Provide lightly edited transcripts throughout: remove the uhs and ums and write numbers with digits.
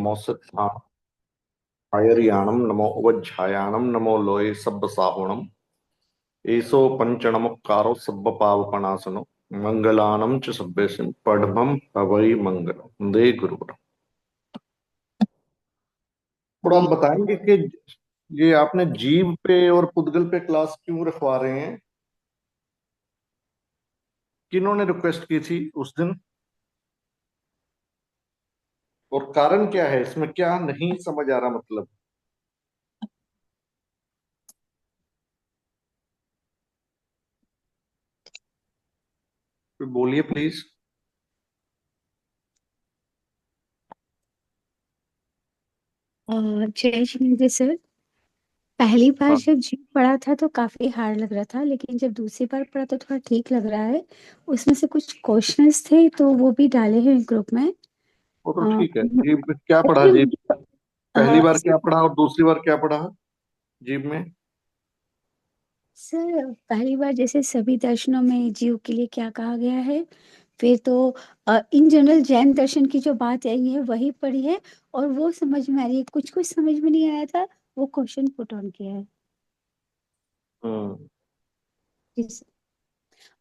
नमो सिद्धायार्याणं नमो उवज्झायाणं नमो लोये सब्बसाहुणम् एषो पंचणमुक्कारो सब्बपावपणासनो मंगलानं च सब्बेसिं पढ़भम हवै मंगलम दे गुरुवर। थोड़ा आप बताएंगे कि ये आपने जीव पे और पुद्गल पे क्लास क्यों रखवा रहे हैं? किन्होंने रिक्वेस्ट की थी उस दिन और कारण क्या है इसमें? क्या नहीं समझ आ रहा मतलब? बोलिए प्लीज। जय श्री सर। पहली बार हाँ, जब जी पढ़ा था तो काफी हार्ड लग रहा था, लेकिन जब दूसरी बार पढ़ा तो थोड़ा ठीक लग रहा है। उसमें से कुछ क्वेश्चंस थे तो वो भी डाले हैं ग्रुप में। वो तो अ, ठीक है। जीव में क्या पढ़ा? जीव एक्चुअली पहली बार सर, क्या पढ़ा और दूसरी बार क्या पढ़ा जीव में? पहली बार जैसे सभी दर्शनों में जीव के लिए क्या कहा गया है, फिर तो इन जनरल जैन दर्शन की जो बात आई है वही पढ़ी है। और वो समझ में आ रही है, कुछ कुछ समझ में नहीं आया था, वो क्वेश्चन पुट ऑन किया है। हम्म।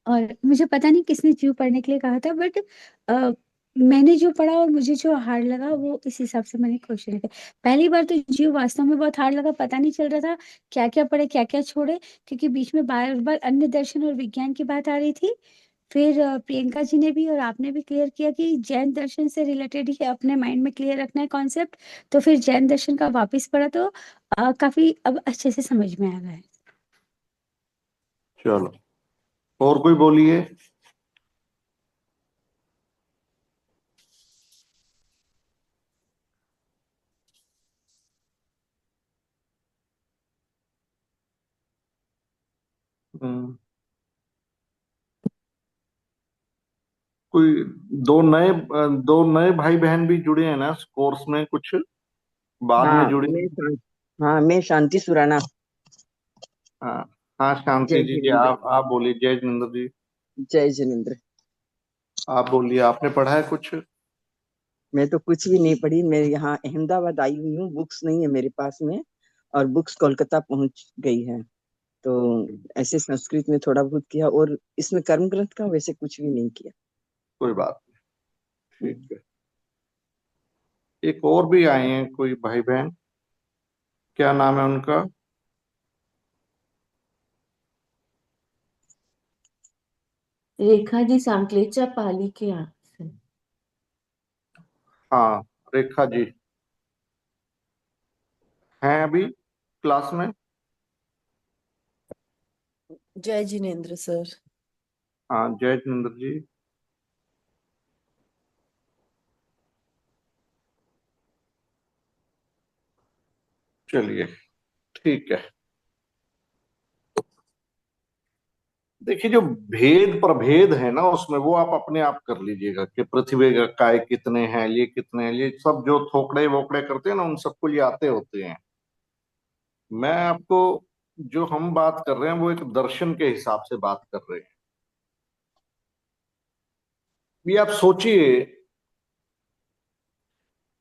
और मुझे पता नहीं किसने जीव पढ़ने के लिए कहा था, बट मैंने जो पढ़ा और मुझे जो हार्ड लगा वो इस हिसाब से मैंने क्वेश्चन लिखे। पहली बार तो जीव वास्तव में बहुत हार्ड लगा, पता नहीं चल रहा था क्या क्या पढ़े क्या क्या छोड़े, क्योंकि बीच में बार बार अन्य दर्शन और विज्ञान की बात आ रही थी। फिर प्रियंका जी ने भी और आपने भी क्लियर किया कि जैन दर्शन से रिलेटेड ही अपने माइंड में क्लियर रखना है कॉन्सेप्ट। तो फिर जैन दर्शन का वापस पढ़ा तो काफी अब अच्छे से समझ में आ रहा है। चलो, और कोई बोलिए। हम्म, कोई दो नए भाई बहन भी जुड़े हैं ना इस कोर्स में? कुछ बाद में हाँ जुड़े मैं हैं। हाँ मैं शांति सुराना। हाँ। हाँ, शांति जय जी जी, जिनेन्द्र। आप बोलिए। जय जिनेन्द्र जी, जय जिनेन्द्र। आप बोलिए। आपने पढ़ा है कुछ? मैं तो कुछ भी नहीं पढ़ी, मैं यहाँ अहमदाबाद आई हुई हूँ, बुक्स नहीं है मेरे पास में। और बुक्स कोलकाता पहुंच गई है। तो ऐसे संस्कृत में थोड़ा बहुत किया, और इसमें कर्म ग्रंथ का वैसे कुछ भी नहीं किया। कोई बात नहीं, ठीक है। एक और भी आए हैं कोई भाई बहन, क्या नाम है उनका? रेखा जी सांकलेचा पाली के यहाँ से। हाँ, रेखा जी हैं अभी क्लास में? जय जिनेन्द्र सर। हाँ, जय जिनेन्द्र जी। चलिए, ठीक है। देखिए, जो भेद प्रभेद है ना उसमें, वो आप अपने आप कर लीजिएगा कि पृथ्वी का काय कितने हैं, ये कितने हैं, ये सब जो थोकड़े वोकड़े करते हैं ना, उन सबको ये आते होते हैं। मैं आपको, जो हम बात कर रहे हैं वो एक दर्शन के हिसाब से बात कर रहे हैं। ये आप सोचिए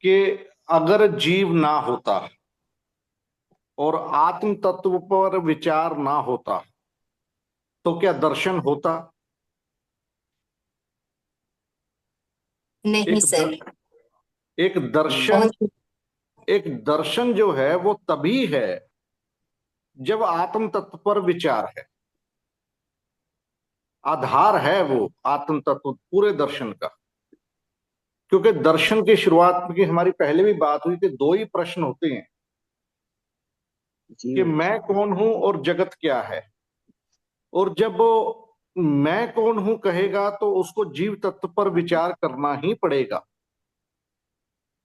कि अगर जीव ना होता और आत्म तत्व पर विचार ना होता तो क्या दर्शन होता? नहीं एक सर। दर, एक दर्शन बहुत। एक दर्शन जो है वो तभी है जब आत्म तत्व पर विचार है। आधार है वो आत्म तत्व पूरे दर्शन का। क्योंकि दर्शन की शुरुआत की हमारी पहले भी बात हुई कि दो ही प्रश्न होते हैं कि जी। मैं कौन हूं और जगत क्या है। और जब वो मैं कौन हूं कहेगा तो उसको जीव तत्व पर विचार करना ही पड़ेगा।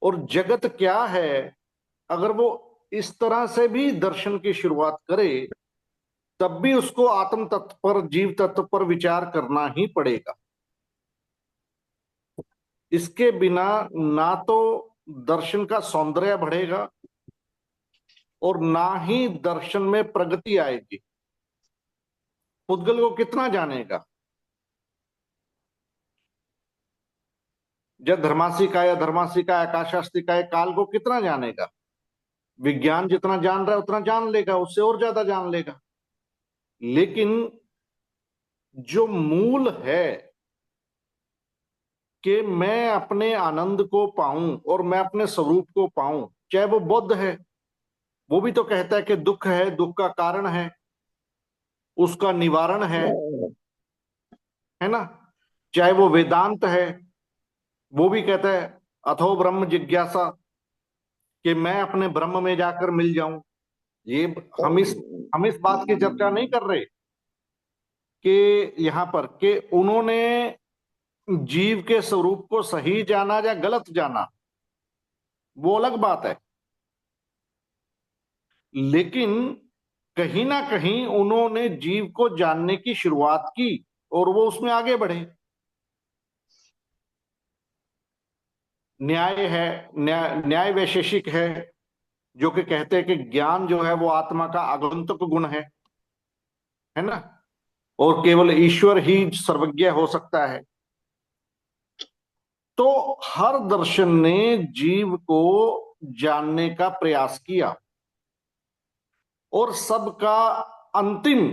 और जगत क्या है, अगर वो इस तरह से भी दर्शन की शुरुआत करे तब भी उसको आत्म तत्व पर जीव तत्व पर विचार करना ही पड़ेगा। इसके बिना ना तो दर्शन का सौंदर्य बढ़ेगा और ना ही दर्शन में प्रगति आएगी। पुद्गल को कितना जानेगा? जब धर्मासिकाय धर्मासिकाय आकाशास्तिकाय, काल को कितना जानेगा? विज्ञान जितना जान रहा है उतना जान लेगा, उससे और ज्यादा जान लेगा। लेकिन जो मूल है कि मैं अपने आनंद को पाऊं और मैं अपने स्वरूप को पाऊं, चाहे वो बुद्ध है, वो भी तो कहता है कि दुख है, दुख का कारण है, उसका निवारण है ना। चाहे वो वेदांत है, वो भी कहता है अथो ब्रह्म जिज्ञासा, कि मैं अपने ब्रह्म में जाकर मिल जाऊं। ये हम इस बात की चर्चा नहीं कर रहे कि यहां पर कि उन्होंने जीव के स्वरूप को सही जाना या गलत जाना, वो अलग बात है। लेकिन कहीं ना कहीं उन्होंने जीव को जानने की शुरुआत की और वो उसमें आगे बढ़े। न्याय है, न्याय वैशेषिक है, जो कि कहते हैं कि ज्ञान जो है वो आत्मा का आगंतुक गुण है ना, और केवल ईश्वर ही सर्वज्ञ हो सकता है। तो हर दर्शन ने जीव को जानने का प्रयास किया और सबका अंतिम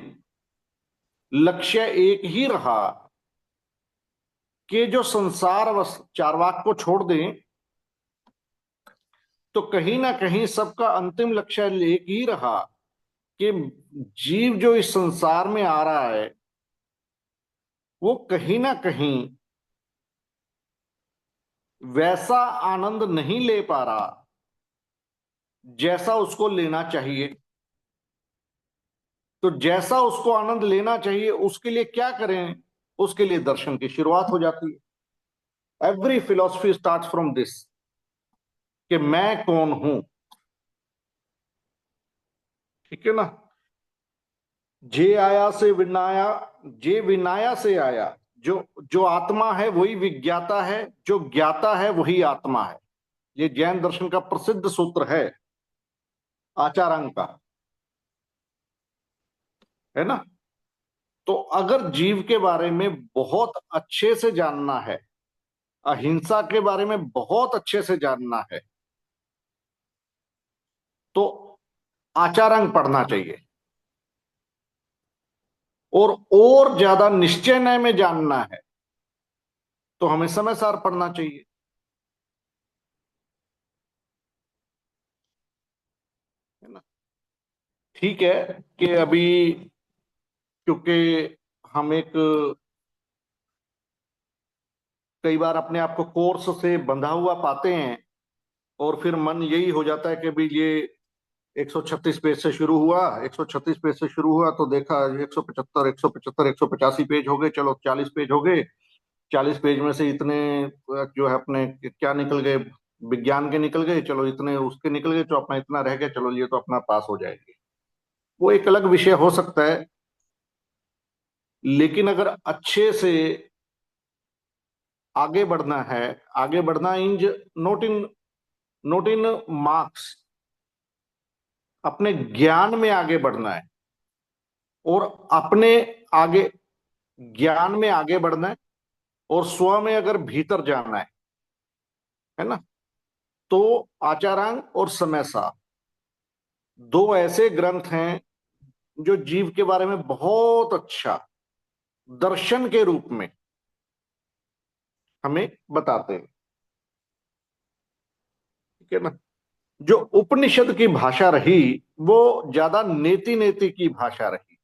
लक्ष्य एक ही रहा कि जो संसार चारवाक को छोड़ दें, तो कहीं ना कहीं सबका अंतिम लक्ष्य एक ही रहा कि जीव जो इस संसार में आ रहा है वो कहीं ना कहीं वैसा आनंद नहीं ले पा रहा जैसा उसको लेना चाहिए। तो जैसा उसको आनंद लेना चाहिए उसके लिए क्या करें? उसके लिए दर्शन की शुरुआत हो जाती है। Every philosophy starts from this, कि मैं कौन हूं। ठीक है ना। जे आया से विनाया, जे विनाया से आया। जो जो आत्मा है वही विज्ञाता है, जो ज्ञाता है वही आत्मा है। ये जैन दर्शन का प्रसिद्ध सूत्र है, आचारांग का, है ना। तो अगर जीव के बारे में बहुत अच्छे से जानना है, अहिंसा के बारे में बहुत अच्छे से जानना है, तो आचारांग पढ़ना चाहिए। और ज्यादा निश्चय नय में जानना है तो हमें समय सार पढ़ना चाहिए, है ना। ठीक है कि अभी क्योंकि हम एक कई बार अपने आप को कोर्स से बंधा हुआ पाते हैं और फिर मन यही हो जाता है कि भाई ये 136 पेज से शुरू हुआ, 136 पेज से शुरू हुआ तो देखा 175, 175, 185 पेज हो गए, चलो 40 पेज हो गए। 40 पेज में से इतने जो है अपने क्या निकल गए, विज्ञान के निकल गए, चलो इतने उसके निकल गए, तो अपना इतना रह गया, चलो ये तो अपना पास हो जाएंगे। वो एक अलग विषय हो सकता है। लेकिन अगर अच्छे से आगे बढ़ना है, आगे बढ़ना इन नोट इन मार्क्स, अपने ज्ञान में आगे बढ़ना है और अपने आगे ज्ञान में आगे बढ़ना है और स्व में अगर भीतर जाना है ना, तो आचारांग और समय सार दो ऐसे ग्रंथ हैं जो जीव के बारे में बहुत अच्छा दर्शन के रूप में हमें बताते हैं। ठीक है ना। जो उपनिषद की भाषा रही वो ज्यादा नेति नेति की भाषा रही,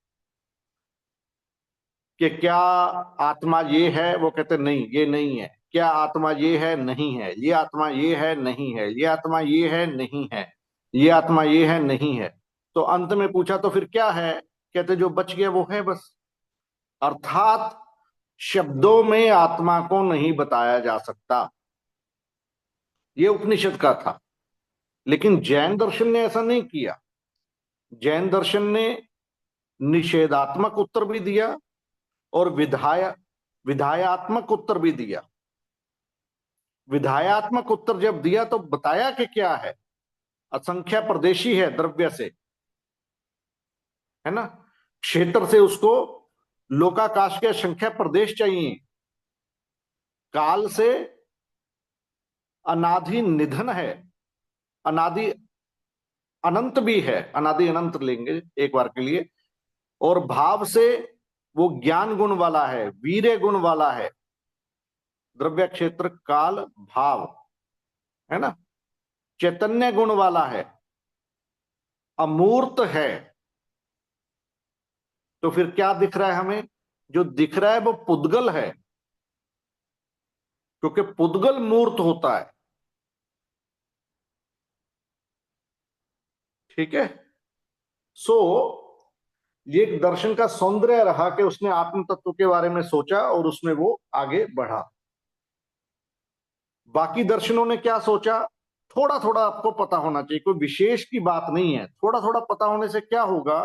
कि क्या आत्मा ये है, वो कहते नहीं ये नहीं है, क्या आत्मा ये है, नहीं है, ये आत्मा ये है, नहीं है, ये आत्मा ये है, नहीं है, ये आत्मा ये है, नहीं है। तो अंत में पूछा तो फिर क्या है, कहते जो बच गया वो है बस। अर्थात शब्दों में आत्मा को नहीं बताया जा सकता, ये उपनिषद का था। लेकिन जैन दर्शन ने ऐसा नहीं किया। जैन दर्शन ने निषेधात्मक उत्तर भी दिया और विधायात्मक उत्तर भी दिया। विधायात्मक उत्तर जब दिया तो बताया कि क्या है, असंख्या प्रदेशी है द्रव्य से, है ना, क्षेत्र से उसको लोकाकाश के असंख्या प्रदेश चाहिए, काल से अनादि निधन है, अनादि अनंत भी है, अनादि अनंत लेंगे एक बार के लिए, और भाव से वो ज्ञान गुण वाला है, वीर्य गुण वाला है, द्रव्य क्षेत्र काल भाव, है ना, चैतन्य गुण वाला है, अमूर्त है। तो फिर क्या दिख रहा है हमें? जो दिख रहा है वो पुद्गल है, क्योंकि पुद्गल मूर्त होता है। ठीक है। सो ये एक दर्शन का सौंदर्य रहा कि उसने आत्म तत्व के बारे में सोचा और उसमें वो आगे बढ़ा। बाकी दर्शनों ने क्या सोचा, थोड़ा थोड़ा आपको पता होना चाहिए, कोई विशेष की बात नहीं है। थोड़ा थोड़ा पता होने से क्या होगा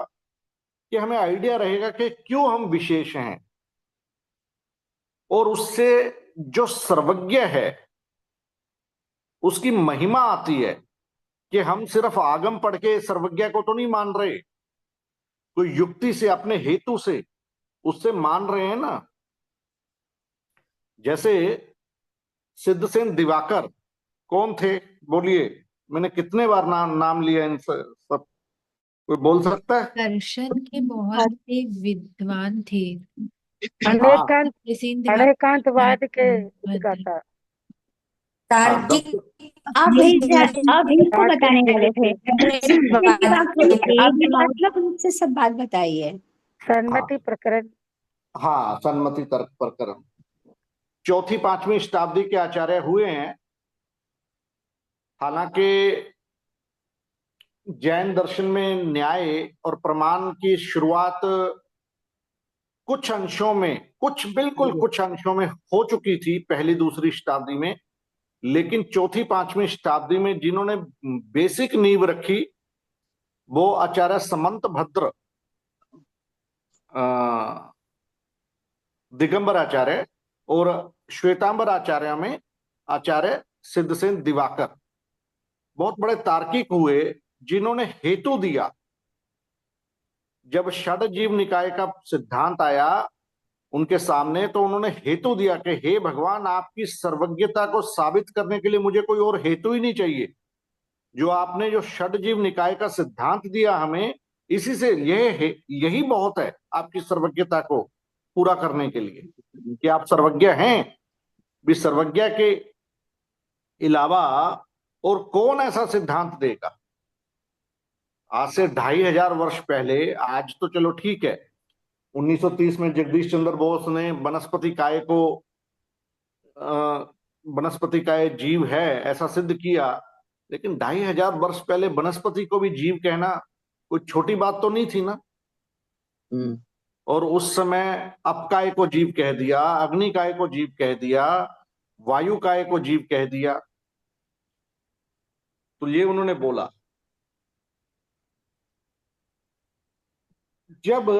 कि हमें आइडिया रहेगा कि क्यों हम विशेष हैं, और उससे जो सर्वज्ञ है उसकी महिमा आती है कि हम सिर्फ आगम पढ़ के सर्वज्ञ को तो नहीं मान रहे, कोई युक्ति से, अपने हेतु से उससे मान रहे हैं ना। जैसे सिद्धसेन दिवाकर कौन थे? बोलिए, मैंने कितने बार नाम लिया इन सब, कोई बोल सकता है? दर्शन के बहुत ही विद्वान थे। हाँ अनेकांत सिद्धसेन दिवाकर अनेकांतवाद के भद्र। गाथा। हाँ, तार्किक अब इनको बताने वाले थे। तार्किक मतलब मुझसे सब बात बताइए। सन्मति प्रकरण। हाँ, सन्मति तर्क प्रकरण 4वीं-5वीं शताब्दी के आचार्य हुए हैं। हालांकि जैन दर्शन में न्याय और प्रमाण की शुरुआत कुछ अंशों में, बिल्कुल कुछ अंशों में हो चुकी थी पहली दूसरी शताब्दी में, लेकिन 4वीं-5वीं शताब्दी में जिन्होंने बेसिक नींव रखी वो आचार्य समंत भद्र, दिगंबर आचार्य, और श्वेतांबर आचार्य में आचार्य सिद्धसेन दिवाकर बहुत बड़े तार्किक हुए, जिन्होंने हेतु दिया। जब षड जीव निकाय का सिद्धांत आया उनके सामने तो उन्होंने हेतु दिया कि हे भगवान, आपकी सर्वज्ञता को साबित करने के लिए मुझे कोई और हेतु ही नहीं चाहिए। जो आपने जो षड जीव निकाय का सिद्धांत दिया हमें, इसी से यही बहुत है आपकी सर्वज्ञता को पूरा करने के लिए, कि आप सर्वज्ञ हैं। भी सर्वज्ञ के अलावा और कौन ऐसा सिद्धांत देगा? आज से 2500 वर्ष पहले, आज तो चलो ठीक है, 1930 में जगदीश चंद्र बोस ने वनस्पति काय को वनस्पति काय जीव है ऐसा सिद्ध किया, लेकिन 2500 वर्ष पहले वनस्पति को भी जीव कहना कोई छोटी बात तो नहीं थी ना। और उस समय अपकाय को जीव कह दिया, अग्निकाय को जीव कह दिया, वायु काय को जीव कह दिया। तो ये उन्होंने बोला। जब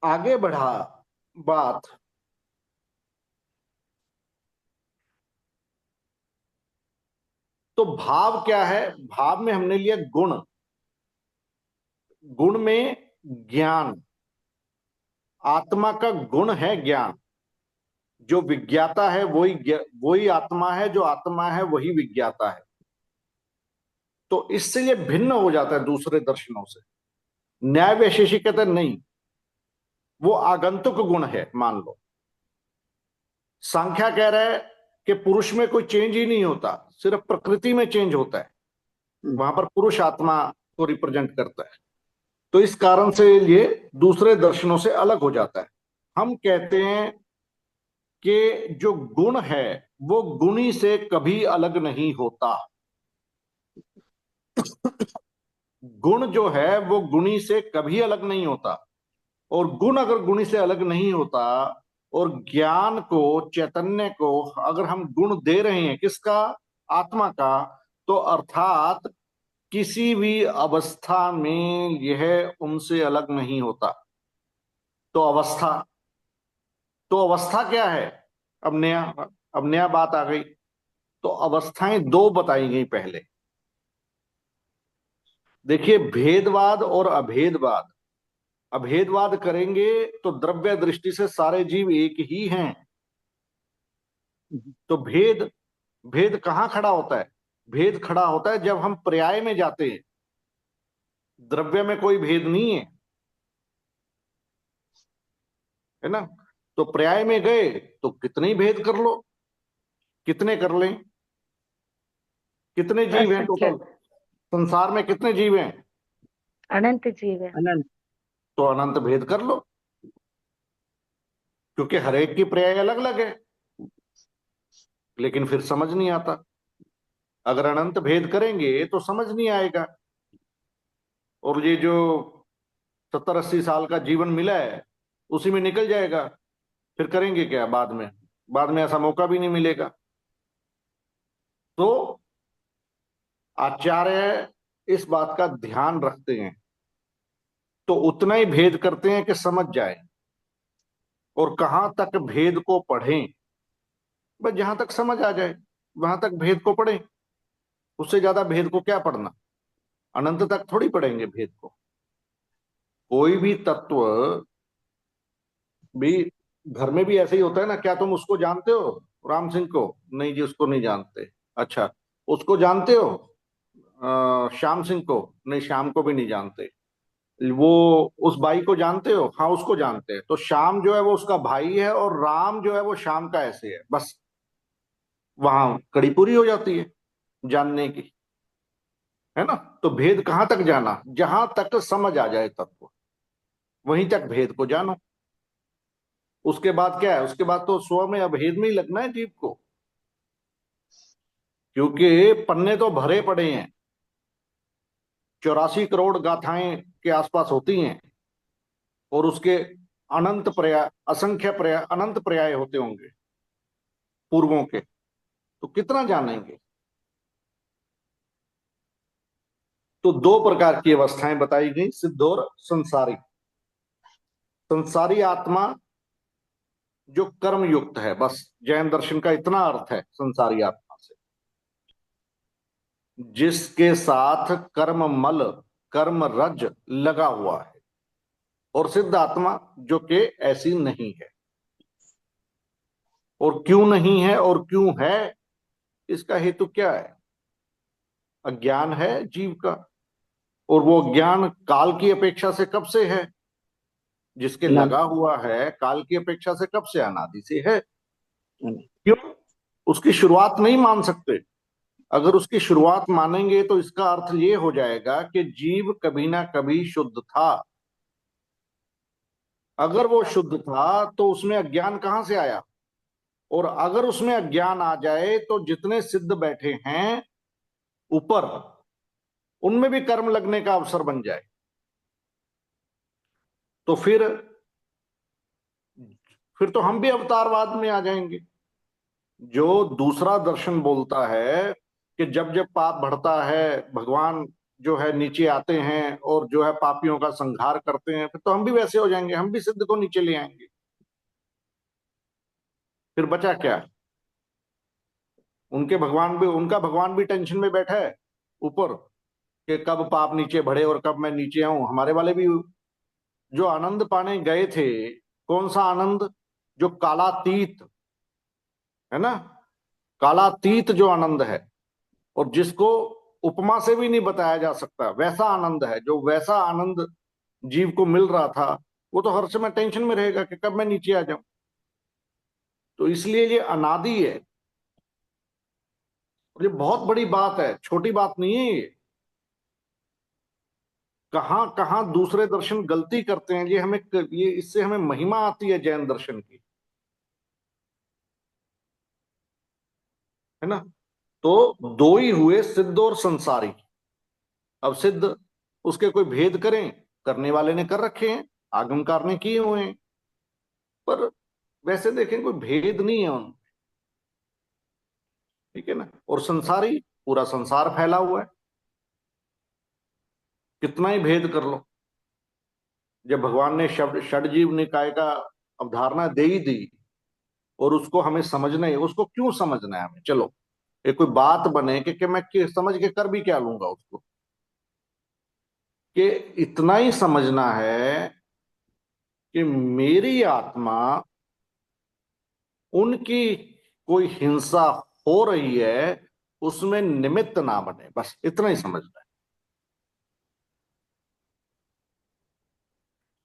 आगे बढ़ा बात, तो भाव क्या है? भाव में हमने लिया गुण, गुण में ज्ञान, आत्मा का गुण है ज्ञान। जो विज्ञाता है वही आत्मा है, जो आत्मा है वही विज्ञाता है। तो इससे ये भिन्न हो जाता है दूसरे दर्शनों से। न्याय वैशेषिकी कहते नहीं, वो आगंतुक गुण है। मान लो सांख्या कह रहा है कि पुरुष में कोई चेंज ही नहीं होता, सिर्फ प्रकृति में चेंज होता है, वहां पर पुरुष आत्मा को रिप्रेजेंट करता है। तो इस कारण से ये दूसरे दर्शनों से अलग हो जाता है। हम कहते हैं कि जो गुण है वो गुणी से कभी अलग नहीं होता। गुण जो है वो गुणी से कभी अलग नहीं होता, और गुण अगर गुणी से अलग नहीं होता, और ज्ञान को, चैतन्य को अगर हम गुण दे रहे हैं, किसका? आत्मा का, तो अर्थात किसी भी अवस्था में यह उनसे अलग नहीं होता। तो अवस्था क्या है? अब नया बात आ गई। तो अवस्थाएं दो बताई गई पहले। देखिए, भेदवाद और अभेदवाद। अभेदवाद करेंगे तो द्रव्य दृष्टि से सारे जीव एक ही हैं। तो भेद भेद कहाँ खड़ा होता है? भेद खड़ा होता है जब हम पर्याय में जाते हैं। द्रव्य में कोई भेद नहीं है ना। तो पर्याय में गए तो कितने ही भेद कर लो, कितने कर लें। कितने जीव हैं असंख्य टोटल संसार में? कितने जीव हैं? अनंत जीव है। अनंत। तो अनंत भेद कर लो, क्योंकि हर एक की पर्याय अलग अलग है। लेकिन फिर समझ नहीं आता। अगर अनंत भेद करेंगे तो समझ नहीं आएगा। और ये जो 70-80 साल का जीवन मिला है उसी में निकल जाएगा। फिर करेंगे क्या बाद में? बाद में ऐसा मौका भी नहीं मिलेगा। तो आचार्य इस बात का ध्यान रखते हैं, तो उतना ही भेद करते हैं कि समझ जाए। और कहां तक भेद को पढ़ें? बस जहां तक समझ आ जाए वहां तक भेद को पढ़ें। उससे ज्यादा भेद को क्या पढ़ना? अनंत तक थोड़ी पढ़ेंगे भेद को। कोई भी तत्व भी, घर में भी ऐसे ही होता है ना। क्या तुम उसको जानते हो, राम सिंह को? नहीं जी, उसको नहीं जानते। अच्छा, उसको जानते हो श्याम सिंह को? नहीं, श्याम को भी नहीं जानते। वो उस बाई को जानते हो? हाँ, उसको जानते हैं। तो श्याम जो है वो उसका भाई है, और राम जो है वो श्याम का ऐसे है। बस वहां कड़ी पूरी हो जाती है जानने की, है ना। तो भेद कहां तक जाना? जहां तक समझ आ जाए तत्व, वहीं तक भेद को जानो। उसके बाद क्या है? उसके बाद तो स्व में अभेद में ही लगना है जीव को, क्योंकि पन्ने तो भरे पड़े हैं। 84 करोड़ गाथाएं के आसपास होती हैं, और उसके अनंत पर्याय, असंख्य पर्याय, अनंत पर्याय होते होंगे पूर्वों के। तो कितना जानेंगे? तो दो प्रकार की अवस्थाएं बताई गई, सिद्ध और संसारी। संसारी आत्मा जो कर्म युक्त है, बस जैन दर्शन का इतना अर्थ है संसारी आत्मा से, जिसके साथ कर्म मल, कर्म रज लगा हुआ है। और सिद्ध आत्मा जो कि ऐसी नहीं है। और क्यों नहीं है और क्यों है, इसका हेतु क्या है? अज्ञान है जीव का। और वो ज्ञान काल की अपेक्षा से कब से है? जिसके अनंत। लगा हुआ है काल की अपेक्षा से कब से? अनादि से है। अनंत। क्यों? उसकी शुरुआत नहीं मान सकते। अगर उसकी शुरुआत मानेंगे तो इसका अर्थ ये हो जाएगा कि जीव कभी ना कभी शुद्ध था। अगर वो शुद्ध था तो उसमें अज्ञान कहां से आया? और अगर उसमें अज्ञान आ जाए तो जितने सिद्ध बैठे हैं ऊपर, उनमें भी कर्म लगने का अवसर बन जाए, तो फिर तो हम भी अवतारवाद में आ जाएंगे। जो दूसरा दर्शन बोलता है कि जब जब पाप बढ़ता है भगवान जो है नीचे आते हैं और जो है पापियों का संहार करते हैं, फिर तो हम भी वैसे हो जाएंगे, हम भी सिद्ध को नीचे ले आएंगे। फिर बचा क्या? उनका भगवान भी टेंशन में बैठा है ऊपर कि कब पाप नीचे बढ़े और कब मैं नीचे आऊं। हमारे वाले भी जो आनंद पाने गए थे, कौन सा आनंद? जो कालातीत है ना, कालातीत जो आनंद है, और जिसको उपमा से भी नहीं बताया जा सकता, वैसा आनंद है। जो वैसा आनंद जीव को मिल रहा था, वो तो हर समय टेंशन में रहेगा कि कब मैं नीचे आ जाऊं। तो इसलिए ये अनादि है। और ये बहुत बड़ी बात है, छोटी बात नहीं है ये। कहां कहां दूसरे दर्शन गलती करते हैं, ये इससे हमें महिमा आती है जैन दर्शन की, है ना। तो दो ही हुए, सिद्ध और संसारी। अब सिद्ध, उसके कोई भेद करें? करने वाले ने कर रखे हैं, आगमकार ने किए हुए हैं, पर वैसे देखें कोई भेद नहीं है उन, ठीक है ना। और संसारी, पूरा संसार फैला हुआ है, कितना ही भेद कर लो। जब भगवान ने शब्द षडजीव निकाय का अवधारणा दे ही दी, और उसको हमें समझना है। उसको क्यों समझना है हमें? चलो एक कोई बात बने कि मैं समझ के कर भी क्या लूंगा उसको, कि इतना ही समझना है कि मेरी आत्मा, उनकी कोई हिंसा हो रही है उसमें निमित्त ना बने, बस इतना ही समझना है।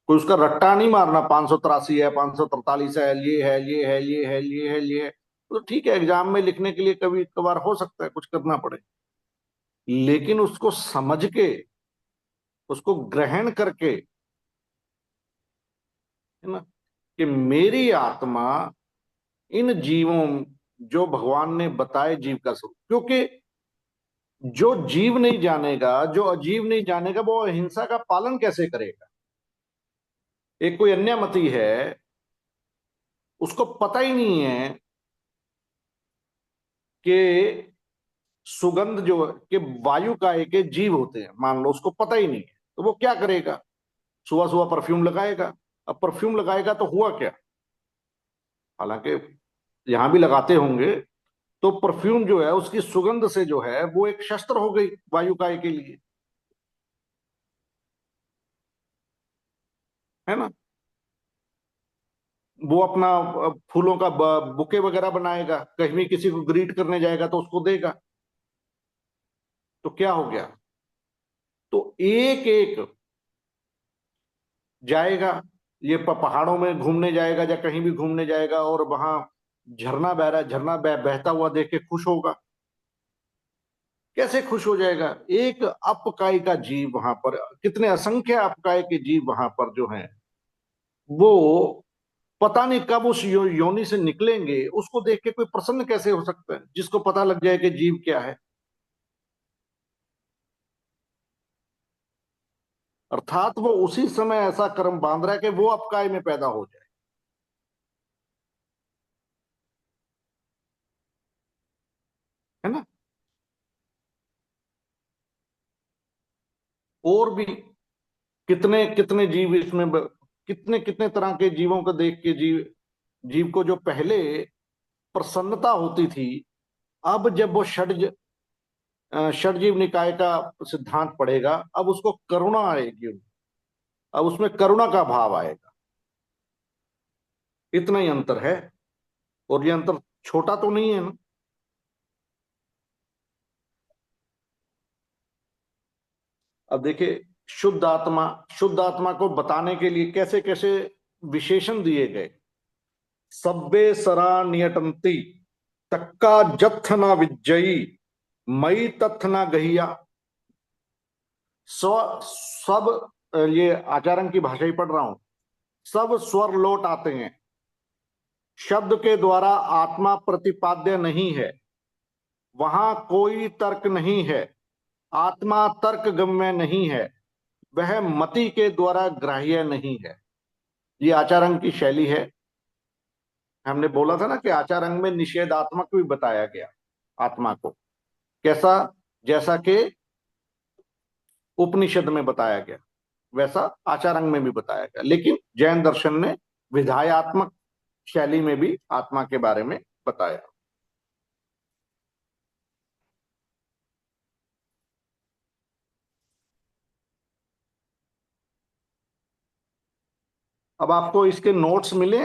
कोई उसका रट्टा नहीं मारना, 583 है, 543 है, ये है, ये है, ये है, ये है, ये है। तो ठीक है, एग्जाम में लिखने के लिए कभी कभार हो सकता है कुछ करना पड़े, लेकिन उसको समझ के, उसको ग्रहण करके, है ना, कि मेरी आत्मा इन जीवों, जो भगवान ने बताए जीव का स्वरूप, क्योंकि जो जीव नहीं जानेगा, जो अजीव नहीं जानेगा, वो अहिंसा का पालन कैसे करेगा। एक कोई अन्यमति है, उसको पता ही नहीं है कि सुगंध जो कि वायु का एक जीव होते हैं, मान लो उसको पता ही नहीं है, तो वो क्या करेगा, सुबह सुबह परफ्यूम लगाएगा। अब परफ्यूम लगाएगा तो हुआ क्या, हालांकि यहां भी लगाते होंगे, तो परफ्यूम जो है उसकी सुगंध से जो है वो एक शस्त्र हो गई वायु काय के लिए, है ना। वो अपना फूलों का बुके वगैरह बनाएगा, कहीं भी किसी को ग्रीट करने जाएगा तो उसको देगा, तो क्या हो गया, तो एक एक जाएगा, ये पहाड़ों में घूमने जाएगा या कहीं भी घूमने जाएगा और वहां झरना बह रहा है, झरना बहता हुआ देख के खुश होगा। कैसे खुश हो जाएगा, एक अपकाय का जीव वहां पर, कितने असंख्य अपकाय के जीव वहां पर जो हैं, वो पता नहीं कब उस योनि से निकलेंगे, उसको देख के कोई प्रसन्न कैसे हो सकता है जिसको पता लग जाए कि जीव क्या है। अर्थात वो उसी समय ऐसा कर्म बांध रहा है कि वो अपकाय में पैदा हो जाए, है ना। और भी कितने कितने जीव इसमें कितने कितने तरह के जीवों को देख के जीव, जीव को जो पहले प्रसन्नता होती थी, अब जब वो षडजीव निकाय का सिद्धांत पढ़ेगा, अब उसको करुणा आएगी, अब उसमें करुणा का भाव आएगा। इतना ही अंतर है, और ये अंतर छोटा तो नहीं है ना। अब देखिए, शुद्ध आत्मा को बताने के लिए कैसे कैसे विशेषण दिए गए। सब्बे सरा नियटंती, तक्का जत्थ न विज्जयी, मई तत्थ न गहिया। सब ये आचार्य की भाषा ही पढ़ रहा हूं, सब स्वर लौट आते हैं, शब्द के द्वारा आत्मा प्रतिपाद्य नहीं है, वहां कोई तर्क नहीं है, आत्मा तर्क गम्य नहीं है, वह मति के द्वारा ग्राह्य नहीं है। ये आचार्य की शैली है। हमने बोला था ना कि आचार्य में निषेधात्मक भी बताया गया आत्मा को, कैसा, जैसा कि उपनिषद में बताया गया वैसा आचार्य में भी बताया गया, लेकिन जैन दर्शन ने विधायात्मक शैली में भी आत्मा के बारे में बताया। अब आपको इसके नोट्स मिले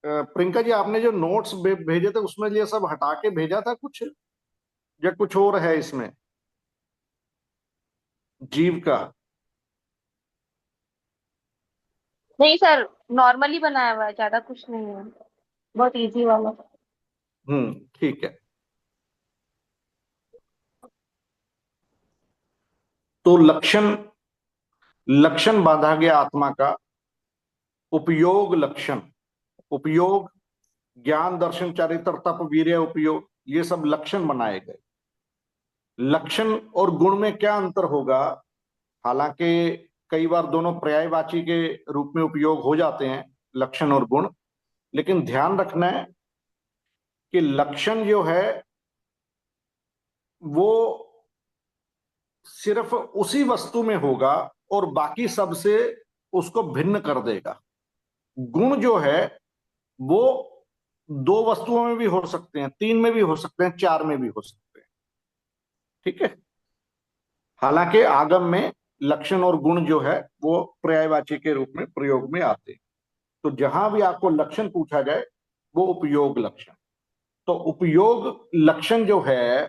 प्रियंका जी, आपने जो नोट्स भेजे थे उसमें ये सब हटा के भेजा था कुछ, या कुछ और है इसमें जीव का। नहीं सर, नॉर्मली बनाया हुआ है, ज्यादा कुछ नहीं है, बहुत इजी वाला। ठीक है। तो लक्षण लक्षण बांधा गया आत्मा का, उपयोग लक्षण, उपयोग ज्ञान दर्शन चरित्र तप वीर्य उपयोग, ये सब लक्षण बनाए गए। लक्षण और गुण में क्या अंतर होगा, हालांकि कई बार दोनों पर्यायवाची के रूप में उपयोग हो जाते हैं, लक्षण और गुण, लेकिन ध्यान रखना है कि लक्षण जो है वो सिर्फ उसी वस्तु में होगा और बाकी सबसे उसको भिन्न कर देगा। गुण जो है वो दो वस्तुओं में भी हो सकते हैं, तीन में भी हो सकते हैं, चार में भी हो सकते हैं, ठीक है। हालांकि आगम में लक्षण और गुण जो है वो पर्यायवाची के रूप में प्रयोग में आते हैं। तो जहां भी आपको लक्षण पूछा जाए वो उपयोग लक्षण, तो उपयोग लक्षण जो है,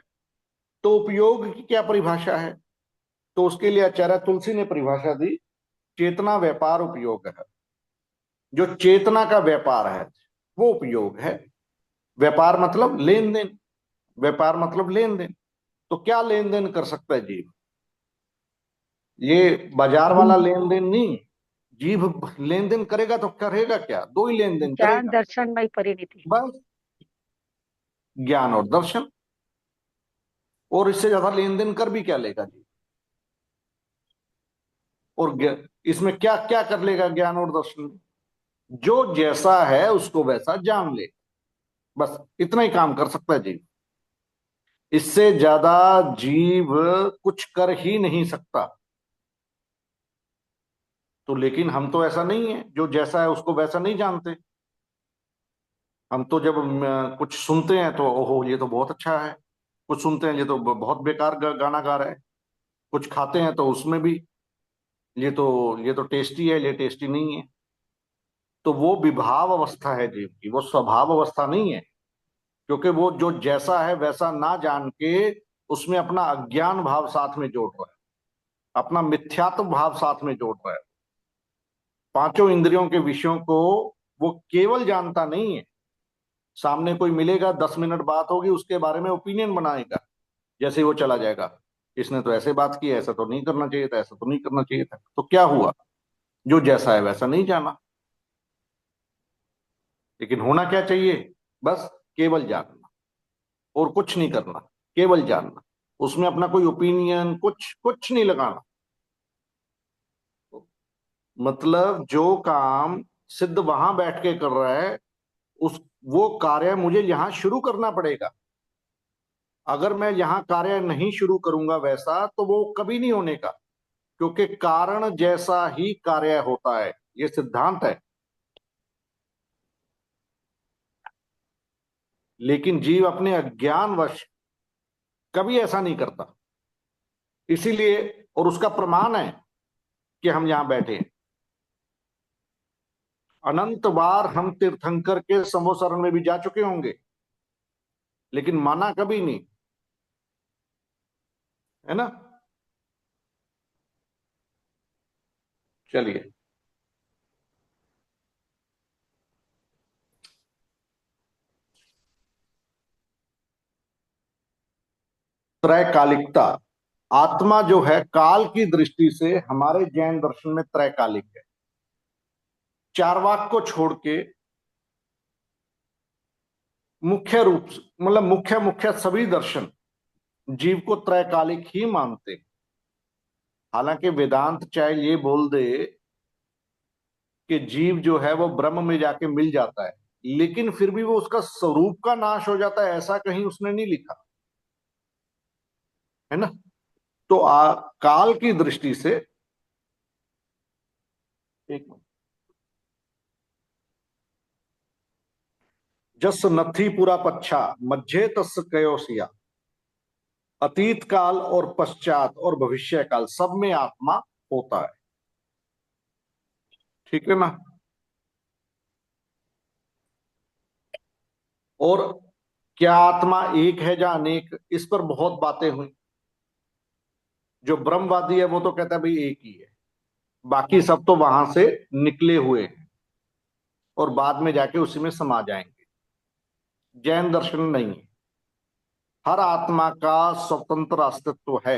तो उपयोग की क्या परिभाषा है? तो उसके लिए आचार्य तुलसी ने परिभाषा दी, चेतना व्यापार उपयोग है। जो चेतना का व्यापार है वो उपयोग है। व्यापार मतलब लेन देन, व्यापार मतलब लेन देन। तो क्या लेन देन कर सकता है जीव? ये बाजार वाला लेन देन नहीं। जीव लेन देन करेगा तो करेगा क्या? दो ही लेन देन ज्ञान करेगा, दर्शन मई परिणति। बस, ज्ञान और दर्शन। और इससे ज्यादा लेन देन कर भी क्या लेगा जी? और इसमें क्या क्या कर लेगा ज्ञान और दर्शन? जो जैसा है उसको वैसा जान ले, बस इतना ही काम कर सकता है जीव। इससे ज्यादा जीव कुछ कर ही नहीं सकता। तो लेकिन हम तो ऐसा नहीं है, जो जैसा है उसको वैसा नहीं जानते। हम तो जब कुछ सुनते हैं तो ओहो ये तो बहुत अच्छा है, कुछ सुनते हैं ये तो बहुत बेकार गाना गा रहा है, कुछ खाते हैं तो उसमें भी ये तो टेस्टी है, ये टेस्टी नहीं है। तो वो विभाव अवस्था है जीव की, वो स्वभाव अवस्था नहीं है। क्योंकि वो जो जैसा है वैसा ना जान के उसमें अपना अज्ञान भाव साथ में जोड़ रहा है, अपना मिथ्यात्व भाव साथ में जोड़ रहा है। पांचों इंद्रियों के विषयों को वो केवल जानता नहीं है। सामने कोई मिलेगा, 10 मिनट बात होगी, उसके बारे में ओपिनियन बनाएगा, जैसे ही वो चला जाएगा, इसने तो ऐसे बात की, ऐसा तो नहीं करना चाहिए था, ऐसा तो नहीं करना चाहिए था। तो क्या हुआ? जो जैसा है वैसा नहीं जाना। लेकिन होना क्या चाहिए? बस केवल जानना और कुछ नहीं करना, केवल जानना। उसमें अपना कोई ओपिनियन कुछ कुछ नहीं लगाना। मतलब जो काम सिद्ध वहां बैठ के कर रहा है, उस वो कार्य मुझे यहां शुरू करना पड़ेगा। अगर मैं यहां कार्य नहीं शुरू करूंगा वैसा, तो वो कभी नहीं होने का। क्योंकि कारण जैसा ही कार्य होता है, ये सिद्धांत है। लेकिन जीव अपने अज्ञानवश कभी ऐसा नहीं करता। इसीलिए, और उसका प्रमाण है कि हम यहां बैठे हैं। अनंत बार हम तीर्थंकर के समोसरण में भी जा चुके होंगे, लेकिन माना कभी नहीं, है ना? चलिए, त्रैकालिकता। आत्मा जो है काल की दृष्टि से हमारे जैन दर्शन में त्रैकालिक है। चार्वाक को छोड़ के मुख्य रूप से, मतलब मुख्य मुख्य सभी दर्शन जीव को त्रैकालिक ही मानते हैं। हालांकि वेदांत चाहे ये बोल दे कि जीव जो है वो ब्रह्म में जाके मिल जाता है, लेकिन फिर भी वो उसका स्वरूप का नाश हो जाता है, ऐसा कहीं उसने नहीं लिखा है ना। तो काल की दृष्टि से, एक मिनट, जस नथी पूरा पच्छा मध्य तस् कयोसिया, अतीत काल और पश्चात और भविष्य काल सब में आत्मा होता है। ठीक है ना? और क्या आत्मा एक है या अनेक, इस पर बहुत बातें हुई। जो ब्रह्मवादी है वो तो कहता है भाई एक ही है, बाकी सब तो वहां से निकले हुए हैं और बाद में जाके उसी में समा जाएंगे। जैन दर्शन नहीं है। हर आत्मा का स्वतंत्र अस्तित्व है,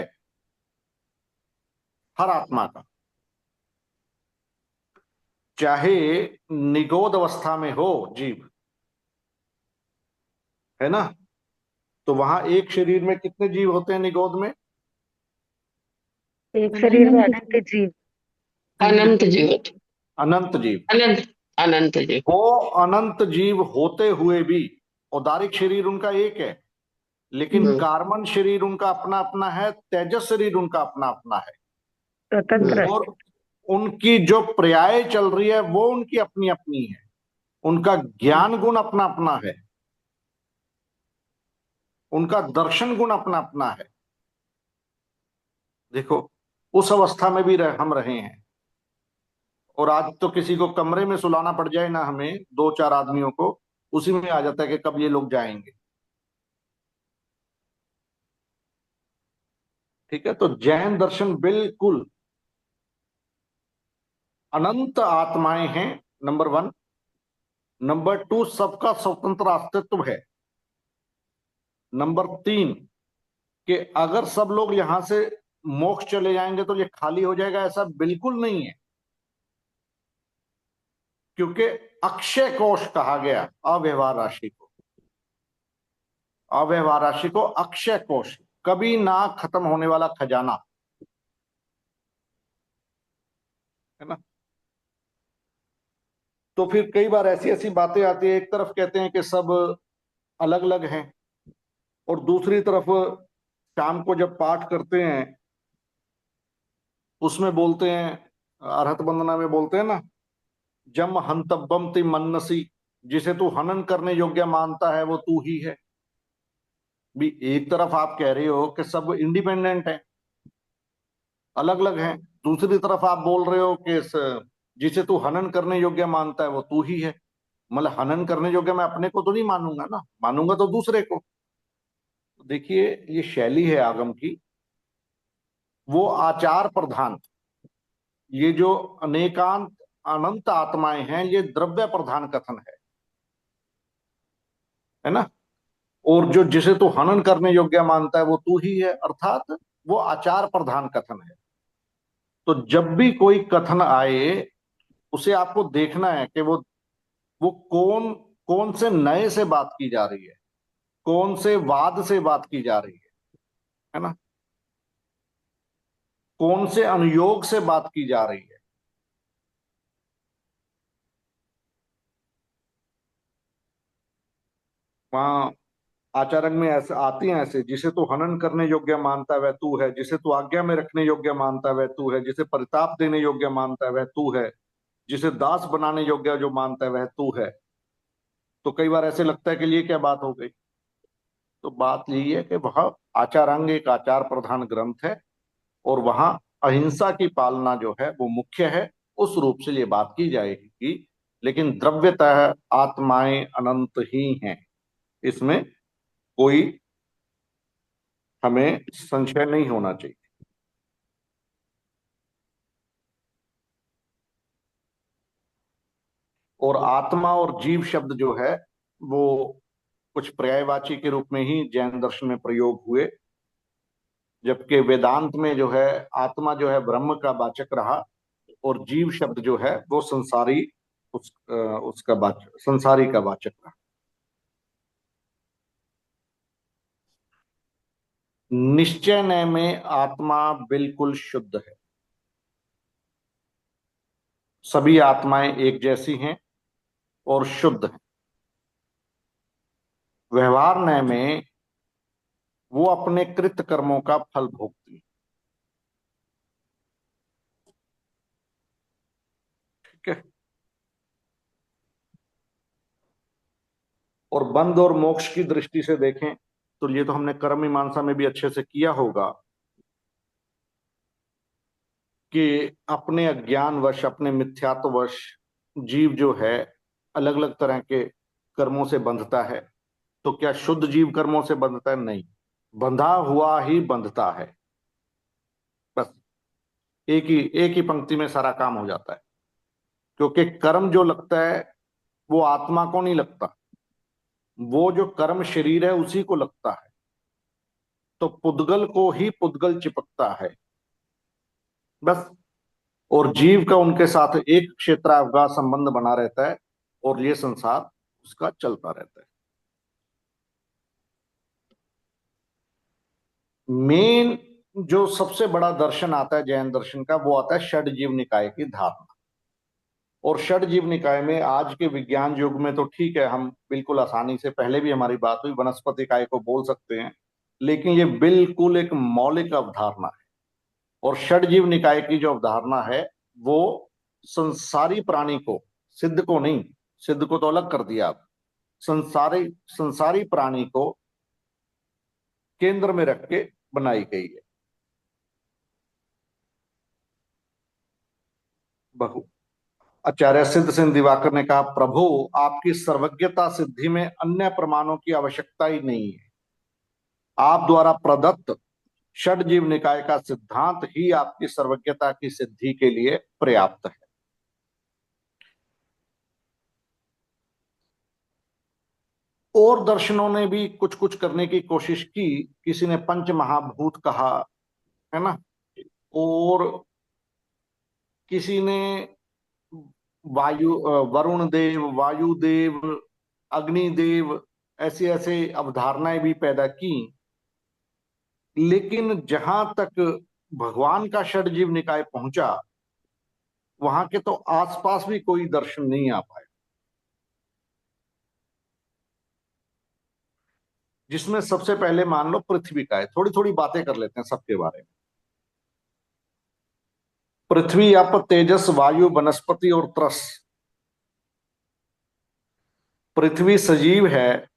हर आत्मा का, चाहे निगोद अवस्था में हो जीव, है ना। तो वहां एक शरीर में कितने जीव होते हैं निगोद में? एक शरीर में अनंत जीव। अनंत जीव, अनंत जीव। अनंत अनंत जीव। वो अनंत जीव होते हुए भी औदारिक शरीर उनका एक है, लेकिन कार्बन शरीर उनका अपना अपना है, तेजस शरीर उनका अपना अपना है। स्वतंत्र। और उनकी जो पर्याय चल रही है वो उनकी अपनी अपनी है। उनका ज्ञान गुण अपना अपना है, उनका दर्शन गुण अपना अपना है। देखो, उस अवस्था में भी हम रहे हैं। और आज तो किसी को कमरे में सुलाना पड़ जाए ना, हमें 2-4 आदमियों को, उसी में आ जाता है कि कब ये लोग जाएंगे। ठीक है, तो जैन दर्शन बिल्कुल अनंत आत्माएं हैं, नंबर 1। नंबर 2, सबका स्वतंत्र अस्तित्व है। नंबर 3, कि अगर सब लोग यहां से मोक्ष चले जाएंगे तो ये खाली हो जाएगा, ऐसा बिल्कुल नहीं है। क्योंकि अक्षय कोष कहा गया अव्यवहार राशि को, अव्यवहार राशि को अक्षय कोष, कभी ना खत्म होने वाला खजाना, है ना। तो फिर कई बार ऐसी ऐसी बातें आती है, एक तरफ कहते हैं कि सब अलग अलग हैं, और दूसरी तरफ शाम को जब पाठ करते हैं उसमें बोलते हैं, अरहत वंदना में बोलते हैं ना, जम हंतव्यम ति मनसी, जिसे तू हनन करने योग्य मानता है वो तू ही है। भी एक तरफ आप कह रहे हो कि सब इंडिपेंडेंट है, अलग अलग हैं, दूसरी तरफ आप बोल रहे हो कि जिसे तू हनन करने योग्य मानता है वो तू ही है। मतलब हनन करने योग्य मैं अपने को तो नहीं मानूंगा ना, मानूंगा तो दूसरे को। देखिए ये शैली है आगम की, वो आचार प्रधान, ये जो अनेकांत अनंत आत्माएं हैं ये द्रव्य प्रधान कथन है ना। और जो जिसे तू हनन करने योग्य मानता है वो तू ही है, अर्थात वो आचार प्रधान कथन है। तो जब भी कोई कथन आए उसे आपको देखना है कि वो कौन कौन से नए से बात की जा रही है, कौन से वाद से बात की जा रही है ना, कौन से अनुयोग से बात की जा रही है। वहां आचार्य में ऐसे आती हैं, ऐसे जिसे तू हनन करने योग्य मानता है वह तू है, जिसे तू आज्ञा में रखने योग्य मानता है वह तू है, जिसे परिताप देने योग्य मानता है वह तू है, जिसे दास बनाने योग्य जो मानता है वह तू है। तो कई बार ऐसे लगता है कि ये क्या बात हो गई। तो बात यही है कि वह आचारांग एक आचार प्रधान ग्रंथ है, और वहां अहिंसा की पालना जो है वो मुख्य है, उस रूप से ये बात की जाएगी। लेकिन द्रव्यतः आत्माएं अनंत ही हैं, इसमें कोई हमें संशय नहीं होना चाहिए। और आत्मा और जीव शब्द जो है वो कुछ पर्यायवाची के रूप में ही जैन दर्शन में प्रयोग हुए, जबकि वेदांत में जो है आत्मा जो है ब्रह्म का वाचक रहा, और जीव शब्द जो है वो संसारी उसका वाचक, संसारी का वाचक रहा। निश्चय नय में आत्मा बिल्कुल शुद्ध है, सभी आत्माएं एक जैसी हैं और शुद्ध हैं। व्यवहार नय में वो अपने कृत कर्मों का फल भोगती है। ठीक है। और बंध और मोक्ष की दृष्टि से देखें तो ये तो हमने कर्म मीमांसा में भी अच्छे से किया होगा कि अपने अज्ञानवश, अपने मिथ्यात्ववश जीव जो है अलग अलग तरह के कर्मों से बंधता है। तो क्या शुद्ध जीव कर्मों से बंधता है? नहीं, बंधा हुआ ही बंधता है। बस एक ही पंक्ति में सारा काम हो जाता है, क्योंकि कर्म जो लगता है वो आत्मा को नहीं लगता, वो जो कर्म शरीर है उसी को लगता है। तो पुद्गल को ही पुद्गल चिपकता है बस। और जीव का उनके साथ एक क्षेत्रावगाह संबंध बना रहता है, और ये संसार उसका चलता रहता है। मेन जो सबसे बड़ा दर्शन आता है जैन दर्शन का, वो आता है षड जीव निकाय की धारणा। और षड जीव निकाय में आज के विज्ञान युग में तो ठीक है, हम बिल्कुल आसानी से, पहले भी हमारी बात हुई, वनस्पति काय को बोल सकते हैं, लेकिन ये बिल्कुल एक मौलिक अवधारणा है। और षड जीव निकाय की जो अवधारणा है वो संसारी प्राणी को, सिद्ध को नहीं, सिद्ध को तो अलग कर दिया आप, संसारी संसारी प्राणी को केंद्र में रख के बनाई गई है। बहु आचार्य सिद्ध सिंह दिवाकर ने कहा, प्रभु आपकी सर्वज्ञता सिद्धि में अन्य प्रमाणों की आवश्यकता ही नहीं है। आप द्वारा प्रदत्त षडजीव निकाय का सिद्धांत ही आपकी सर्वज्ञता की सिद्धि के लिए पर्याप्त है। और दर्शनों ने भी कुछ कुछ करने की कोशिश की। किसी ने पंच महाभूत कहा, है ना, और किसी ने वरुण देव, वायुदेव, अग्निदेव, ऐसी ऐसे अवधारणाएं भी पैदा की। लेकिन जहां तक भगवान का षडजीव निकाय पहुंचा, वहां के तो आसपास भी कोई दर्शन नहीं आ पाया, जिसमें सबसे पहले मान लो पृथ्वी का है। थोड़ी थोड़ी बातें कर लेते हैं सबके बारे में। पृथ्वी, अप, तेजस, वायु, वनस्पति और त्रस। पृथ्वी सजीव है,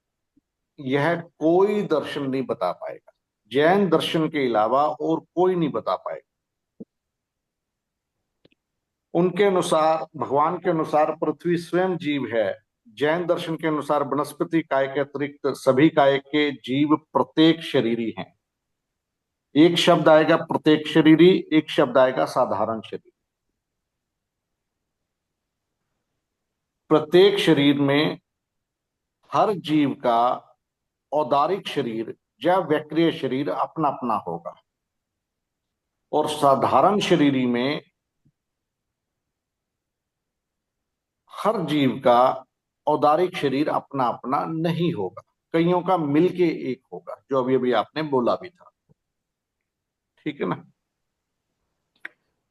यह कोई दर्शन नहीं बता पाएगा। जैन दर्शन के अलावा और कोई नहीं बता पाएगा। उनके अनुसार, भगवान के अनुसार पृथ्वी स्वयं जीव है। जैन दर्शन के अनुसार वनस्पति काय के अतिरिक्त सभी काय के जीव प्रत्येक शरीरी हैं। एक शब्द आएगा प्रत्येक शरीरी, एक शब्द आएगा साधारण शरीर। प्रत्येक शरीर में हर जीव का औदारिक शरीर या वैक्रिय शरीर अपना अपना होगा, और साधारण शरीरी में हर जीव का औदारिक शरीर अपना अपना नहीं होगा, कईयों का मिलके एक होगा, जो अभी अभी आपने बोला भी था। ठीक है ना।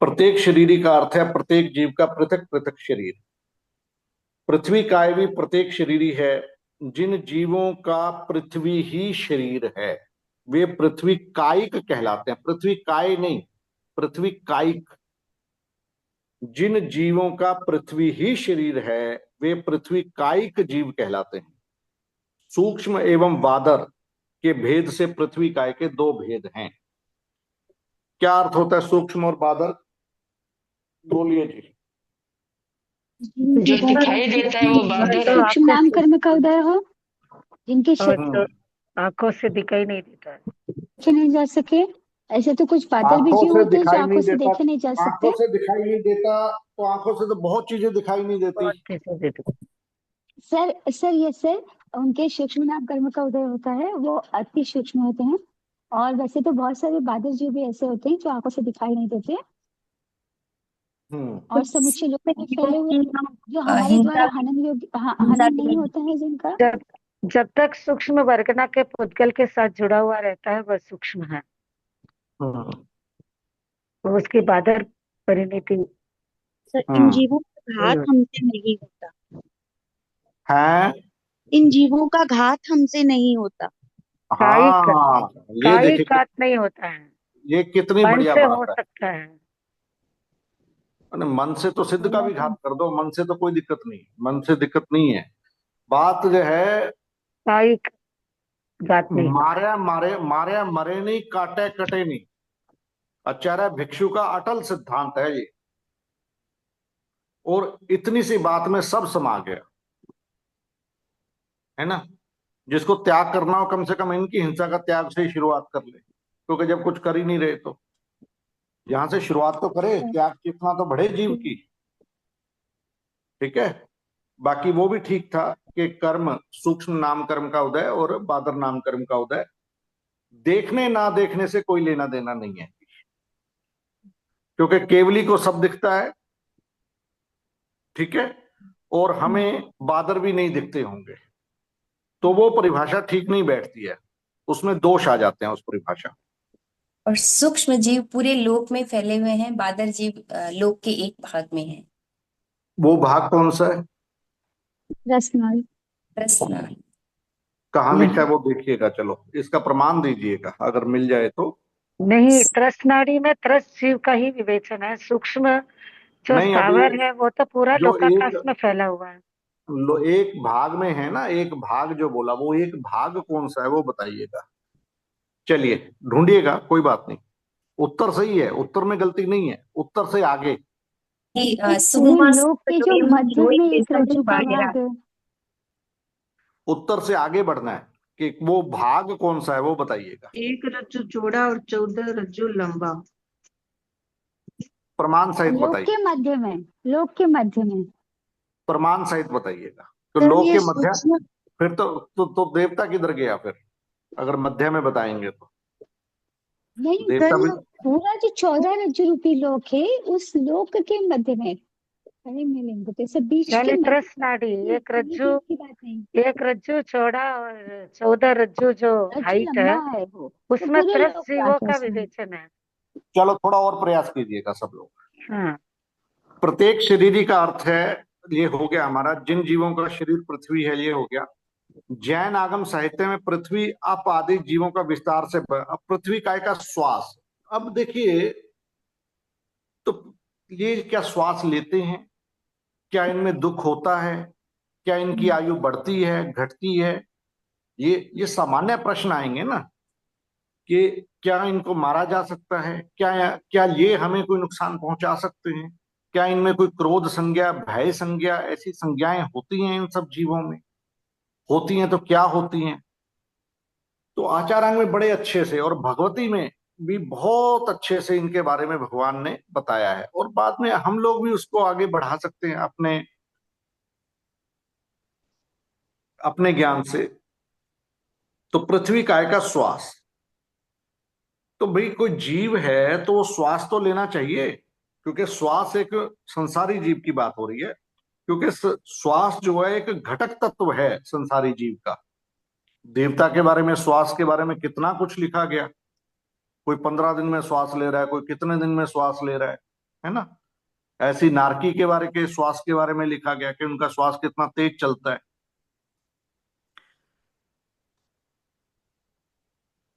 प्रत्येक शरीरी का अर्थ है प्रत्येक जीव का पृथक पृथक शरीर। पृथ्वी काय भी प्रत्येक शरीरी है। जिन जीवों का पृथ्वी ही शरीर है वे पृथ्वी कायिक कहलाते हैं। पृथ्वी काय नहीं, पृथ्वी कायिक। जिन जीवों का पृथ्वी ही शरीर है वे पृथ्वी कायिक जीव कहलाते हैं। सूक्ष्म एवं बादर के भेद से पृथ्वी काय के दो भेद हैं। क्या अर्थ होता है सूक्ष्म और बादर? बोलिए जी। जो दिखाई देता है वो बादर है। सूक्ष्म नाम कर्म का उदय हो, जिनके और शरीर जो आंखों से दिखाई नहीं देता है, देखे नहीं जा सके। ऐसे तो कुछ बादल भी आंखों जीव से होते हैं जो दिखाई आंखों नहीं से देता। देखे नहीं जा सकते। आंखों से दिखाई नहीं देता तो आंखों से तो बहुत चीजें दिखाई नहीं देती। बहुत चीजें देती। सर ये सर उनके सूक्ष्म नाम कर्म का उदय होता है, वो अति सूक्ष्म होते हैं। और वैसे तो बहुत सारे बादल जीव भी ऐसे होते हैं जो आंखों से दिखाई नहीं देते और समुचे लोग में फैले हुए, जो हमारे द्वारा हनन योग्य हनन नहीं होता है जिनका। जब तक सूक्ष्म वर्गना के पुद्गल के साथ जुड़ा हुआ रहता है वह सूक्ष्म है। वो उसकी बादर परिणति। सर इन जीवों का घात हमसे नहीं होता है। इन जीवों का घात हमसे नहीं होता। हाँ, ये देखिए घात नहीं होता है, ये कितनी मन बढ़िया से बात हो है। सकता है। मन से तो सिद्ध का भी घात कर दो, मन से तो कोई दिक्कत नहीं, मन से दिक्कत नहीं है। बात जो है कायिक घात नहीं। मारे मारे मारे मरे नहीं, काटे कटे नहीं। आचार्य भिक्षु का अटल सिद्धांत है ये, और इतनी सी बात में सब समा गया है ना। जिसको त्याग करना हो कम से कम इनकी हिंसा का त्याग से ही शुरुआत कर ले, क्योंकि जब कुछ कर ही नहीं रहे तो यहां से शुरुआत तो करे, त्याग कितना तो बढ़े जीव की। ठीक है। बाकी वो भी ठीक था कि कर्म, सूक्ष्म नाम कर्म का उदय और बादर नाम कर्म का उदय, देखने ना देखने से कोई लेना देना नहीं है, क्योंकि केवली को सब दिखता है। ठीक है। और हमें बादर भी नहीं दिखते होंगे, तो वो परिभाषा ठीक नहीं बैठती है, उसमें दोष आ जाते हैं उस परिभाषा। और सूक्ष्म जीव पूरे लोक में फैले हुए हैं, बादर जीव लोक के एक भाग में है। वो भाग कौन सा है? रसनाल। रसनाल कहाँ लिखा है वो देखिएगा। चलो इसका प्रमाण दीजिएगा अगर मिल जाए तो। नहीं, त्रस नाड़ी में त्रस जीव का ही विवेचन है। सूक्ष्म जो नहीं, स्थावर है वो तो पूरा जो लोकाकाश में फैला हुआ है। एक भाग में है ना, एक भाग जो बोला, वो एक भाग कौन सा है वो बताइएगा। चलिए ढूंढिएगा, कोई बात नहीं। उत्तर सही है, उत्तर में गलती नहीं है, उत्तर से आगे। लोक के जो मध्य में एक रज्जु का भाग है, उत्तर से आगे बढ़ना है कि वो भाग कौन सा है वो बताइएगा। एक रज्जु चौड़ा और 14 रज्जु लंबा। प्रमाण सहित लोक बताइए, के मध्य में, लोक के मध्य में। प्रमाण सहित बताइएगा। तो सर लोक ये के मध्य, सूक्ष्म फिर तो देवता किधर गया फिर, अगर मध्य में बताएंगे तो नहीं, देवता भी। पूरा जो 14 रज्जु रूपी लोक है उस लोक के मध्य में। अरे मैं लिंग तो सब बीच के यानी मध्य त्रस नाड़ी, ये एक रज्जु, चीज की बात नहीं। एक रज्जु चौड़ा और 14 रज्जु जो रज्जु हाइट लंबा है, है वो, तो उसमें पूरे त्रस लोक जीवों का का उसमें। विवेचन है। चलो थोड़ा और प्रयास कीजिएगा सब लोग। हाँ, प्रत्येक शरीरी का अर्थ है, ये हो गया हमारा, जिन जीवों का शरीर पृथ्वी है ये हो गया। जैन आगम साहित्य में पृथ्वी अप आदि जीवों का विस्तार से अब पृथ्वी काय का श्वास। अब देखिए, तो ये क्या श्वास लेते हैं, क्या इनमें दुख होता है, क्या इनकी आयु बढ़ती है घटती है, ये सामान्य प्रश्न आएंगे ना, कि क्या इनको मारा जा सकता है, क्या क्या ये हमें कोई नुकसान पहुंचा सकते हैं, क्या इनमें कोई क्रोध संज्ञा, भय संज्ञा, ऐसी संज्ञाएं होती हैं इन सब जीवों में, होती हैं तो क्या होती हैं। तो आचारांग में बड़े अच्छे से और भगवती में भी बहुत अच्छे से इनके बारे में भगवान ने बताया है, और बाद में हम लोग भी उसको आगे बढ़ा सकते हैं अपने अपने ज्ञान से। तो पृथ्वी काय का श्वास, तो भाई कोई जीव है तो वो श्वास तो लेना चाहिए, क्योंकि श्वास एक संसारी जीव की बात हो रही है, क्योंकि श्वास जो है एक घटक तत्व है संसारी जीव का। देवता के बारे में, श्वास के बारे में कितना कुछ लिखा गया, कोई 15 दिन में श्वास ले रहा है, कोई कितने दिन में श्वास ले रहा है ना। ऐसी नारकी के बारे के श्वास के बारे में लिखा गया कि उनका श्वास कितना तेज चलता है।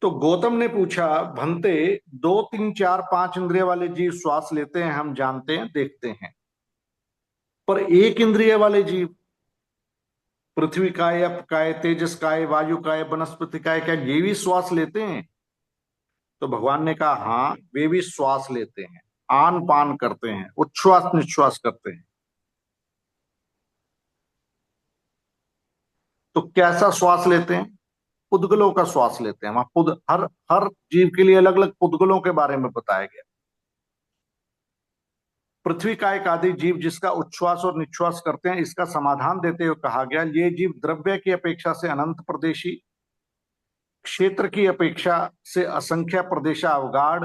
तो गौतम ने पूछा, भंते 2, 3, 4, 5 इंद्रिय वाले जीव श्वास लेते हैं, हम जानते हैं, देखते हैं, पर एक इंद्रिय वाले जीव, पृथ्वी काय, अप काय, तेजस काय, वायु काय, वनस्पति काय, क्या ये भी श्वास लेते हैं? तो भगवान ने कहा हाँ, वे भी श्वास लेते हैं, आन पान करते हैं, उच्छ्वास निश्वास करते हैं। तो कैसा श्वास लेते हैं? पुद्गलों का श्वास लेते हैं। वहां हर हर जीव के लिए अलग अलग पुद्गलों के बारे में बताया गया। पृथ्वी का एक आदि जीव जिसका उच्छ्वास और निश्वास करते हैं, इसका समाधान देते हुए कहा गया, ये जीव द्रव्य की अपेक्षा से अनंत प्रदेशी, क्षेत्र की अपेक्षा से असंख्य प्रदेशा अवगाढ़,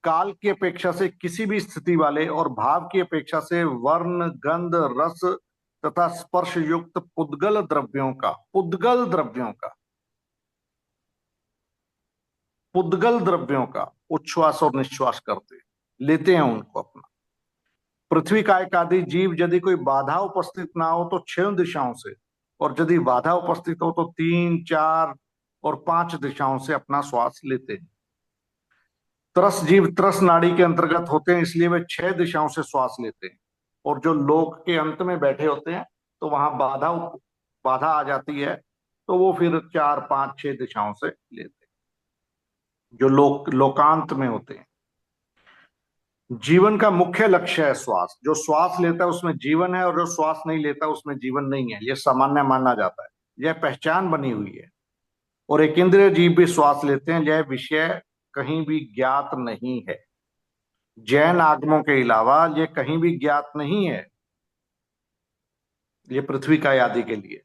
काल की अपेक्षा से किसी भी स्थिति वाले, और भाव की अपेक्षा से वर्ण, गंध, रस तथा स्पर्श युक्त पुद्गल द्रव्यों का, पुद्गल द्रव्यों का, पुद्गल द्रव्यों का उच्छ्वास और निश्वास करते लेते हैं उनको अपना। पृथ्वी का एक आदि जीव यदि कोई बाधा उपस्थित ना हो तो 6 दिशाओं से, और यदि बाधा उपस्थित हो तो 3, 4 और 5 दिशाओं से अपना श्वास लेते हैं। त्रस जीव त्रस नाड़ी के अंतर्गत होते हैं, इसलिए वे 6 दिशाओं से श्वास लेते हैं, और जो लोक के अंत में बैठे होते हैं तो वहां बाधा आ जाती है, तो वो फिर 4, 5, 6 दिशाओं से लेते हैं, जो लोकांत में होते हैं। जीवन का मुख्य लक्ष्य है श्वास। जो श्वास लेता है उसमें जीवन है, और जो श्वास नहीं लेता उसमें जीवन नहीं है, यह सामान्य माना जाता है, यह पहचान बनी हुई है। और एक इंद्रिय जीव भी श्वास लेते हैं, यह विषय कहीं भी ज्ञात नहीं है। जैन आगमों के अलावा यह कहीं भी ज्ञात नहीं है, ये पृथ्वी का आदि के लिए।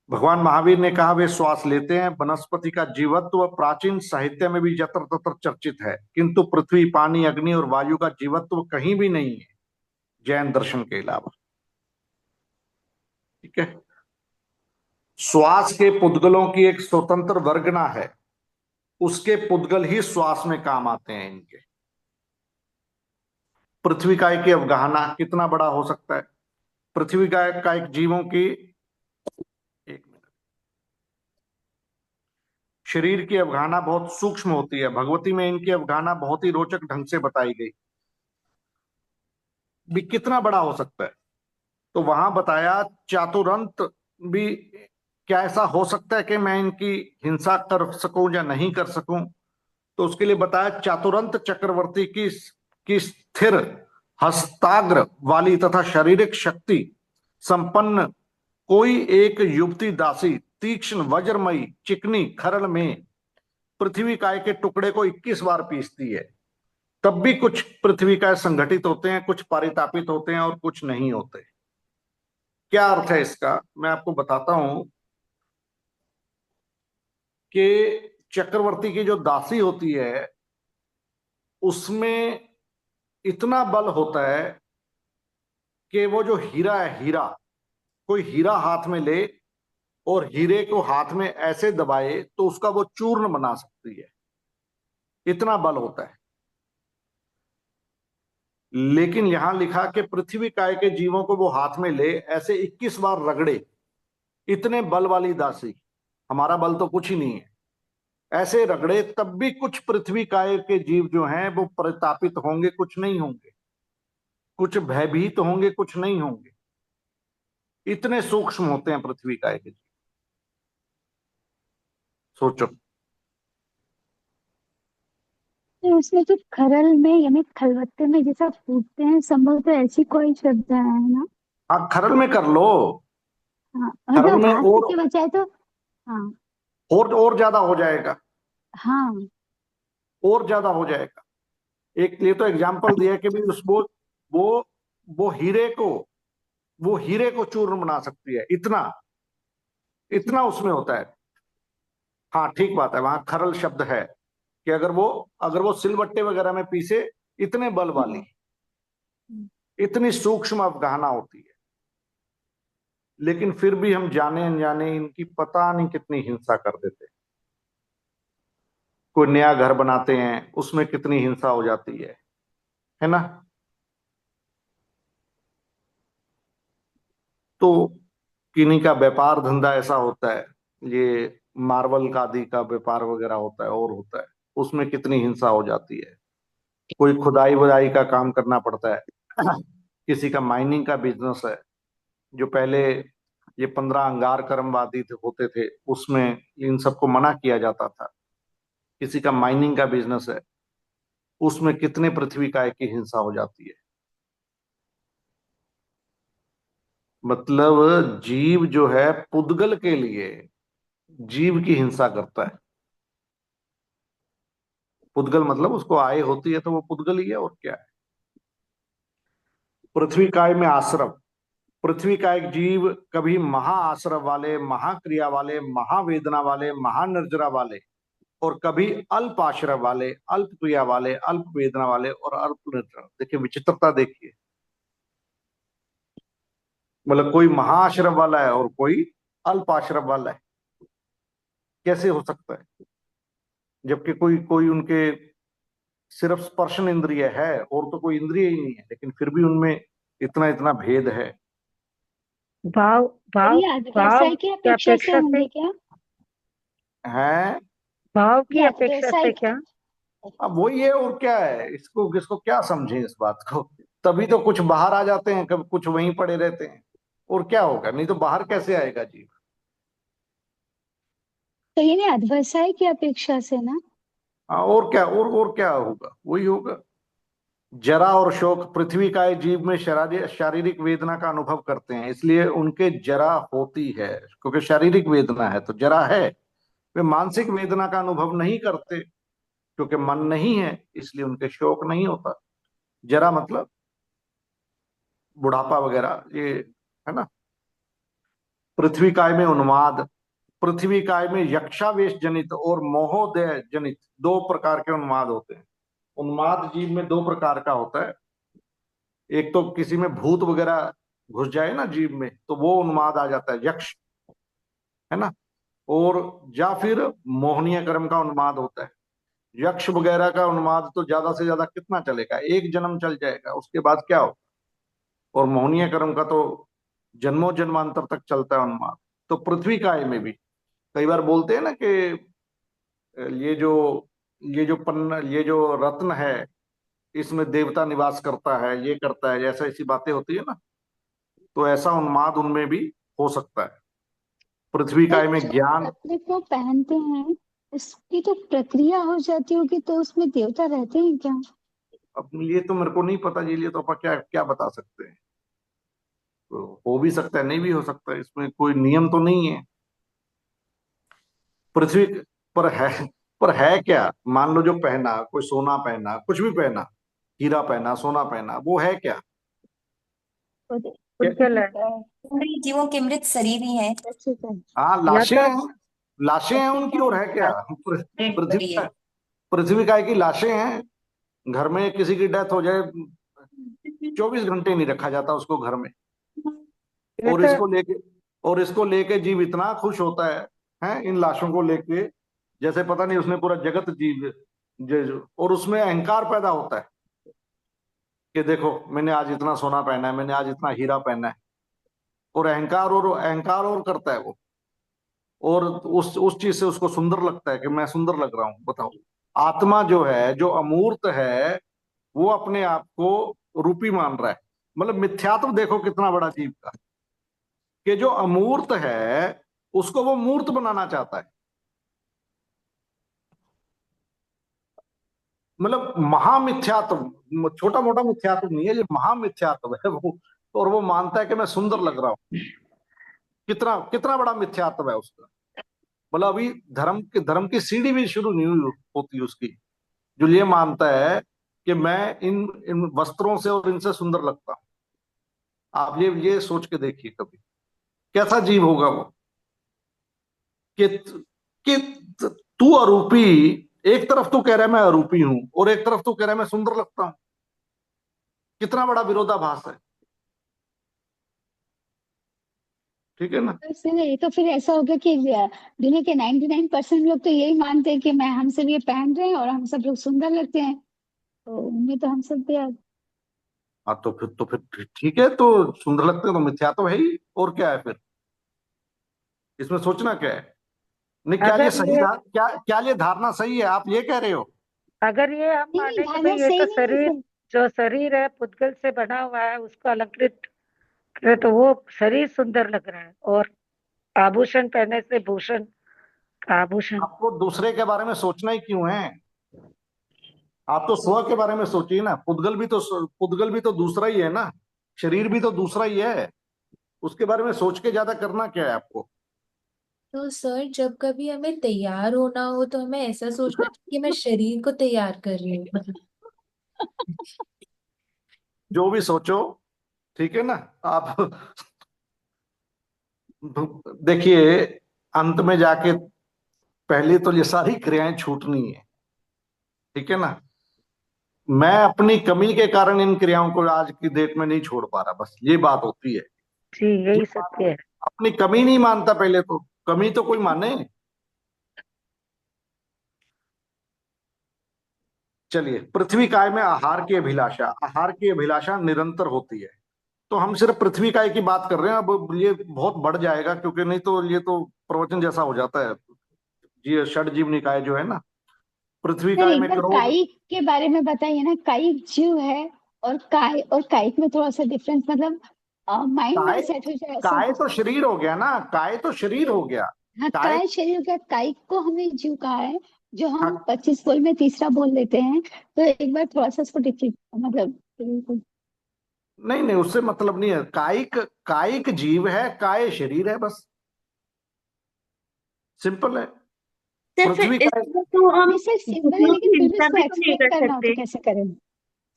भगवान महावीर ने कहा वे श्वास लेते हैं। वनस्पति का जीवत्व प्राचीन साहित्य में भी जत्र तत्र चर्चित है, किंतु पृथ्वी, पानी, अग्नि और वायु का जीवत्व कहीं भी नहीं है जैन दर्शन के अलावा। ठीक है। श्वास के पुद्गलों की एक स्वतंत्र वर्गना है, उसके पुद्गल ही श्वास में काम आते हैं इनके। पृथ्वी का एक अवगाहना कितना बड़ा हो सकता है? पृथ्वी का एक जीवों की, एक मिनट, शरीर की अवगाहना बहुत सूक्ष्म होती है। भगवती में इनकी अवगाहना बहुत ही रोचक ढंग से बताई गई। भी कितना बड़ा हो सकता है? तो वहां बताया चातुरंत भी, क्या ऐसा हो सकता है कि मैं इनकी हिंसा कर सकूं या नहीं कर सकूं? तो उसके लिए बताया चातुरंत चक्रवर्ती की स्थिर हस्ताग्र वाली तथा शारीरिक शक्ति संपन्न कोई एक युवती दासी तीक्ष्ण वज्रमयी चिकनी खरल में पृथ्वी काय के टुकड़े को 21 बार पीसती है, तब भी कुछ पृथ्वी काय संगठित होते हैं, कुछ पारितापित होते हैं और कुछ नहीं होते। क्या अर्थ है इसका, मैं आपको बताता हूं कि चक्रवर्ती की जो दासी होती है उसमें इतना बल होता है कि वो जो हीरा है, हीरा, कोई हीरा हाथ में ले और हीरे को हाथ में ऐसे दबाए तो उसका वो चूर्ण बना सकती है, इतना बल होता है। लेकिन यहां लिखा कि पृथ्वी काय के जीवों को वो हाथ में ले, ऐसे 21 बार रगड़े, इतने बल वाली दासी, हमारा बल तो कुछ ही नहीं है, ऐसे रगड़े तब भी कुछ पृथ्वी काय के जीव जो हैं वो प्रतापित होंगे, कुछ नहीं होंगे, कुछ भयभीत होंगे, कुछ नहीं होंगे। इतने सूक्ष्म होते हैं पृथ्वी काय के जीव, सोचो। तो उसमें जो खरल में यानी खलबत्ते में जैसा फूटते हैं, संभवतः ऐसी कोई श्रद्धा है ना। आप खरल में कर लो, हाँ खरल मतलब में हाथ और के बजाय तो। हाँ और ज्यादा हो जाएगा, हाँ और ज्यादा हो जाएगा। एक ये तो एग्जाम्पल दिया कि भी उस वो वो हीरे को वो हीरे को चूर्ण बना सकती है, इतना इतना उसमें होता है। हाँ ठीक बात है, वहां खरल शब्द है कि अगर वो सिलबट्टे वगैरह में पीसे, इतने बल वाली, इतनी सूक्ष्म अवगाहना होती है। लेकिन फिर भी हम जाने अनजाने इनकी पता नहीं कितनी हिंसा कर देते हैं। कोई नया घर बनाते हैं उसमें कितनी हिंसा हो जाती है ना। तो किन्हीं का व्यापार धंधा ऐसा होता है, ये मार्बल का आदि का व्यापार वगैरह होता है और होता है, उसमें कितनी हिंसा हो जाती है। कोई खुदाई वुदाई का काम करना पड़ता है, किसी का माइनिंग का बिजनेस है, जो पहले ये 15 अंगार कर्मवादी होते थे उसमें इन सबको मना किया जाता था। किसी का माइनिंग का बिजनेस है, उसमें कितने पृथ्वी काय की हिंसा हो जाती है। मतलब जीव जो है पुद्गल के लिए जीव की हिंसा करता है। पुद्गल मतलब उसको आय होती है तो वो पुद्गल ही है, और क्या है। पृथ्वी काय में आश्रव, पृथ्वी का एक जीव कभी महाआश्रव वाले, महाक्रिया वाले, महावेदना वाले, महानिर्जरा वाले, और कभी अल्प आश्रव वाले, अल्प क्रिया वाले, अल्प वेदना वाले और अल्प निर्जरा। देखिए विचित्रता, देखिए मतलब कोई महाआश्रव वाला है और कोई अल्प आश्रव वाला है, कैसे हो सकता है। जबकि कोई कोई उनके सिर्फ स्पर्शन इंद्रिय है और तो कोई इंद्रिय ही नहीं है, लेकिन फिर भी उनमें इतना इतना भेद है। भाव भाव ये व्यवसाय भाव की की अपेक्षा से अपेक्षा से होंगे क्या। हैं भाव की ये अपेक्षा से व्यवसाय क्या। अब वही है, और क्या है, इसको क्या समझे इस बात को। तभी तो कुछ बाहर आ जाते हैं, कभी कुछ वहीं पड़े रहते हैं, और क्या होगा, नहीं तो बाहर कैसे आएगा जीव। तो ये नहीं व्यवसाय की अपेक्षा से ना। हाँ और क्या, और क्या होगा, वही होगा। जरा और शोक, पृथ्वी का जीव में शारीरिक वेदना का अनुभव करते हैं, इसलिए उनके जरा होती है, क्योंकि शारीरिक वेदना है तो जरा है। वे मानसिक वेदना का अनुभव नहीं करते क्योंकि मन नहीं है, इसलिए उनके शोक नहीं होता। जरा मतलब बुढ़ापा वगैरह, ये है ना। पृथ्वी काय में उन्माद, पृथ्वी काय में यक्षावेश जनित और मोहोदय जनित दो प्रकार के उन्माद होते हैं। उन्माद जीव में दो प्रकार का होता है। एक तो किसी में भूत वगैरह घुस जाए ना जीव में, तो वो उन्माद आ जाता है, यक्ष, है ना। और या फिर मोहनीय कर्म का उन्माद होता है। यक्ष वगैरह का उन्माद तो ज्यादा से ज्यादा कितना चलेगा, एक जन्म चल जाएगा, उसके बाद क्या हो। और मोहनीय कर्म का तो जन्मों जन्मांतर तक चलता है उन्माद। तो पृथ्वी काय में भी कई बार बोलते हैं ना कि ये जो ये जो रत्न है, इसमें देवता निवास करता है, ये करता है, जैसा ऐसी बातें होती है ना। तो ऐसा उन्माद उनमें भी हो सकता है। पृथ्वी काय में जब ज्ञान। रत्न को पहनते हैं, इसकी तो प्रक्रिया हो जाती होगी, तो उसमें देवता रहते हैं क्या। अब ये तो मेरे को नहीं पता जी, ये तो अपन क्या क्या बता सकते हैं। तो हो भी सकता है, नहीं भी हो सकता है, इसमें कोई नियम तो नहीं है। पृथ्वी पर है क्या? मान लो जो पहना, कोई सोना पहना, कुछ भी पहना, हीरा पहना, सोना पहना, वो है क्या? पुद्गल है। सारे जीवों के मृत शरीर ही है। हाँ, या लाशें तो हैं, लाशें हैं उनकी, और है क्या? पृथ्वी काय की लाशें हैं। घर में किसी की डेथ हो जाए, 24 घंटे नहीं रखा जाता उसको घर में। ये और तो इसको लेके जीव इतना खुश होता है इन लाशों को लेके, जैसे पता नहीं उसने पूरा जगत और उसमें अहंकार पैदा होता है कि देखो मैंने आज इतना सोना पहना है, मैंने आज इतना हीरा पहना है, और अहंकार और करता है वो, और उस चीज से उसको सुंदर लगता है कि मैं सुंदर लग रहा हूं। बताओ, आत्मा जो है, जो अमूर्त है, वो अपने आप को रूपी मान रहा है। मतलब मिथ्यात्व देखो कितना बड़ा जीव का, कि जो अमूर्त है उसको वो मूर्त बनाना चाहता है। मतलब महामिथ्यात्व, छोटा मोटा मिथ्यात्व नहीं है, ये महामिथ्यात्व है वो। और वो मानता है कि मैं सुंदर लग रहा हूं। कितना कितना बड़ा मिथ्यात्व है उसका। मतलब अभी धर्म की सीढ़ी भी शुरू नहीं हुई होती उसकी, जो ये मानता है कि मैं इन इन वस्त्रों से और इनसे सुंदर लगता हूं। आप ये सोच के देखिए कभी, कैसा जीव होगा वो, कि कि तू अरूपी, एक तरफ तू कह रहा है मैं अरूपी हूं, और एक तरफ तू कह रहा है मैं सुंदर लगता हूं। कितना बड़ा विरोधाभास है। ठीक है ना? तो फिर ऐसा होगा कि दुनिया के 99% लोग तो यही मानते हैं कि मैं हम सब ये पहन रहे हैं और हम सब लोग सुंदर लगते हैं, तो उनमें तो हम सब भी हाँ, तो फिर ठीक है, तो सुंदर लगते हैं तो मिथ्या तो है ही, और क्या है फिर इसमें सोचना क्या है? नहीं, क्या ये अगर सही ये क्या ये धारणा सही है? आप ये कह रहे हो? अगर ये हम नहीं, माने कि धारणा भाई ये सही तो नहीं है शरीर, सर। जो शरीर है पुद्गल से बना हुआ है, उसको अलंकृत करे तो वो शरीर सुंदर लग रहा है, और आभूषण पहनने से भूषण का आभूषण। आपको दूसरे के बारे में सोचना ही क्यों है? आप तो स्व के बारे में सोचिए ना। पुद्गल भी तो दूसरा ही है ना, शरीर भी तो दूसरा ही है। उसके बारे में सोच के ज्यादा करना क्या है आपको? तो सर जब कभी हमें तैयार होना हो तो हमें ऐसा सोचना चाहिए कि मैं शरीर को तैयार कर रही हूँ, मतलब। जो भी सोचो, ठीक है ना। आप देखिए, अंत में जाके पहले तो ये सारी क्रियाएं छूटनी है। ठीक है ना? मैं अपनी कमी के कारण इन क्रियाओं को आज की डेट में नहीं छोड़ पा रहा, बस ये बात होती है। जी, ये यही बात सत्य है। अपनी कमी नहीं मानता। पहले तो कमी तो कोई माने। चलिए, पृथ्वी काय में आहार की अभिलाषा निरंतर होती है। तो हम सिर्फ पृथ्वी काय की बात कर रहे हैं। अब ये बहुत बढ़ जाएगा, क्योंकि नहीं तो ये तो प्रवचन जैसा हो जाता है। ये षड निकाय जो है ना, पृथ्वी सर काय एक में बार करोड़। काइक के बारे में बताइए ना, काइक जीव है और काइक में थोड़ा सा डिफरेंस, मतलब माइंड काय मेरा सेट हो जाए ऐसा। काय तो शरीर हो गया ना, काय तो शरीर हो गया। हाँ, काय काय शरीर का, काइक को हमने जीव कहा है, जो हम हाँ, 25 बोल में तीसरा बोल लेते हैं। तो एक बार थोड़ा सा इसको डिफरेंट, मतलब नहीं नहीं, उससे मतलब नहीं है। कायिक कायिक जीव है, काय शरीर है, बस सिंपल है। सर फिर पृथ्वी काय इसमें तो हम नहीं सर सिंपल है, घुटनों लेकिन की फिर हिंसा उसको भी तो नहीं एक्सप्लेन कर करना हो तो सकते। कैसे करेंगे?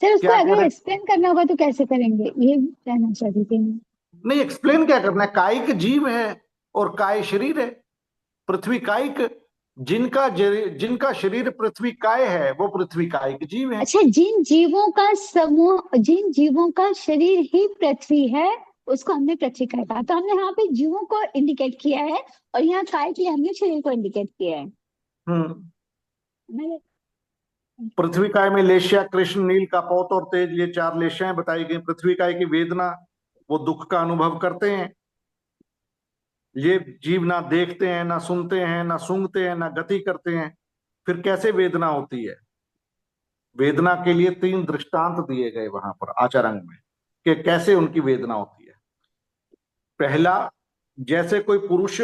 सर उसको क्या कह अगर रहे एक्सप्लेन करना होगा तो कैसे करेंगे, ये कहना चाहती थी मैं। नहीं, एक्सप्लेन क्या करना है? कायिक जीव है और काय शरीर है। पृथ्वी कायिक, जिनका शरीर पृथ्वी काय है, वो पृथ्वी कायिक जीव है। अच्छा, जिन जीवों का शरीर ही पृथ्वी है, उसको हमने पृथ्वी का कहा, तो हमने यहाँ पे जीवों को इंडिकेट किया है, और यहाँ काय के लिए हमने शरीर को इंडिकेट किया है। हम्म। मैंने- पृथ्वी काय में लेश्या, कृष्ण, नील, कापोत और तेज, ये 4 लेश्याएं बताई गई। पृथ्वी काय की वेदना, वो दुख का अनुभव करते हैं। ये जीव ना देखते हैं, ना सुनते हैं, ना सूंघते हैं, ना गति करते हैं। फिर कैसे वेदना होती है? वेदना के लिए 3 दृष्टांत दिए गए वहां पर आचारंग में, कि कैसे उनकी वेदना होती है। पहला, जैसे कोई पुरुष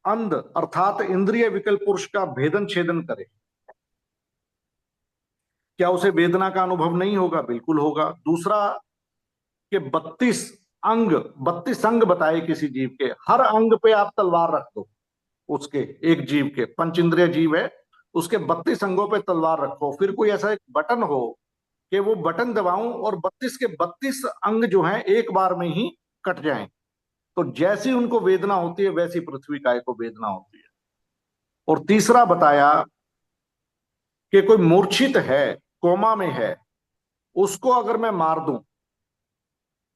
अंध अर्थात इंद्रिय विकल्प पुरुष का भेदन छेदन करे, क्या उसे वेदना का अनुभव नहीं होगा? बिल्कुल होगा। दूसरा, कि 32 अंग बताए किसी जीव के, हर अंग पे आप तलवार रख दो, उसके एक जीव के, पंच इंद्रिय जीव है, उसके 32 अंगों पे तलवार रखो, फिर कोई ऐसा एक बटन हो कि वो बटन दबाऊं और 32 के 32 अंग जो हैं एक बार में ही कट जाएं, तो जैसी उनको वेदना होती है वैसी पृथ्वी काय को वेदना होती है। और तीसरा बताया कि कोई मूर्छित है, कोमा में है, उसको अगर मैं मार दूं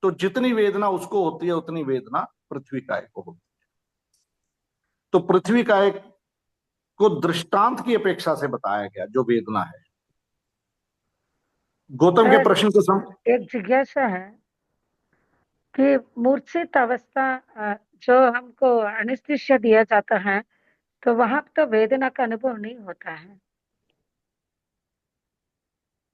तो जितनी वेदना उसको होती है उतनी वेदना पृथ्वी काय को होती है। तो पृथ्वी काय को दृष्टांत की अपेक्षा से बताया गया जो वेदना है। गौतम के सर, प्रश्न को एक जिज्ञासा है कि मूर्छित अवस्था जो हमको एनेस्थीसिया दिया जाता है तो वहां तो वेदना का अनुभव नहीं होता है।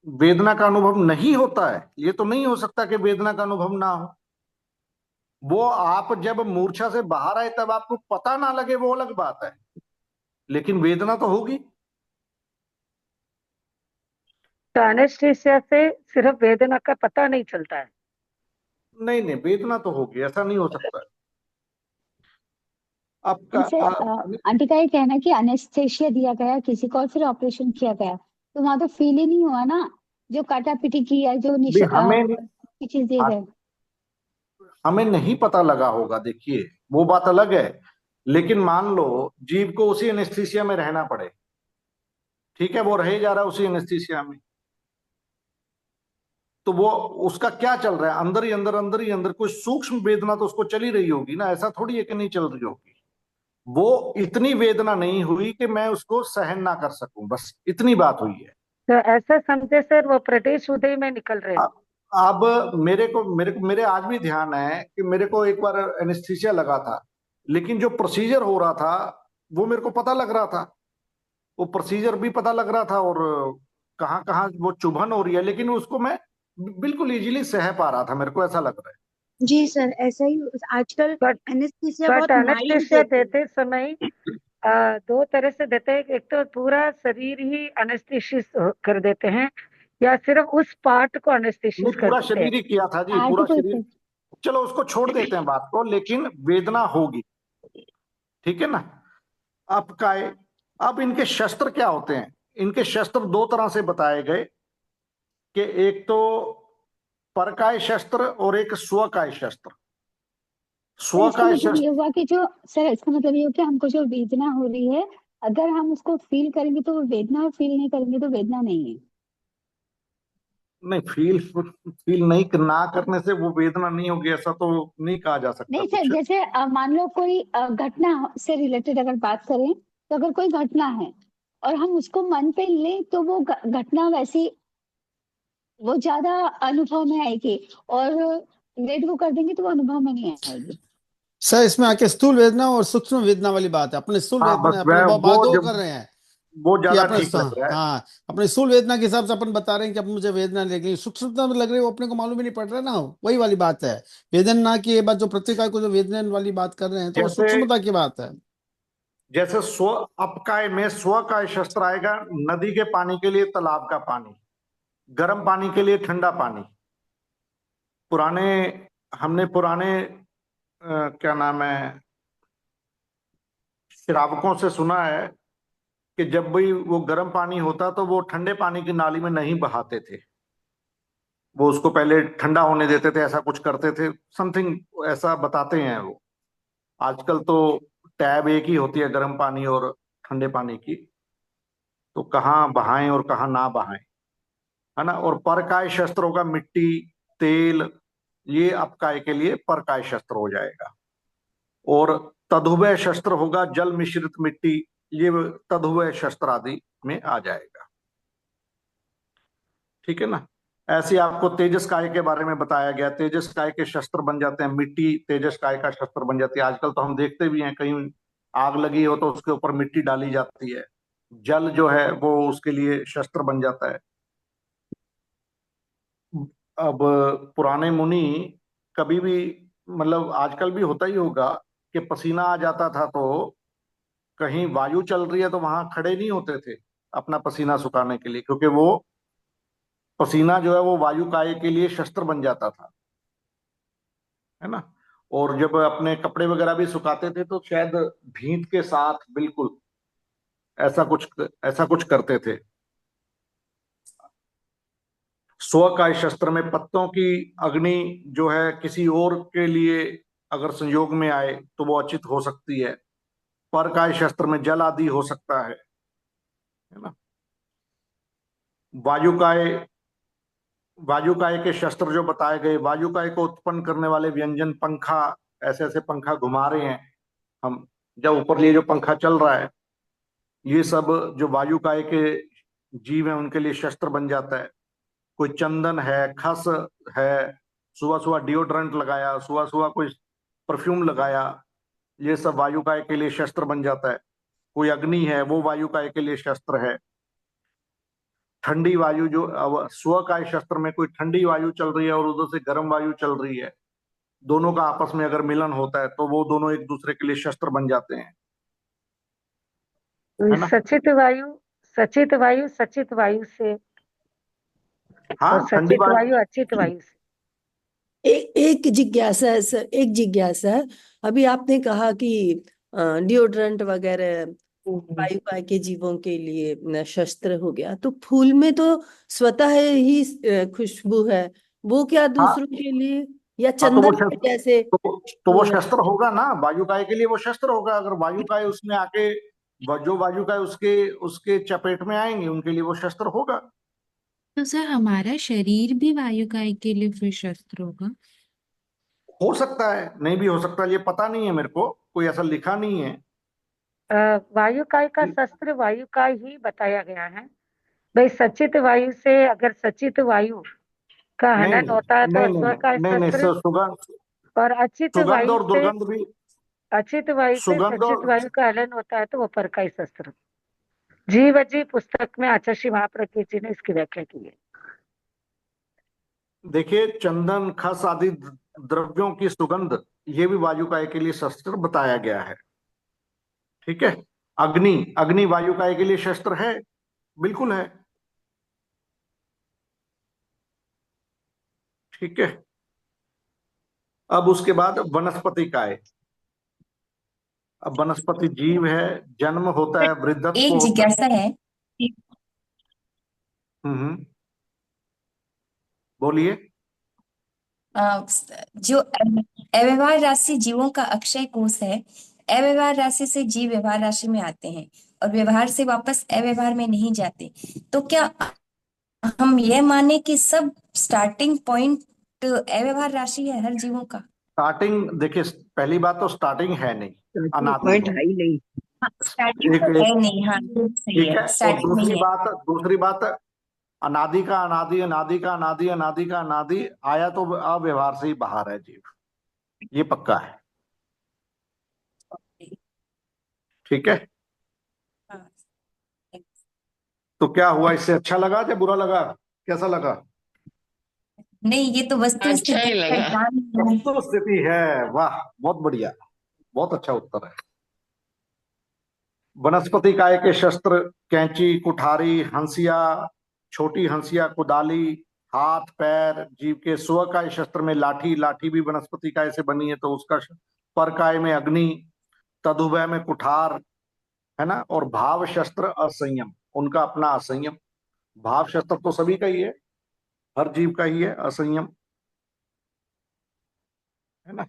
वेदना का अनुभव नहीं होता है, ये तो नहीं हो सकता कि वेदना का अनुभव ना हो। वो आप जब मूर्छा से बाहर आए तब आपको पता ना लगे वो अलग बात है, लेकिन वेदना तो होगी। तो एनेस्थीसिया से सिर्फ वेदना का पता नहीं चलता है। नहीं नहीं, वेदना तो होगी, ऐसा नहीं हो सकता है। आपका जैसे आंटी का ये कहना है कि अनेस्थेशिया दिया गया किसी को और फिर ऑपरेशन किया गया, तो वहां तो फील ही नहीं हुआ ना, जो काटापीटी की या जो हमें चीज दिए गए। हमें नहीं पता लगा होगा, देखिए वो बात अलग है, लेकिन मान लो जीव को उसी एनेस्थीसिया में रहना पड़े, ठीक है, वो रहे जा रहा है उसी एनेस्थीसिया में, तो वो उसका क्या चल रहा है, अंदर ही अंदर अंदर ही अंदर कुछ सूक्ष्म वेदना तो उसको चली रही होगी ना, ऐसा थोड़ी है कि नहीं चल रही होगी। वो इतनी वेदना नहीं हुई कि मैं उसको सहन ना कर सकूं, बस इतनी बात हुई है। तो ऐसा समझे सर वो प्रदेश उदय में निकल रहे हैं। अब मेरे आज भी ध्यान है कि मेरे को एक बार एनेस्थीसिया लगा था, लेकिन जो प्रोसीजर हो रहा था वो मेरे को पता लग रहा था, वो प्रोसीजर भी पता लग रहा था, और कहाँ कहाँ वो चुभन हो रही है, लेकिन उसको मैं बिल्कुल इजीली सह पा रहा था, मेरे को ऐसा लग रहा है। जी सर, ऐसा ही आजकल बट एनेस्थीसिया बट बहुत माइल्ड एनेस्थीसिया देते हैं। देते समय दो तरह से देते हैं, एक तो पूरा शरीर ही एनेस्थीसिस कर देते हैं या सिर्फ उस पार्ट को एनेस्थीसिस नहीं, कर पूरा देते हैं। शरीर ही किया था जी, पूरा शरीर। चलो उसको छोड़ देते हैं बात को, लेकिन वेदना होगी, ठीक है ना। अब इनके शस्त्र क्या होते हैं, इनके शस्त्र दो तरह से बताए गए कि एक तो परकाय शस्त्र और एक स्वकाय शस्त्र। सर इसका स्वकाय मतलब ये शस्त्र, हुआ कि जो सर इसका मतलब ये हुआ कि हमको जो वेदना हो रही है, अगर हम उसको फील करेंगे तो वो वेदना, और फील नहीं करेंगे तो वेदना नहीं है। नहीं, फील नहीं ना करने से वो वेदना नहीं होगी, ऐसा तो नहीं कहा जा सकता नहीं सर, कुछ। जैसे मान लो कोई घटना से रिलेटेड अगर बात करें, तो अगर कोई घटना है और हम उसको मन पे लें तो वो घटना वैसी वो ज्यादा अनुभव में आएगी, और वेट को कर देंगे तो वो अनुभव में नहीं आएगी। सर इसमें आके स्थूल वेदना और सूक्ष्म वेदना वाली बात है। अपने स्थूल हाँ, वेदना बस अपने बात वो जब कर रहे हैं वो कि ज्यादा अपने ठीक लग रहा है। हाँ अपने स्थूल वेदना के हिसाब से अपन बता रहे हैं कि अब मुझे वेदना लग रही है, सूक्ष्मता में लग रही है वो अपने को मालूम ही नहीं पड़ रहा है ना, वही वाली बात है। वेदना की ये बात जो पत्रिका को जो वेदना वाली बात कर रहे हैं तो वो जैसे सूक्ष्मता की बात है। जैसे अपकाय में स्वकाय शस्त्र आएगा, नदी के पानी के लिए तालाब का पानी, गर्म पानी के लिए ठंडा पानी। पुराने हमने पुराने क्या नाम है, श्रावकों से सुना है कि जब भी वो गर्म पानी होता तो वो ठंडे पानी की नाली में नहीं बहाते थे, वो उसको पहले ठंडा होने देते थे, ऐसा कुछ करते थे, समथिंग ऐसा बताते हैं वो। आजकल तो टैब एक ही होती है, गर्म पानी और ठंडे पानी की, तो कहाँ बहाएं और कहाँ ना बहाएं, है ना। और परकाय शस्त्र होगा मिट्टी, तेल, ये अपकाय के लिए परकाय शस्त्र हो जाएगा। और तदुभय शस्त्र होगा जल मिश्रित मिट्टी, ये तदुभय शस्त्र आदि में आ जाएगा, ठीक है ना। ऐसे आपको तेजस काय के बारे में बताया गया, तेजस काय के शस्त्र बन जाते हैं, मिट्टी तेजस काय का शस्त्र बन जाती है। आजकल तो हम देखते भी हैं कहीं आग लगी हो तो उसके ऊपर मिट्टी डाली जाती है, जल जो है वो उसके लिए शस्त्र बन जाता है। अब पुराने मुनि कभी भी, मतलब आजकल भी होता ही होगा कि पसीना आ जाता था तो कहीं वायु चल रही है तो वहां खड़े नहीं होते थे अपना पसीना सुखाने के लिए, क्योंकि वो पसीना जो है वो वायु काय के लिए शस्त्र बन जाता था, है ना। और जब अपने कपड़े वगैरह भी सुखाते थे तो शायद भींत के साथ बिल्कुल ऐसा कुछ करते थे। स्वकाय शस्त्र में पत्तों की अग्नि जो है किसी और के लिए अगर संयोग में आए तो वो अचित हो सकती है। परकाय शस्त्र में जल आदि हो सकता है ना। वायुकाय के शस्त्र जो बताए गए, वायुकाय को उत्पन्न करने वाले व्यंजन, पंखा, ऐसे ऐसे पंखा घुमा रहे हैं हम, जब ऊपर लिए जो पंखा चल रहा है, ये सब जो वायुकाय के जीव हैं उनके लिए शस्त्र बन जाता है। कोई चंदन है, खस है, सुबह सुबह डिओड्रेंट लगाया, सुबह सुबह कोई परफ्यूम लगाया, ये सब वायुकाय के लिए शस्त्र बन जाता है। कोई अग्नि है, वो वायुकाय के लिए शस्त्र है। ठंडी वायु जो स्वकाय शस्त्र में कोई ठंडी वायु चल रही है और उधर से गर्म वायु चल रही है, दोनों का आपस में अगर मिलन होता है तो वो दोनों एक दूसरे के लिए शस्त्र बन जाते हैं, है ना। सचित वायु सचित वायु से हाँ, और ठंडी सचित वायु। वायु अचित वायु से। एक जिज्ञासा है सर, एक जिज्ञासा है। अभी आपने कहा कि डिओड्रेंट वगैरह वायुकाय के जीवों के लिए शस्त्र हो गया, तो फूल में तो स्वतः ही खुशबू है, वो क्या हाँ, दूसरों के लिए, या हाँ, तो वो चंदन में जैसे तो वो शस्त्र होगा ना, वायुकाय के लिए वो शस्त्र होगा। अगर वायुकाय उसमें आके जो वायुकाय उसके उसके चपेट में आएंगे उनके लिए वो शस्त्र होगा। तो सर हमारा शरीर भी वायुकाय के लिए फिर शस्त्र होगा? हो सकता है, नहीं भी हो सकता, ये पता नहीं है मेरे को, कोई ऐसा लिखा नहीं है। वायुकाय का शस्त्र वायुकाय ही बताया गया है भाई। सचित वायु से अगर सचित वायु का नहीं हनन होता है तो नहीं नहीं स्वकाय नहीं नहीं, शस्त्र, और अचित सुगंध वायु और से दुर्गंध भी, अचित वायु से सुगंध सचित और वायु का हनन होता है तो वो परकाय शस्त्र। जीव जी पुस्तक में आचार्य श्री महाप्रज्ञ जी ने इसकी व्याख्या की है। देखिए, चंदन, खस आदि द्रव्यों की सुगंध, ये भी वायुकाय के लिए शस्त्र बताया गया है। ठीक है। अग्नि वायुकाय के लिए शस्त्र है, बिल्कुल है। ठीक है। अब उसके बाद वनस्पति काय। अब वनस्पति जीव है, जन्म होता है, वृद्धत्व एक होता है। जिज्ञासा है, बोलिए। जो अव्यवहार राशि जीवों का अक्षय कोष है, अव्यवहार राशि से जीव व्यवहार राशि में आते हैं और व्यवहार से वापस अव्यवहार में नहीं जाते, तो क्या हम यह माने कि सब स्टार्टिंग पॉइंट अव्यवहार राशि है हर जीवों का? स्टार्टिंग, देखिए, पहली बात तो स्टार्टिंग है नहीं, अनादि पॉइंट है। है ही नहीं। स्टार्टिंग एक तो है नहीं, हाँ सही ठीक है, है। और स्टार्टिंग नहीं है। दूसरी बात, अनादि का अनादि, अनादि का अनादि, अनादि का अनादि, आया तो अव्यवहार से ही बाहर है जीव, ये पक्का है। ठीक है। हाँ, तो क्या हुआ, इससे अच्छा लगा या बुरा लगा, कैसा लगा? नहीं, ये तो वस्तु अच्छा स्थिति ही का लगा। ज्ञान तो स्थिति है, वाह, बहुत बढ़िया, बहुत अच्छा उत्तर है। वनस्पति काय के शस्त्र, कैंची, कुठारी, हंसिया, छोटी हंसिया, कुदाली, हाथ पैर। जीव के स्वकाय शस्त्र में लाठी भी वनस्पति काय से बनी है तो उसका परकाय में अग्नि, तदुभय में कुठार, है ना। और भाव शस्त्र असंयम, उनका अपना असंयम। भाव शस्त्र तो सभी का ही है, हर जीव का ही है असंयम, है ना।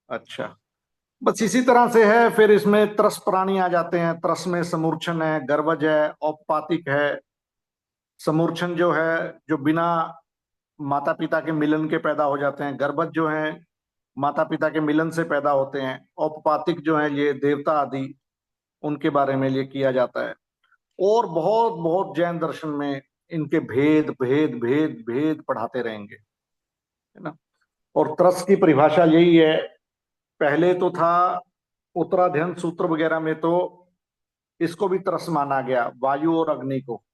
अच्छा, बस इसी तरह से है। फिर इसमें त्रस प्राणी आ जाते हैं। त्रस में समूर्छन है, गर्वज है, औपपातिक है। समूर्छन जो है, जो बिना माता पिता के मिलन के पैदा हो जाते हैं। गर्भज जो है, माता पिता के मिलन से पैदा होते हैं। औपपातिक जो है, ये देवता आदि, उनके बारे में ये किया जाता है। और बहुत बहुत जैन दर्शन में इनके भेद भेद भेद भेद पढ़ाते रहेंगे, है ना। और त्रस की परिभाषा यही है, पहले तो था उत्तराध्ययन सूत्र वगैरह में तो इसको भी त्रस माना गया, वायु और अग्नि को।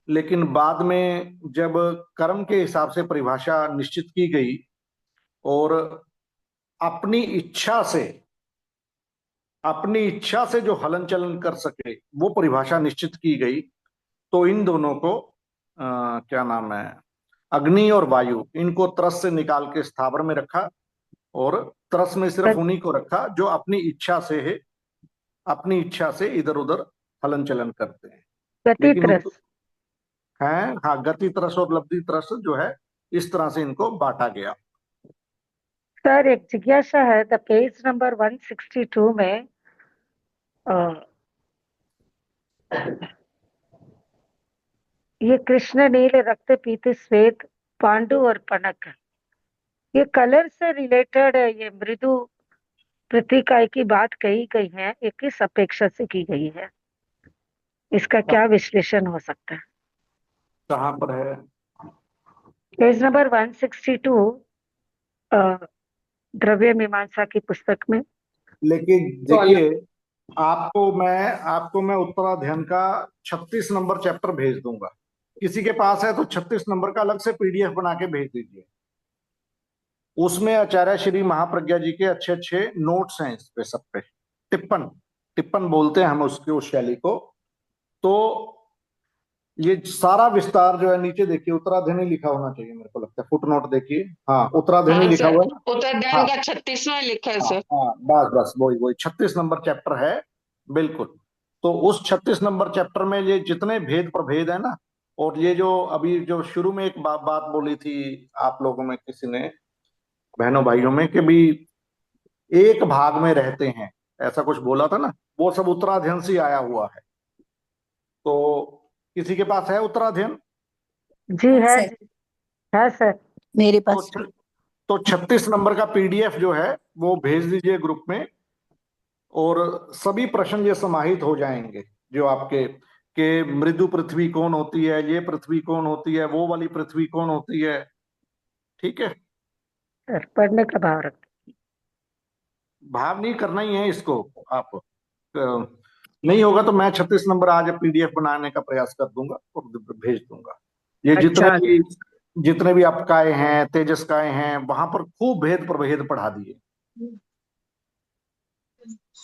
लेकिन बाद में जब कर्म के हिसाब से परिभाषा निश्चित की गई और अपनी इच्छा से जो हलन चलन कर सके वो परिभाषा निश्चित की गई, तो इन दोनों को क्या नाम है, अग्नि और वायु, इनको त्रस से निकाल के स्थावर में रखा, और त्रस में सिर्फ उन्हीं को रखा जो अपनी इच्छा से है, अपनी इच्छा से इधर उधर हलन चलन करते हैं। गति लेकिन त्रस। हैं, हाँ, गति त्रस और लब्धि त्रस जो है, इस तरह से इनको बांटा गया। सर एक जिज्ञासा है, द पेज नंबर 162 में ये कृष्ण नील रक्त पीत श्वेत पांडु और पनक, ये कलर से रिलेटेड है, ये मृदु प्रतिकाय की बात कही गई है, ये किस अपेक्षा से की गई है? इसका क्या विश्लेषण हो सकता है? कहाँ पर है? पेज नंबर 162 द्रव्य मीमांसा की पुस्तक में। लेकिन देखिए, आपको मैं उत्तराध्ययन का 36 नंबर चैप्टर भेज दूंगा। किसी के पास है तो 36 नंबर का अलग से पीडीएफ बना के भेज दीजिए। उसमें आचार्य श्री महाप्रज्ञा जी के अच्छे अच्छे नोट्स हैं इस पे, सब पे टिप्पण बोलते हैं हम उसके, उस शैली को। तो ये सारा विस्तार जो है, नीचे देखिए उत्तराध्ययन लिखा होना चाहिए, मेरे को लगता है फुट नोट देखिए, हाँ उत्तराध्ययन हाँ लिखा सर, हुआ है ना? उत्तराध्ययन हाँ का 36वां लिखा है सर। हाँ, बस वही 36 नंबर चैप्टर है, बिल्कुल। तो उस 36 नंबर चैप्टर में ये जितने भेद प्रभेद है ना, और ये जो अभी जो शुरू में एक बात बोली थी आप लोगों में किसी ने, बहनों भाइयों में, कि भी एक भाग में रहते हैं, ऐसा कुछ बोला था ना, वो सब उत्तराध्ययन से आया हुआ है। तो किसी के पास है उत्तराध्ययन? जी है, है सर मेरे पास। तो 36 नंबर का पीडीएफ जो है वो भेज दीजिए ग्रुप में, और सभी प्रश्न ये समाहित हो जाएंगे, जो आपके के मृदु पृथ्वी कौन होती है, ये पृथ्वी कौन होती है, वो वाली पृथ्वी कौन होती है। ठीक है सर, पढ़ने का भाव रख। भाव नहीं करना ही है इसको, आप नहीं होगा तो मैं 36 नंबर आज पीडीएफ बनाने का प्रयास कर दूंगा और भेज दूंगा। ये जितने भी अपकाय हैं, तेजस्काय हैं, वहां पर खूब भेद प्रभेद पढ़ा दिए।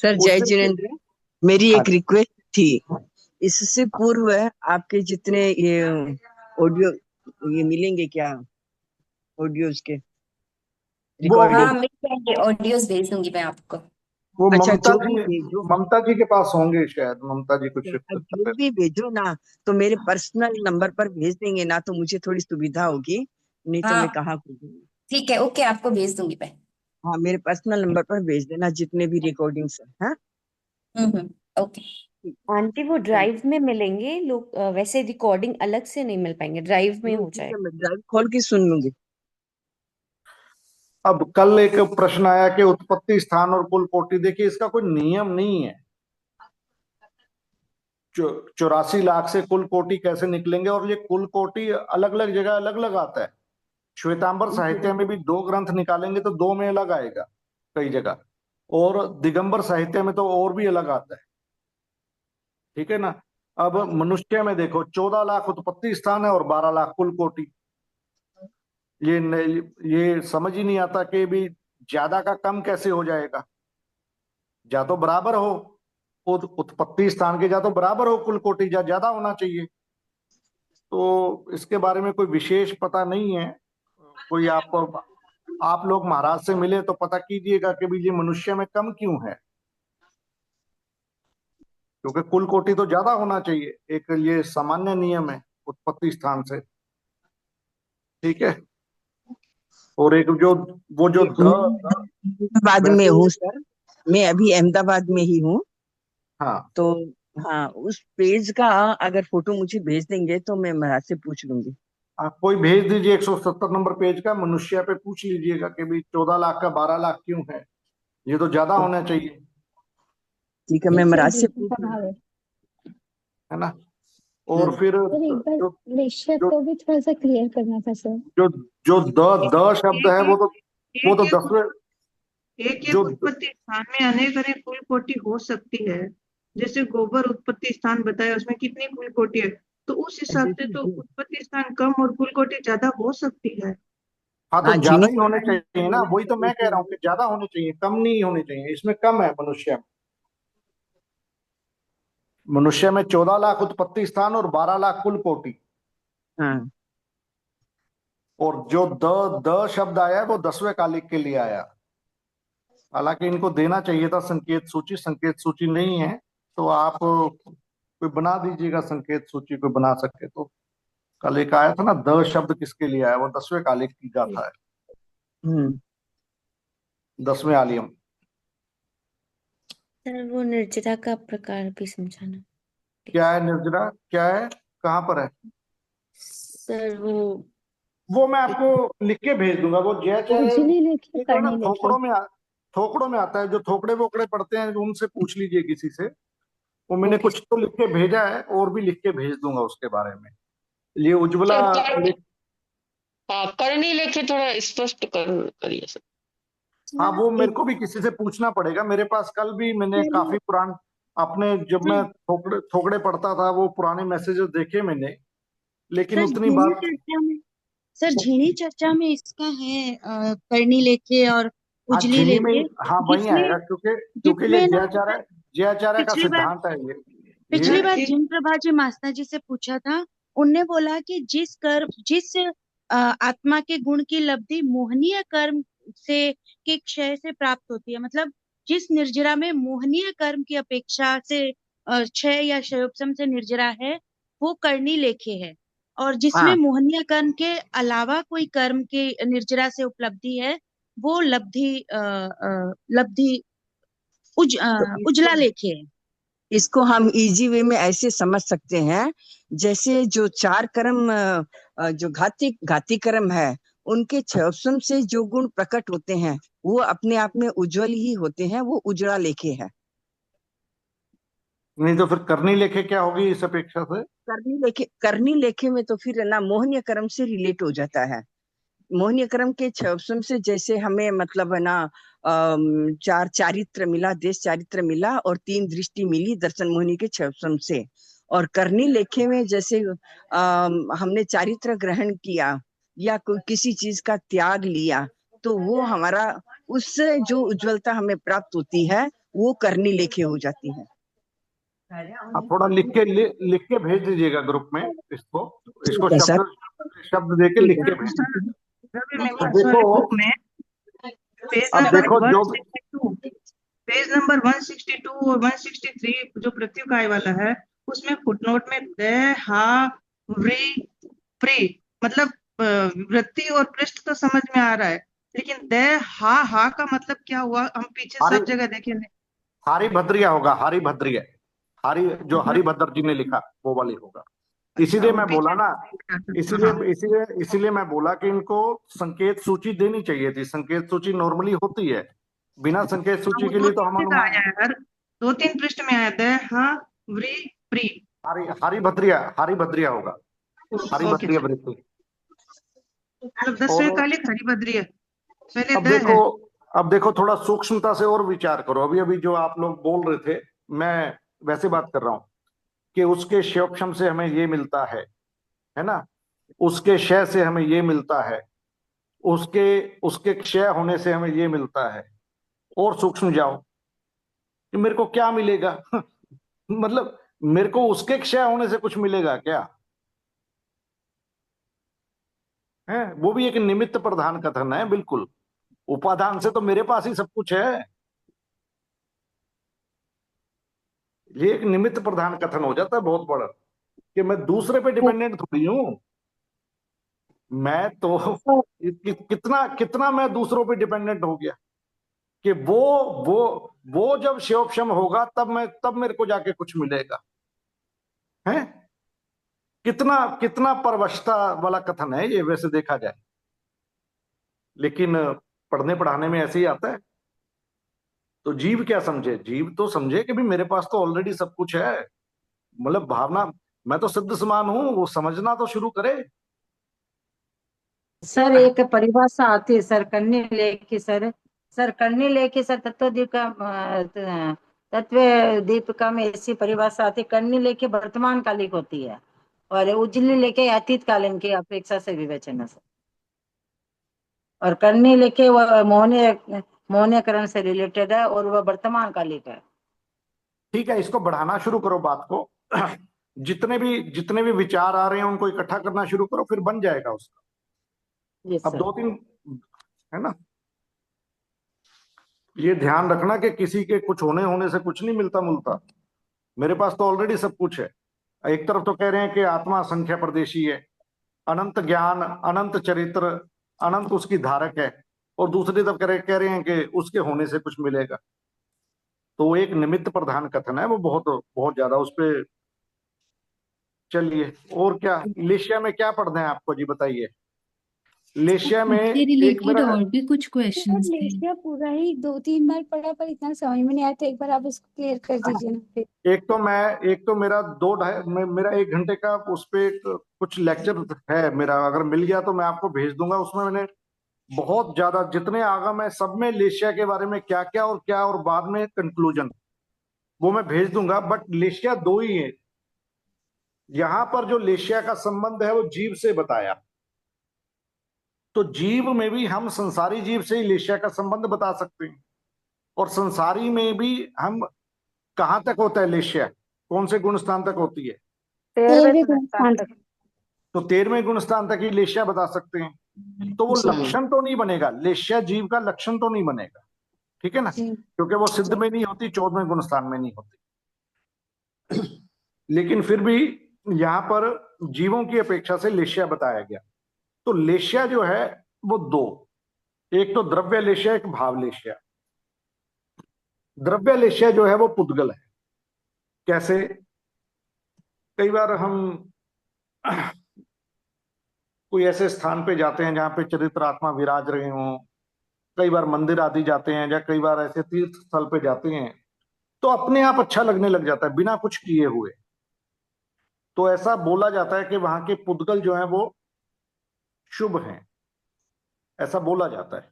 सर जय जिनेन्द्र, मेरी एक रिक्वेस्ट थी, इससे पूर्व आपके जितने ये ऑडियो ये मिलेंगे क्या, ऑडियोज के हाँ मिल जाएंगे, ऑडियोज भेज दूंगी मैं आपको। वो अच्छा, ममता जी के पास होंगे शायद, ममता जी कुछ जो भी भेजो ना, तो मेरे पर्सनल नंबर पर भेज देंगे ना, तो मुझे थोड़ी सुविधा होगी, नहीं तो मैं कहाँ खोजूंगी। ठीक है, ओके, आपको भेज दूंगी मैं। हाँ, मेरे पर्सनल नंबर पर भेज देना जितने भी रिकॉर्डिंग्स है। हाँ ओके आंटी वो ड्राइव में मिलेंगे लोग, वैसे रिकॉर्डिंग अलग से नहीं मिल पाएंगे, ड्राइव में हो जाएगा। मैं ड्राइव खोल के सुन लूंगी। अब कल एक प्रश्न आया कि उत्पत्ति स्थान और कुल कोटि, देखिए इसका कोई नियम नहीं है। 84 लाख से कुल कोटि कैसे निकलेंगे, और ये कुल कोटि अलग अलग जगह अलग अलग आता है। श्वेतांबर साहित्य में भी 2 ग्रंथ निकालेंगे तो 2 में अलग आएगा कई जगह, और दिगंबर साहित्य में तो और भी अलग आता है। ठीक है ना? अब मनुष्य में देखो 14 लाख उत्पत्ति स्थान है और 12 लाख कुल कोटि। ये समझ ही नहीं आता कि भी ज्यादा का कम कैसे हो जाएगा। या तो बराबर हो, उत्पत्ति स्थान के, या तो बराबर हो कुल कोटि, या ज्यादा होना चाहिए। तो इसके बारे में कोई विशेष पता नहीं है। कोई आप लोग महाराज से मिले तो पता कीजिएगा कि भी ये मनुष्य में कम क्यों है, क्योंकि कुल कोटि तो ज्यादा होना चाहिए। एक ये सामान्य नियम है उत्पत्ति स्थान से। ठीक है? और एक जो वो जो अहमदाबाद में हूँ सर, मैं अभी अहमदाबाद में ही हूँ। हाँ तो हाँ, उस पेज का अगर फोटो मुझे भेज देंगे तो मैं महाराज से पूछ लूंगी। आप कोई भेज दीजिए 170 नंबर पेज का, मनुष्य पे पूछ लीजिएगा कि भाई 14 लाख का 12 लाख क्यों है, ये तो ज्यादा होना चाहिए। ठीक है, मैं महाराज से पूछ है ना? और फिर को भी थोड़ा सा क्लियर करना था सर। जो द शब्द है वो तो 10वें, एक उत्पत्ति स्थान में अनेक अनेक कुल कोटि हो सकती है। जैसे गोबर उत्पत्ति स्थान बताया, उसमें कितनी कुल कोटि है, तो उस हिसाब से तो उत्पत्ति स्थान कम और कुल कोटि ज्यादा हो सकती है। हाँ, तो ज्यादा ही होने चाहिए ना, वही तो मैं कह रहा हूँ कि ज्यादा होने चाहिए, कम नहीं होने चाहिए। इसमें कम है मनुष्य में 14 लाख उत्पत्ति स्थान और 12 लाख कुल कोटि। हाँ। और जो द शब्द आया है वो 10वें कालिक के लिए आया। हालांकि इनको देना चाहिए था संकेत सूची नहीं है, तो आप कोई बना दीजिएगा संकेत सूची, कोई बना सके तो। कल एक आया था ना, द शब्द किसके लिए आया, वो 10वें कालिक की गाथा है, 10वें आलियम। सर वो निर्जरा का प्रकार भी समझाना। क्या है निर्जरा, क्या है, कहाँ पर है? सर वो मैं आपको लिख के भेज दूंगा। वो जयाचार्य उजली लेके एक बार ना करनी लेके। थोकड़ों में आता है, जो थोकड़े वोकड़े पढ़ते हैं उनसे पूछ लीजिए किसी से। वो मैंने कुछ तो लिख के भेजा है, और भी लिख के भेज दूंगा उसके बारे में। ये उज्ज्वला हाँ, करनी लेके थोड़ा स्पष्ट करिए सर। हाँ, वो मेरे को भी किसी से पूछना पड़ेगा। मेरे पास कल भी मैंने काफी पुरान अपने, जब मैं थोकड़े पढ़ता था, वो पुराने मैसेजेस देखे मैंने, लेकिन सर उतनी झीणी बात चर्चा में, सर झीणी चर्चा में इसका है करनी लेके और हाँ उजली झिनी में लेके, हाँ वही जिसमें आएगा, क्योंकि ये जिसमें ना जयाचार्य का पिछली बार सिद्धांत है ये पिछली बार जिन प्रभा जी मास्टर जी से पूछा था, उनने बोला कि जिस आत्मा के गुण की लब्धि मोहनीय कर्म से के क्षय से प्राप्त होती है, मतलब जिस निर्जरा में मोहनीय कर्म की अपेक्षा से क्षय या क्षयोपशम से निर्जरा है, वो करनी लेखे है। और जिसमें हाँ मोहनीय कर्म के अलावा कोई कर्म की निर्जरा से उपलब्धि है, वो लब्धि तो उजला लेखे है। इसको हम इजी वे में ऐसे समझ सकते हैं, जैसे जो चार कर्म जो घाती कर्म है, उनके क्षयोपशम से जो गुण प्रकट होते हैं वो अपने आप में उज्जवल ही होते हैं, वो उजड़ा लेखे है। नहीं तो फिर करनी लेखे क्या होगी इस अपेक्षा से? करनी लेखे में तो फिर ना मोहनीय कर्म से रिलेट हो जाता है। मोहनीय कर्म के क्षयोपशम से जैसे हमें मतलब है ना, चार चारित्र मिला, देश चारित्र मिला, और 3 दृष्टि मिली दर्शन मोहिनी के क्षयोपशम से। और करनी लेखे में जैसे हमने चारित्र ग्रहण किया या कोई किसी चीज का त्याग लिया, तो वो हमारा उससे जो उज्जवलता हमें प्राप्त होती है वो करनी लेखे हो जाती है। आप थोड़ा लिख के भेज दीजिएगा ग्रुप में इसको ठीक है सर। शब्द दे के लिख के भेज दीजिएगा। अब देखो जो पेज नंबर 162 और 163 जो प्रत्युकाय वाला है, उसमें फुटनोट में दे हा व्री प्री, मतलब वृत्ति और पृष्ठ तो समझ में आ रहा है, लेकिन दे हा का मतलब क्या हुआ, हम पीछे सब जगह देखें। हारी भद्रिया होगा, हारी भद्रिया, जो हरिभद्र जी ने लिखा वो वाली होगा। इसीलिए मैं बोला ना, इसीलिए मैं बोला कि इनको संकेत सूची देनी चाहिए थी। संकेत सूची नॉर्मली होती है, बिना संकेत सूची के लिए तो हम अनुमान 2-3 पृष्ठ में आया है। हाँ व्री प्री, हारी भद्रिया होगा, हारी भद्रिया वृत्ति। मतलब 10वें कालिक हरिभद्रिया पहले अब देखो थोड़ा सूक्ष्मता से और विचार करो। अभी जो आप लोग बोल रहे थे, मैं वैसे बात कर रहा हूं कि उसके क्षयोपशम से हमें ये मिलता है ना, उसके क्षय से हमें ये मिलता है, उसके क्षय होने से हमें ये मिलता है। और सूक्ष्म जाओ कि मेरे को क्या मिलेगा मतलब मेरे को उसके क्षय होने से कुछ मिलेगा क्या है? वो भी एक निमित्त प्रधान कथन है, बिल्कुल। उपादान से तो मेरे पास ही सब कुछ है। ये एक निमित्त प्रधान कथन हो जाता है बहुत बड़ा, कि मैं दूसरे पे डिपेंडेंट थोड़ी हूं। मैं तो कितना मैं दूसरों पे डिपेंडेंट हो गया कि वो जब क्षयोपशम होगा तब मेरे को जाके कुछ मिलेगा, है? कितना परवशता वाला कथन है ये, वैसे देखा जाए। लेकिन पढ़ने पढ़ाने में ऐसे ही आता है। तो जीव क्या समझे? जीव तो समझे कि भी मेरे पास तो ऑलरेडी सब कुछ है, मतलब भावना, मैं तो सिद्ध समान हूं, वो समझना तो शुरू करे। सर एक परिभाषा आती है सर, करने लेके सर करने लेके सर तत्व दीपिका में ऐसी परिभाषा आती है, करने लेके वर्तमान कालिक होती है और उजली लेके अतीत कालीन की अपेक्षा से विवेचन है सर। और करने लेके वह मोहनीयकरण से रिलेटेड है और वह वर्तमान कालिक है। ठीक है, इसको बढ़ाना शुरू करो बात को जितने भी विचार आ रहे हैं उनको इकट्ठा करना शुरू करो, फिर बन जाएगा उसका। यस अब सर। 2-3 है ना, ये ध्यान रखना कि किसी के कुछ होने से कुछ नहीं मिलता मुलता। मेरे पास तो ऑलरेडी सब कुछ है। एक तरफ तो कह रहे हैं कि आत्मा असंख्य प्रदेशी है, अनंत ज्ञान, अनंत चरित्र, अनंत उसकी धारक है, और दूसरी तरफ कह रहे हैं कि उसके होने से कुछ मिलेगा। तो वो एक निमित्त प्रधान कथन है, वो बहुत बहुत ज्यादा उस पे। चलिए, और क्या लेशिया में क्या पढ़ना है आपको जी, बताइए। लेशिया में इससे एक रिलेटेड मेरा और भी कुछ सर क्वेश्चंस थे। लेशिया पूरा ही 2-3 बार पढ़ा पर इतना समझ में नहीं आया, तो एक बार आप इसको क्लियर कर दीजिए ना फिर। एक तो मेरा मेरा 1 घंटे का उस पे कुछ लेक्चर है मेरा, अगर मिल गया तो मैं आपको भेज दूंगा। उसमें मैंने बहुत ज्यादा, जितने आगम है सब में लेशिया के बारे में क्या क्या और बाद में कंक्लूजन, वो मैं भेज दूंगा। बट लेशिया 2 ही है। यहां पर जो लेशिया का संबंध है वो जीव से बताया, तो जीव में भी हम संसारी जीव से ही लेशिया का संबंध बता सकते हैं। और संसारी में भी हम कहां तक होता है लेशिया, कौन से गुण स्थान तक होती है? 13वें गुण स्थान तक। तो 13वें गुण स्थान तक ही लेशिया बता सकते हैं। तो वो लक्षण तो नहीं बनेगा, लेशिया जीव का लक्षण तो नहीं बनेगा, ठीक है ना, क्योंकि वो सिद्ध में नहीं होती, 14वें गुण स्थान में नहीं होती। लेकिन फिर भी यहां पर जीवों की अपेक्षा से लेशिया बताया गया। तो लेशिया जो है वो 2, एक तो द्रव्य लेशिया, एक भाव लेशिया। द्रव्य लेशिया जो है वो पुद्गल है। कैसे? कई बार हम कोई ऐसे स्थान पे जाते हैं जहां पे चरित्र आत्मा विराज रहे हों, कई बार मंदिर आदि जाते हैं, या कई बार ऐसे तीर्थ स्थल पे जाते हैं, तो अपने आप अच्छा लगने लग जाता है बिना कुछ किए हुए। तो ऐसा बोला जाता है कि वहां के पुद्गल जो है वो शुभ हैं, ऐसा बोला जाता है।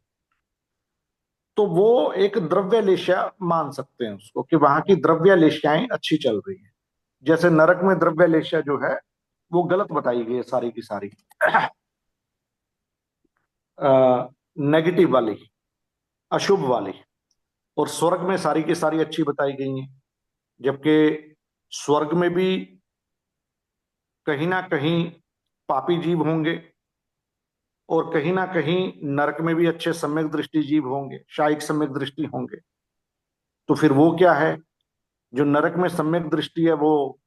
तो वो एक द्रव्य लेशिया मान सकते हैं उसको, कि वहां की द्रव्य लेशियाएं अच्छी चल रही हैं। जैसे नरक में द्रव्य लेशिया जो है वो गलत बताई गई है सारी की सारी, नेगेटिव वाली, अशुभ वाली। और स्वर्ग में सारी की सारी अच्छी बताई गई हैं। जबकि स्वर्ग में भी कहीं ना कहीं पापी जीव होंगे, और कहीं ना कहीं नरक में भी अच्छे सम्यक दृष्टि जीव होंगे, शायिक सम्यक दृष्टि होंगे। तो फिर वो क्या है, जो नरक में सम्यक दृष्टि है वो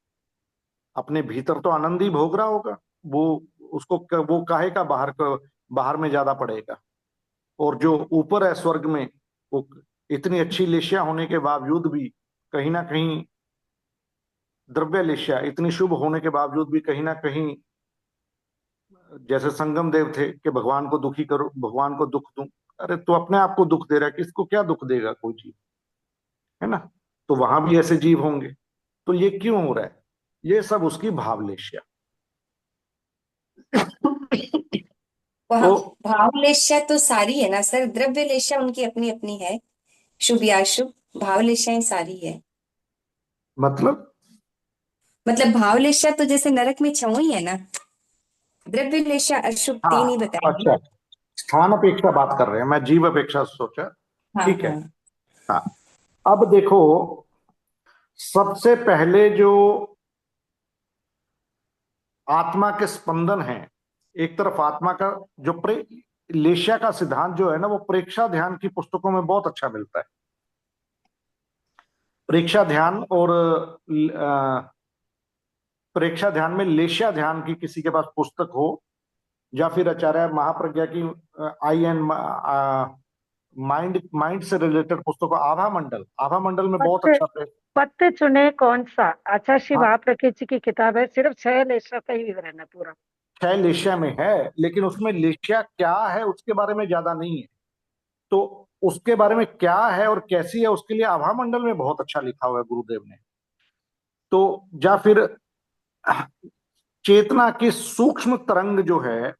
अपने भीतर तो आनंद ही भोग रहा होगा, वो उसको वो काहे का बाहर में ज्यादा पड़ेगा। और जो ऊपर है स्वर्ग में, वो इतनी अच्छी लेशिया होने के बावजूद भी कहीं ना कहीं, द्रव्य लेशिया इतनी शुभ होने के बावजूद भी कहीं ना कहीं, जैसे संगम देव थे कि भगवान को दुखी करो, भगवान को दुख दूं। अरे तो अपने आप को दुख दे रहा है, किसको क्या दुख देगा कोई जीव, है ना। तो वहां भी ऐसे जीव होंगे। तो ये क्यों हो रहा है? ये सब उसकी भावलेशिया। तो भावलेशा तो सारी है ना सर, द्रव्य लेशा उनकी अपनी अपनी है, शुभ या अशुभ, भावलेशाएं सारी है। मतलब भावलेशा तो जैसे नरक में 6 ही है ना, द्रव्य लेशा अशुभ 3 ही बताए। अच्छा, स्थान अपेक्षा बात कर रहे हैं, मैं जीव अपेक्षा सोचा। हाँ, ठीक है। हाँ, अब देखो, सबसे पहले जो आत्मा के स्पंदन है, एक तरफ आत्मा का जो लेशिया का सिद्धांत जो है ना, वो प्रेक्षा ध्यान की पुस्तकों में बहुत अच्छा मिलता है। प्रेक्षा ध्यान और प्रेक्षा ध्यान में लेशिया ध्यान की किसी के पास पुस्तक हो, या फिर आचार्य महाप्रज्ञा की आई एंड माइंड से रिलेटेड पुस्तक, आभा मंडल में बहुत अच्छा पत्ते चुने कौन सा, अच्छा श्री हाँ, महाप्रज्ञा जी की किताब है, सिर्फ 6 लेशा का ही विवरण है पूरा। 6 लेशिया में है, लेकिन उसमें लेशिया क्या है उसके बारे में ज्यादा नहीं है। तो उसके बारे में क्या है और कैसी है, उसके लिए आभा मंडल में बहुत अच्छा लिखा हुआ है गुरुदेव ने। तो या फिर चेतना की सूक्ष्म तरंग जो है,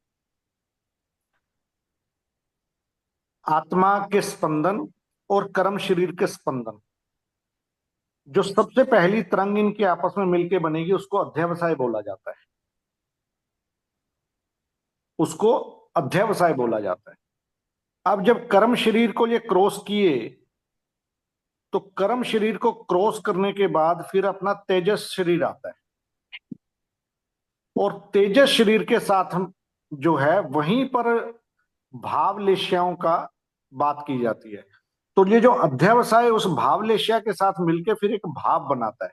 आत्मा के स्पंदन और कर्म शरीर के स्पंदन, जो सबसे पहली तरंग इनके आपस में मिलके बनेगी, उसको अध्यवसाय बोला जाता है। उसको अध्यवसाय बोला जाता है। अब जब कर्म शरीर को ये क्रॉस किए, तो कर्म शरीर को क्रॉस करने के बाद फिर अपना तेजस शरीर आता है, और तेजस शरीर के साथ हम जो है वहीं पर भावलेश्याओं का बात की जाती है। तो ये जो अध्यवसाय उस भावलेश्या के साथ मिलकर फिर एक भाव बनाता है,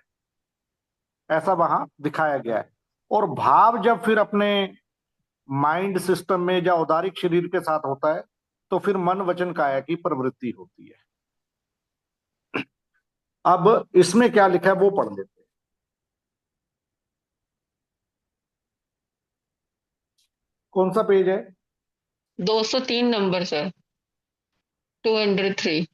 ऐसा वहां दिखाया गया है। और भाव जब फिर अपने माइंड सिस्टम में या औदारिक शरीर के साथ होता है तो फिर मन वचन काया की प्रवृत्ति होती है। अब इसमें क्या लिखा है वो पढ़ लेते हैं। कौन सा पेज है? 203 नंबर सर, 203।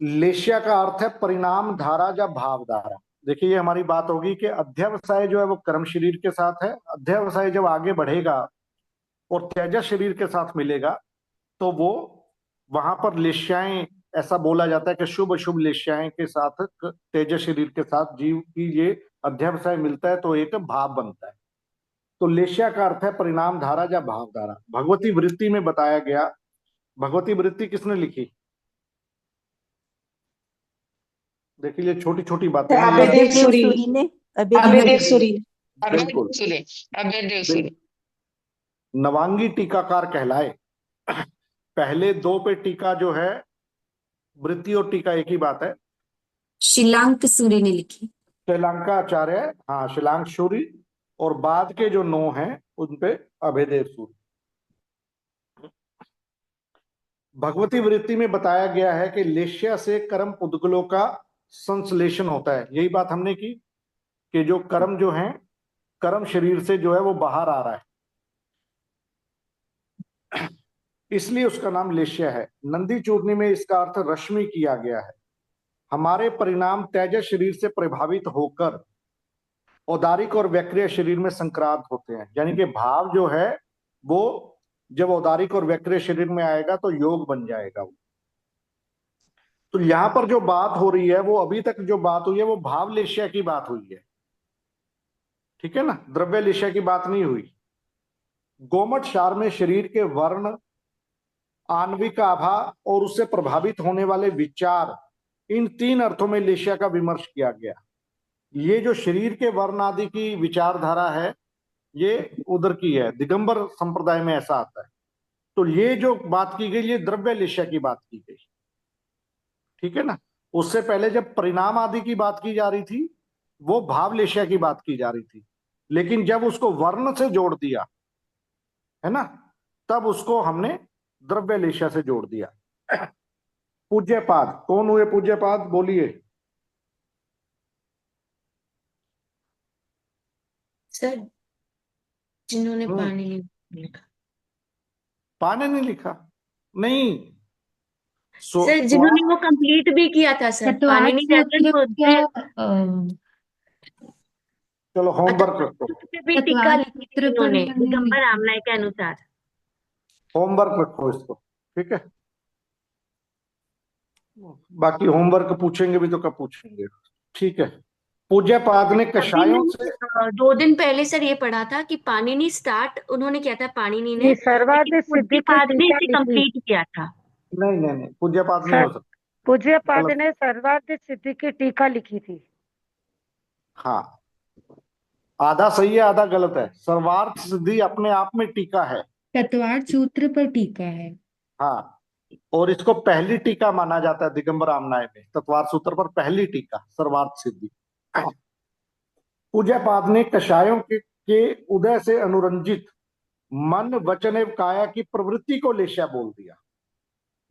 लेश्या का अर्थ है परिणाम धारा या भाव धारा। देखिए ये हमारी बात होगी कि अध्यवसाय जो है वो कर्म शरीर के साथ है। अध्यवसाय जब आगे बढ़ेगा और तेजस शरीर के साथ मिलेगा तो वो वहां पर लेश्याएं, ऐसा बोला जाता है कि शुभ शुभ लेश्याएं के साथ तेजस शरीर के साथ जीव की ये अध्यवसाय मिलता है तो एक भाव बनता है। तो लेश्या का अर्थ है परिणाम धारा या भाव धारा। भगवती वृत्ति में बताया गया। भगवती वृत्ति किसने लिखी? देखिए ये छोटी छोटी बातें अभयदेव सूरी ने। अभयदेव सूरी। बिल्कुल अभयदेव सूरी नवांगी टीकाकार कहलाए। पहले दो पे टीका जो है, वृत्ति और टीका एक ही बात है। शिलांक सूरी ने लिखी। श्रीलंकाचार्य, हाँ शिलांक सूरी, और बाद के जो 9 हैं उन पे अभयदेव सूरी। भगवती वृत्ति में बताया गया है कि लेश्या से कर्म पुद्गलों का संश्लेषण होता है। यही बात हमने की कि जो कर्म जो है कर्म शरीर से जो है वो बाहर आ रहा है, इसलिए उसका नाम लेश्या है। नंदी चूर्णी में इसका अर्थ रश्मि किया गया है। हमारे परिणाम तेजस शरीर से प्रभावित होकर औदारिक और वैक्रिय शरीर में संक्रांत होते हैं। यानी कि भाव जो है वो जब औदारिक और वैक्रिय शरीर में आएगा तो योग बन जाएगा वो। तो यहां पर जो बात हो रही है वो अभी तक जो बात हुई है वो भाव लेश्या की बात हुई है, ठीक है ना, द्रव्य लेश्या की बात नहीं हुई। गोमट सार में शरीर के वर्ण, आणविक आभा और उससे प्रभावित होने वाले विचार, इन 3 अर्थों में लेश्या का विमर्श किया गया। ये जो शरीर के वर्ण आदि की विचारधारा है ये उधर की है, दिगंबर संप्रदाय में ऐसा आता है। तो ये जो बात की गई ये द्रव्य लेश्या की बात की गई, ठीक है ना। उससे पहले जब परिणाम आदि की बात की जा रही थी वो भाव लेश्या की बात की जा रही थी, लेकिन जब उसको वर्ण से जोड़ दिया है ना तब उसको हमने द्रव्य लेश्या से जोड़ दिया। पूज्यपाद, कौन हुए पूज्यपाद? बोलिए। सर जिन्होंने पानी नहीं लिखा। पाने नहीं लिखा? नहीं सर जिन्होंने वो कंप्लीट भी किया था सर, पानी नहीं चलो होमवर्क रखो, भी टीका लिखी थी उन्होंने दिगंबर आमनाय के अनुसार। होमवर्क रखो इसको, ठीक है। बाकी होमवर्क पूछेंगे भी तो कब पूछेंगे, ठीक है। पूज्यपाद ने कषायों से 2 दिन पहले सर ये पढ़ा था कि पाणिनि स्टार्ट उन्होंने किया था, पाणिनि ने ये सर्वाधिक सिद्धि की पूज्यपाद ने टीका इसे लिखी। कंप्लीट किया था। नहीं पूज्यपाद नहीं हो सकता। पूज्यपाद ने सर्वाधिक सिद्धि की टीका लिखी थी। हाँ, आधा सही है आधा गलत है। सर्वार्थ सिद्धि अपने आप में टीका है, तत्वार्थ सूत्र पर टीका है। हाँ, और इसको पहली टीका माना जाता है दिगंबर आमनाय में। तत्वार्थ सूत्र पर पहली टीका सर्वार्थ सिद्धि। पूज्यपाद ने कषायों के उदय से अनुरंजित मन वचन एवं काया की प्रवृत्ति को लेश्या बोल दिया।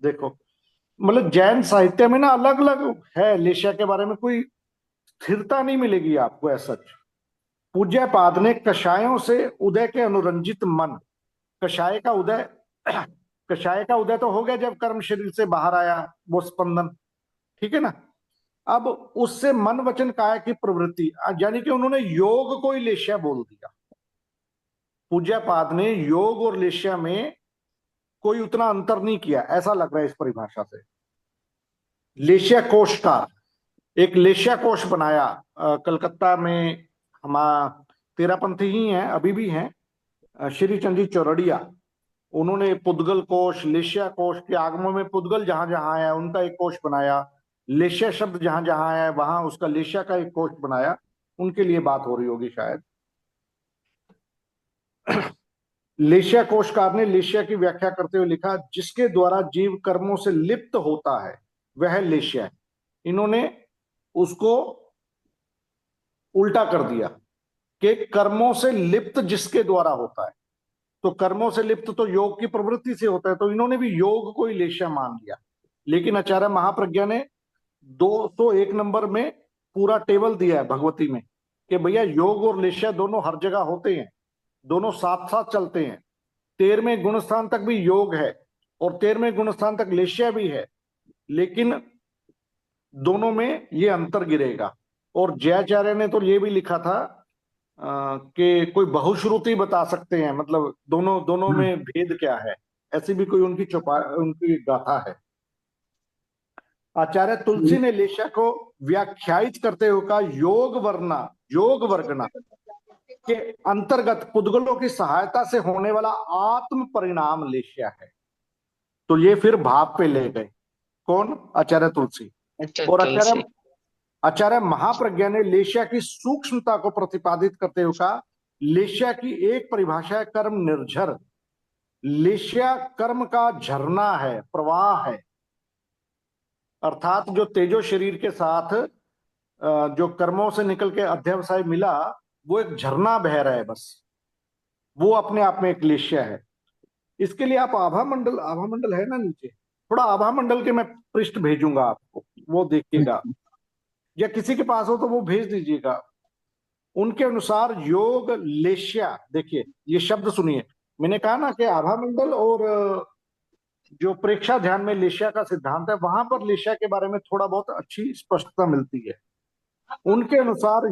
देखो मतलब जैन साहित्य में ना अलग अलग है, लेश्या के बारे में कोई स्थिरता नहीं मिलेगी आपको ऐसा। पूज्यपाद ने कषायों से उदय के अनुरंजित मन, कषाय का उदय, कषाय का उदय तो हो गया जब कर्म शरीर से बाहर आया वो स्पंदन, ठीक है ना। अब उससे मन वचन काया की प्रवृत्ति, यानी कि उन्होंने योग को ही लेश्या बोल दिया। पूज्यपाद ने योग और लेश्या में कोई उतना अंतर नहीं किया, ऐसा लग रहा है इस परिभाषा से। लेश्या कोशकार, एक लेश्या कोश बनाया कलकत्ता में, हमारा तेरापंथी ही हैं, अभी भी हैं, श्री चंदी चौरड़िया। उन्होंने पुद्गल कोश, लेश्या कोश के आगमों में पुद्गल जहां जहां आया उनका एक कोश बनाया। लेशिया शब्द जहां जहां है वहां उसका लेशिया का एक कोष बनाया, उनके लिए बात हो रही होगी शायद। लेशिया कोशकार ने लेशिया की व्याख्या करते हुए लिखा, जिसके द्वारा जीव कर्मों से लिप्त होता है वह लेशिया है। इन्होंने उसको उल्टा कर दिया कि कर्मों से लिप्त जिसके द्वारा होता है, तो कर्मों से लिप्त तो योग की प्रवृत्ति से होता है, तो इन्होंने भी योग को ही लेशिया मान लिया। लेकिन आचार्य महाप्रज्ञा ने 201 नंबर में पूरा टेबल दिया है भगवती में कि भैया योग और लेशिया दोनों हर जगह होते हैं, दोनों साथ साथ चलते हैं। 13वें गुणस्थान तक भी योग है और 13वें गुणस्थान तक लेशिया भी है, लेकिन दोनों में ये अंतर गिरेगा। और जयाचार्य ने तो ये भी लिखा था कि कोई बहुश्रुति बता सकते हैं, मतलब दोनों में भेद क्या है, ऐसी भी कोई उनकी गाथा है। आचार्य तुलसी ने लेशिया को व्याख्यायित करते हुए कहा, योग वर्गना के अंतर्गत पुद्गलों की सहायता से होने वाला आत्म परिणाम लेशिया है। तो ये फिर भाव पे ले गए, कौन? आचार्य तुलसी। और आचार्य महाप्रज्ञा ने लेशिया की सूक्ष्मता को प्रतिपादित करते हुए कहा, लेशिया की एक परिभाषा है कर्म निर्झर। लेशिया कर्म का झरना है, प्रवाह है, अर्थात जो तेजो शरीर के साथ जो कर्मों से निकल के अध्यवसाय मिला, वो एक झरना बह रहा है बस, वो अपने आप में एक लेशिया है। इसके लिए आप आभा मंडल है ना नीचे, थोड़ा आभा मंडल के मैं पृष्ठ भेजूंगा आपको, वो देखिएगा, या किसी के पास हो तो वो भेज दीजिएगा। उनके अनुसार योग लेशिया, देखिए ये शब्द सुनिए, मैंने कहा ना कि आभा मंडल और जो प्रेक्षा ध्यान में लेशिया का सिद्धांत है, वहां पर लेशिया के बारे में थोड़ा बहुत अच्छी स्पष्टता मिलती है। उनके अनुसार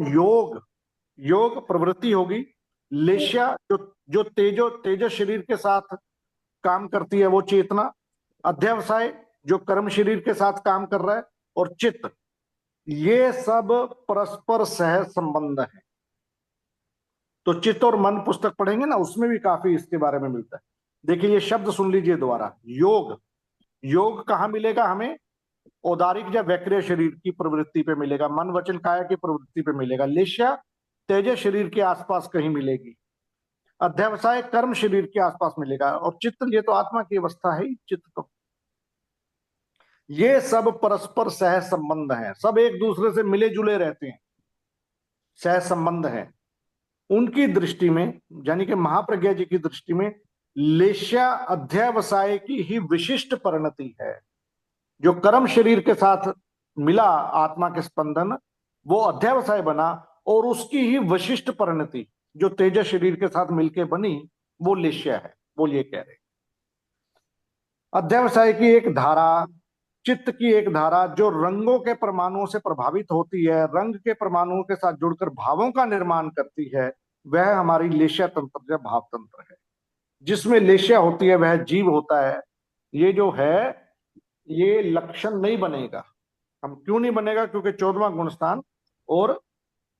योग प्रवृत्ति होगी, लेशिया जो तेजो शरीर के साथ काम करती है वो चेतना, अध्यवसाय जो कर्म शरीर के साथ काम कर रहा है, और चित्त, ये सब परस्पर सह संबंध है। तो चित्त और मन पुस्तक पढ़ेंगे ना, उसमें भी काफी इसके बारे में मिलता है। देखिए ये शब्द सुन लीजिए दोबारा, योग कहाँ मिलेगा हमें? औदारिक या वैक्रिय शरीर की प्रवृत्ति पे मिलेगा, मन वचन काया की प्रवृत्ति पे मिलेगा। लेशिया तेज शरीर के आसपास कहीं मिलेगी, अध्यवसाय कर्म शरीर के आसपास मिलेगा, और चित्त, ये तो आत्मा की अवस्था है, चित्त तो ये सब परस्पर सह संबंध है, सब एक दूसरे से मिले जुले रहते हैं, सह संबंध है। उनकी दृष्टि में, यानी कि महाप्रज्ञा जी की दृष्टि में, लेशिया अध्यवसाय की ही विशिष्ट परिणति है। जो कर्म शरीर के साथ मिला आत्मा के स्पंदन, वो अध्यवसाय बना, और उसकी ही विशिष्ट परिणति जो तेज शरीर के साथ मिलके बनी, वो लेशिया है। वो ये कह रहे, अध्यवसाय की एक धारा, चित्त की एक धारा जो रंगों के परमाणुओं से प्रभावित होती है, रंग के परमाणुओं के साथ जुड़कर भावों का निर्माण करती है, वह हमारी लेशिया तंत्र या भाव तंत्र है। जिसमें लेशिया होती है वह जीव होता है। ये जो है ये लक्षण नहीं बनेगा। हम क्यों नहीं बनेगा? क्योंकि 14वां गुणस्थान और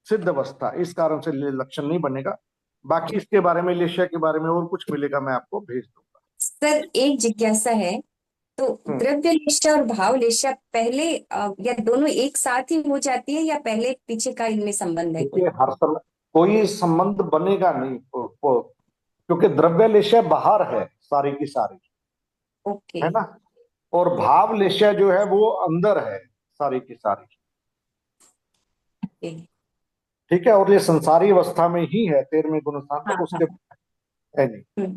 सिद्ध अवस्था, इस कारण से लक्षण नहीं बनेगा। बाकी इसके बारे में, लेशिया के बारे में और कुछ मिलेगा, मैं आपको भेज दूंगा। सर एक जिज्ञासा है, तो द्रव्य लेशिया और भाव लेशिया पहले या दोनों एक साथ ही हो जाती है, या पहले पीछे का इनमें संबंध है? देखिए हर समय कोई संबंध बनेगा नहीं, क्योंकि द्रव्य लेशिया बाहर है सारी की सारी, ओके, है ना, और भाव लेशिया जो है वो अंदर है सारी की सारी, ठीक है। और ये संसारी अवस्था में ही है 13वें गुणस्थान तक, उसके है नहीं।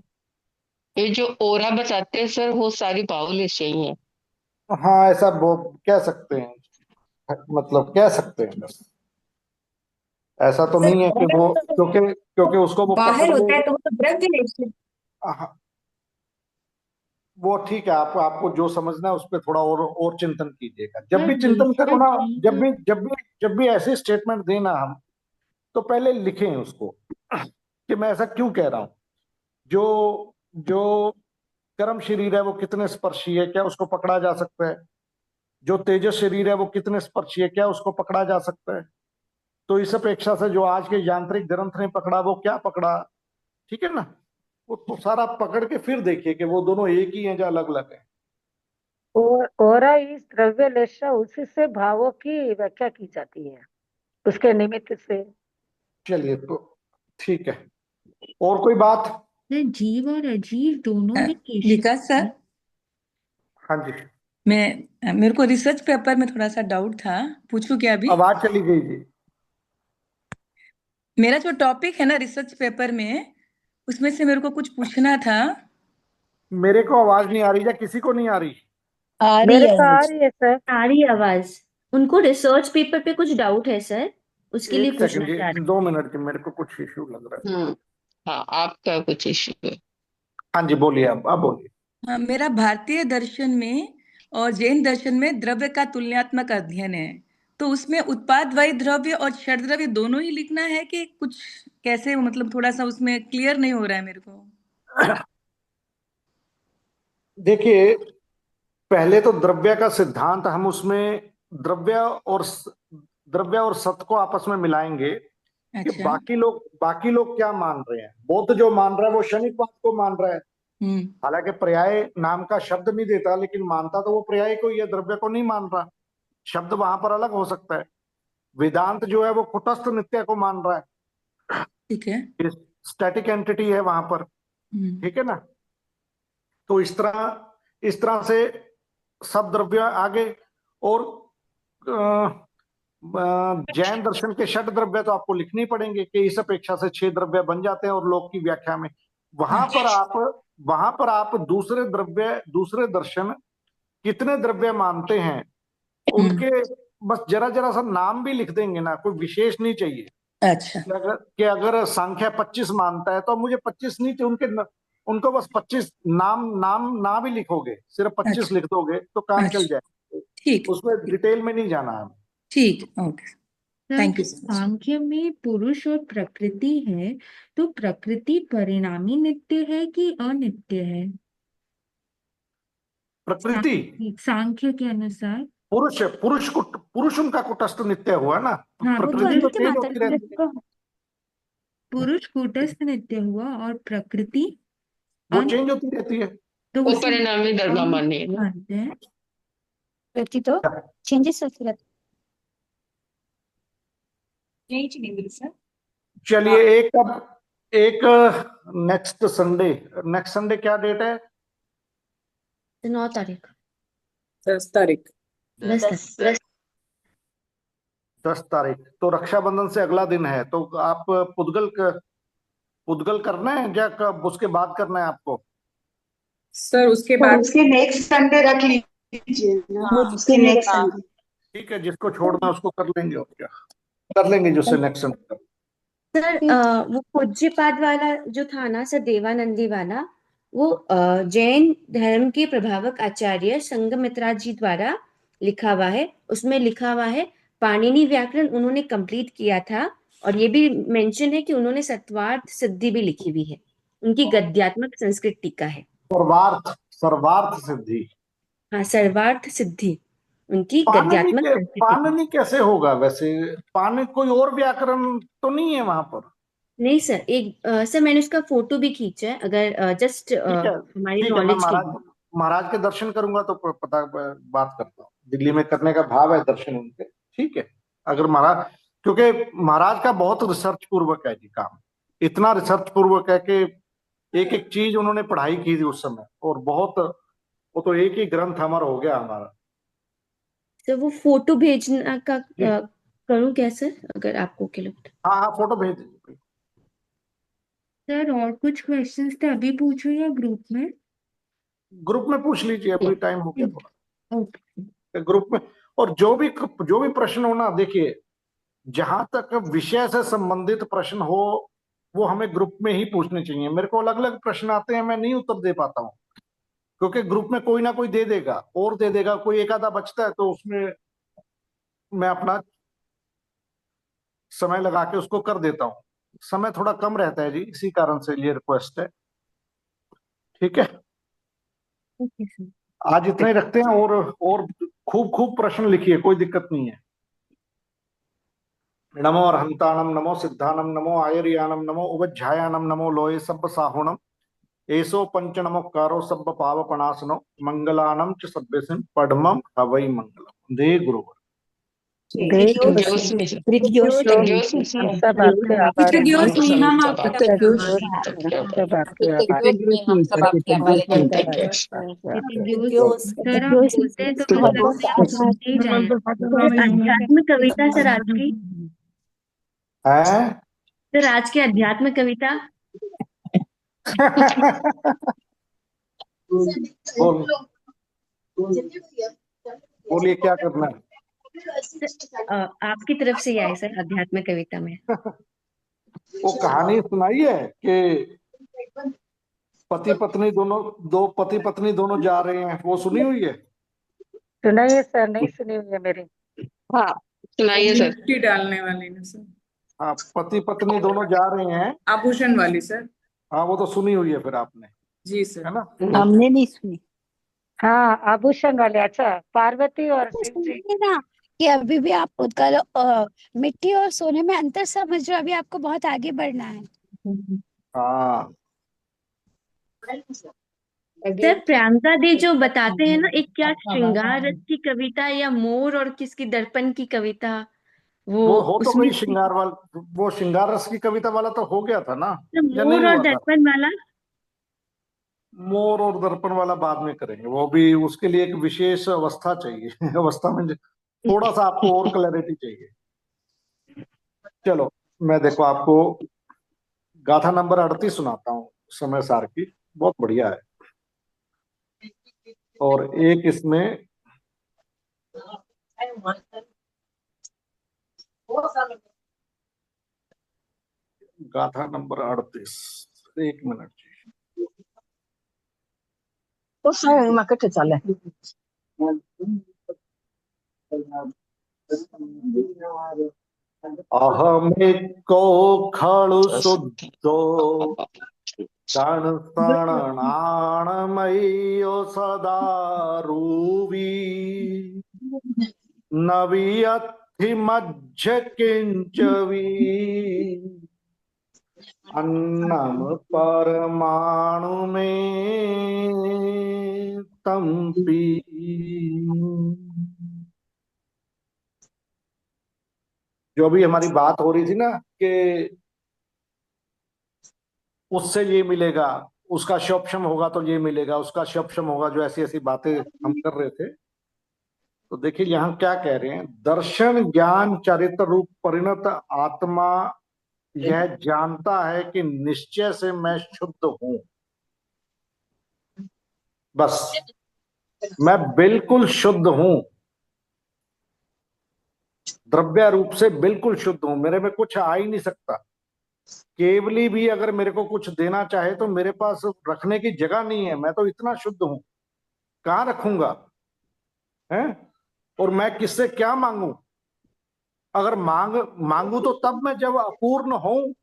ये जो ओरा बताते हैं सर, वो सारी भाव लेशिया ही है। हाँ ऐसा वो कह सकते हैं, मतलब कह सकते हैं, बस ऐसा तो नहीं है कि वो, क्योंकि उसको वो बाहर होता है तो वो तो द्रव्य लेशिया। वो ठीक है, आपको जो समझना है उस पर थोड़ा और चिंतन कीजिएगा। जब भी चिंतन करो ना, जब भी ऐसे स्टेटमेंट देना हम, तो पहले लिखें उसको कि मैं ऐसा क्यों कह रहा हूं। जो कर्म शरीर है वो कितने स्पर्शी है, क्या उसको पकड़ा जा सकता है? जो तेजस शरीर है वो कितने स्पर्शी है, क्या उसको पकड़ा जा सकता है? तो इस अपेक्षा से जो आज के यांत्रिक ग्रंथ ने पकड़ा, वो क्या पकड़ा, ठीक है ना, वो तो सारा पकड़ के फिर देखिए कि वो दोनों एक ही हैं या अलग अलग हैं। और ओरा इस द्रव्य लेशा, उसी से भावों की व्याख्या की जाती है, उसके निमित्त से। चलिए तो ठीक है, और कोई बात? सर जीव और अजीव दोनों में केशव विकास सर, हाँ जी, मेरे को रिसर्च पेपर में थोड़ा सा डाउट था, पूछूं क्या अभी? आवाज चली गई जी। मेरा जो टॉपिक है ना रिसर्च पेपर में, उसमें से मेरे को कुछ पूछना था। मेरे को आवाज नहीं आ रही या किसी को नहीं आ रही? आ रही मेरे है को आ आवाज। रही है सर। आ रही है आवाज। उनको रिसर्च पेपर पे कुछ डाउट है सर, उसके लिए एक पूछना सेकंड चाह रहे जी, 2 मिनट जी, मेरे को कुछ इश्यू लग रहा है। हाँ, आपका कुछ इश्यू है। हाँ जी, बोलिए, अब बोलिए। हाँ, मेरा भारतीय दर्शन में और जैन दर्शन में द्रव्य का तुलनात्मक अध्ययन है, तो उसमें उत्पादवाही द्रव्य और क्षर द्रव्य दोनों ही लिखना है कि कुछ कैसे, मतलब थोड़ा सा उसमें क्लियर नहीं हो रहा है मेरे को। देखिए, पहले तो द्रव्य का सिद्धांत हम उसमें द्रव्य और द्रव्य और सत को आपस में मिलाएंगे कि अच्छा। बाकी लोग क्या मान रहे हैं। बौद्ध जो मान रहा है वो क्षणिकवाद को मान रहा है, हालांकि पर्याय नाम का शब्द नहीं देता, लेकिन मानता तो वो पर्याय को ही है, द्रव्य को नहीं मान रहा। शब्द वहां पर अलग हो सकता है। वेदांत जो है वो कुटस्थ नित्य को मान रहा है, ठीक है। स्टैटिक एंटिटी है वहां पर, ठीक है ना। तो इस तरह से सब द्रव्य आगे। और जैन दर्शन के षट द्रव्य तो आपको लिखने ही पड़ेंगे कि इस अपेक्षा से 6 द्रव्य बन जाते हैं, और लोक की व्याख्या में वहां पर आप दूसरे दर्शन कितने द्रव्य मानते हैं उनके बस जरा जरा सा नाम भी लिख देंगे ना, कोई विशेष नहीं चाहिए। अच्छा। कि अगर संख्या 25 मानता है तो मुझे 25 नहीं चाहिए, उनको बस 25 नाम ना भी लिखोगे, सिर्फ 25 अच्छा। लिख दोगे तो काम चल अच्छा। जाएगा। ठीक। उसमें डिटेल में नहीं जाना है। ठीक, okay, sir thank you so much. सांख्य में पुरुष और प्रकृति है, तो प्रकृति परिणामी नित्य है कि अनित्य है? प्रकृति सांख्य के अनुसार पुरुष उनका कुटस्थ नित्य हुआ ना, हाँ, वो तो प्रकृति तो अनित्य चेंज माता होती रहती है। पुरुष कूटस्थ नित्य हुआ और प्रकृति वो चेंज होती रहती है। तो वो उसे परिणामी धर्म मान्य है ना। मानते हैं। प्रकृति तो चेंजेस होती रहती चलिए, एक नेक्स्ट संडे क्या डेट है? 9 तारीख। 10 तारीख। 10 तारीख तो रक्षाबंधन से अगला दिन है, तो आप पुद्गल करना है या उसके बाद करना है आपको? सर उसके तो बाद उसके नेक्स्ट संडे रख लीजिए ना, उसके नेक्स्ट संडे। ठीक है, जिसको छोड़ना है उसको कर लेंगे, और क्या कर लेंगे जिससे नेक्स्ट संडे। सर वो पूज्यपाद वाला जो था ना सर, देवानंदी वाला, वो जैन धर्म के प्रभावक आचार्य संघमित्रा जी द्वारा लिखा हुआ है। उसमें लिखा हुआ है पाणिनि व्याकरण उन्होंने कंप्लीट किया था, और ये भी मेंशन है कि उन्होंने सत्वार्थ सिद्धि भी लिखी हुई है। उनकी गद्यात्मक संस्कृत टीका है। सर्वार्थ सिद्धि। हाँ, सर्वार्थ सिद्धि उनकी गद्यात्मक संस्कृत टीका। पाणिनि कैसे होगा वैसे? पाणिनि कोई और व्याकरण तो नहीं है वहां पर? नहीं सर, सर मैंने उसका फोटो भी खींचा है, अगर जस्ट हमारी ठीक है, मैं नॉलेज के लिए। महाराज के दर्शन करूंगा तो बात करता हूँ। दिल्ली में करने का भाव है दर्शन उनके, ठीक है। अगर महाराज, क्योंकि महाराज का बहुत रिसर्च पूर्वक है जी काम, इतना रिसर्च पूर्वक है कि एक एक चीज उन्होंने पढ़ाई की थी उस समय, और बहुत, वो तो एक ही ग्रंथ हमारा हो गया हमारा। सर वो फोटो भेजना का करूं क्या सर, अगर आपको के लगता? हाँ, फोटो भेज दीजिए। सर और कुछ क्वेश्चंस थे, अभी पूछो या ग्रुप में पूछ लीजिए, अभी टाइम हो गया थोड़ा। ओके। ग्रुप में, और जो भी प्रश्न हो ना, देखिए, जहां तक विषय से संबंधित प्रश्न हो वो हमें ग्रुप में ही पूछने चाहिए। मेरे को अलग अलग प्रश्न आते हैं, मैं नहीं उत्तर दे पाता हूँ, क्योंकि ग्रुप में कोई ना कोई दे देगा, कोई एक आधा बचता है, तो उसमें मैं अपना समय लगा के उसको कर देता हूँ। समय थोड़ा कम रहता है जी, इसी कारण से ये रिक्वेस्ट है, ठीक है। Okay sir. आज इतना ही रखते हैं, और खूब खूब प्रश्न लिखिए, कोई दिक्कत नहीं है। नमो अर्हंताणम, नमो सिद्धानम, नमो आयर्यानम, नमो उवज्झायानम, नमो लोये सब साहुणम, एसो पंचनमोक्कारो सब्ब पावपनाशनो मंगलानम च सभ्यसिन पद्मम हवै मंगलम। दे गुरुवर। प्रज्ञोस्मि सर। प्रज्ञोस्मि हम सर। सब आपके आभारी हैं। कृतज्ञोस्मि, हम सब आपके आपके आभारी आभारी हैं। हैं। सबके हम सब आभारी आपके आभारी हैं। कृतज्ञों में हम सब आपके आभारी हैं। सर आप बोलते हैं तो मुझे लगता है आप भूल ही जाए। सर अध्यात्म कविता सर आज की, हैं? सर आज की अध्यात्म कविता। बोल, बोलिए क्या करना है? आपकी तरफ से ही आए सर अध्यात्म कविता में। वो कहानी सुनाई है कि पति पत्नी दोनों जा रहे हैं, वो सुनी हुई है? सुनाइए सर, नहीं सुनी हुई है मेरी। हाँ सुनाइए सर। मिट्टी डालने वाली ना सर, हाँ, पति पत्नी दोनों जा रहे हैं। आभूषण वाली सर। हाँ, वो तो सुनी हुई है फिर आपने, जी सर। है ना? हमने नहीं सुनी। हाँ आभूषण वाले, अच्छा पार्वती और शिव जी। ना कि अभी भी आप खुद का मिट्टी और सोने में अंतर समझ रहे हो, अभी आपको बहुत आगे बढ़ना है। हाँ, सर प्रियंका दी जो बताते हैं ना, एक क्या श्रृंगार रस की कविता या मोर और किसकी दर्पण की कविता, वो वो हो तो उसमें गई श्रृंगार वाला, वो श्रृंगार रस की कविता वाला तो हो गया था ना, या नहीं मोर और हुआ था? दर्पण वाला। मोर और दर्पण वाला बाद में करेंगे, वो भी उसके लिए एक विशेष अवस्था चाहिए। अवस्था में थोड़ा सा आपको और क्लैरिटी चाहिए। चलो मैं देखो आपको गाथा नंबर 38 सुनाता हूँ, समय सार की, बहुत बढ़िया है। और एक इसमें गाथा नंबर 38, एक मिनट जी। तो saya makan cecale. अहमेको खळु शुद्धो तण नाणमय्यो सदा रूवी नवियथि मज्ज किंचवी अन्नम परमाणु में तंपी। जो भी हमारी बात हो रही थी ना कि उससे ये मिलेगा, उसका शोभशम होगा तो ये मिलेगा, उसका शोभशम होगा, जो ऐसी ऐसी बातें हम कर रहे थे, तो देखिए यहां क्या कह रहे हैं। दर्शन ज्ञान चरित्र रूप परिणत आत्मा यह जानता है कि निश्चय से मैं शुद्ध हूं। बस मैं बिल्कुल शुद्ध हूं, द्रव्य रूप से बिल्कुल शुद्ध हूं, मेरे में कुछ आ ही नहीं सकता। केवली भी अगर मेरे को कुछ देना चाहे तो मेरे पास रखने की जगह नहीं है, मैं तो इतना शुद्ध हूं, कहां रखूंगा है? और मैं किससे क्या मांगू? अगर मांगू तो तब मैं जब अपूर्ण हूं,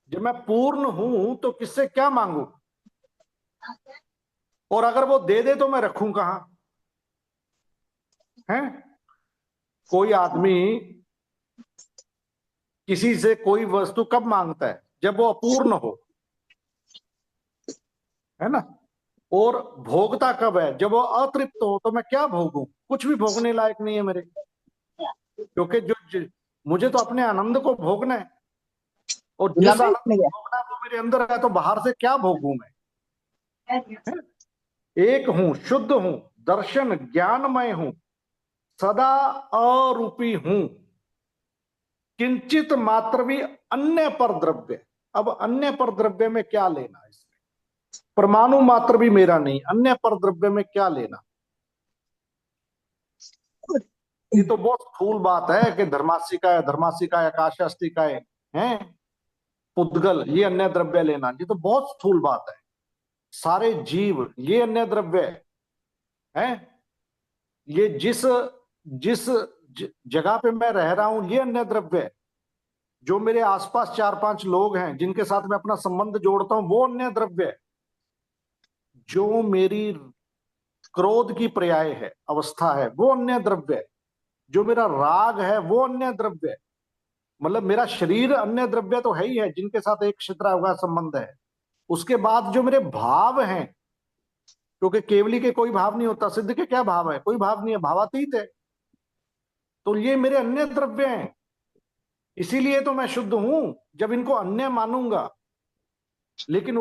जब मैं पूर्ण हूं तो किससे क्या मांगू? और अगर वो दे दे तो मैं रखूं कहां? है? कोई आदमी किसी से कोई वस्तु कब मांगता है? जब वो अपूर्ण हो, है ना? और भोगता कब है? जब वो अतृप्त हो। तो मैं क्या भोगूं? कुछ भी भोगने लायक नहीं है मेरे, क्योंकि जो मुझे तो अपने आनंद को भोगना है, और जिस आनंद को भोगना है वो मेरे अंदर है, तो बाहर से क्या भोगूं मैं? है? एक हूं, शुद्ध हूं, दर्शन ज्ञानमय हूं, सदा अरूपी हूं, किंचित मात्र भी अन्य पर द्रव्य। अब अन्य पर द्रव्य में क्या लेना इसमें? परमाणु मात्र भी मेरा नहीं, अन्य पर द्रव्य में क्या लेना? ये तो बहुत स्थूल बात है कि धर्मासिका आकाशास्तिका है पुद्गल, ये अन्य द्रव्य लेना, ये तो बहुत स्थूल बात है। सारे जीव ये अन्य द्रव्य है। ये जिस जिस जगह पे मैं रह रहा हूं ये अन्य द्रव्य है। जो मेरे आसपास 4-5 लोग हैं जिनके साथ मैं अपना संबंध जोड़ता हूं वो अन्य द्रव्य है। जो मेरी क्रोध की पर्याय है, अवस्था है, वो अन्य द्रव्य है। जो मेरा राग है वो अन्य द्रव्य है। मतलब मेरा शरीर अन्य द्रव्य तो है ही है, जिनके साथ एक छिद्रा हुआ संबंध है। उसके बाद जो मेरे भाव हैं, क्योंकि केवली के कोई भाव नहीं होता, सिद्ध के क्या भाव है, कोई भाव नहीं है, भावातीत है, तो ये मेरे अन्य द्रव्य हैं। इसीलिए तो मैं शुद्ध हूं जब इनको अन्य मानूंगा। लेकिन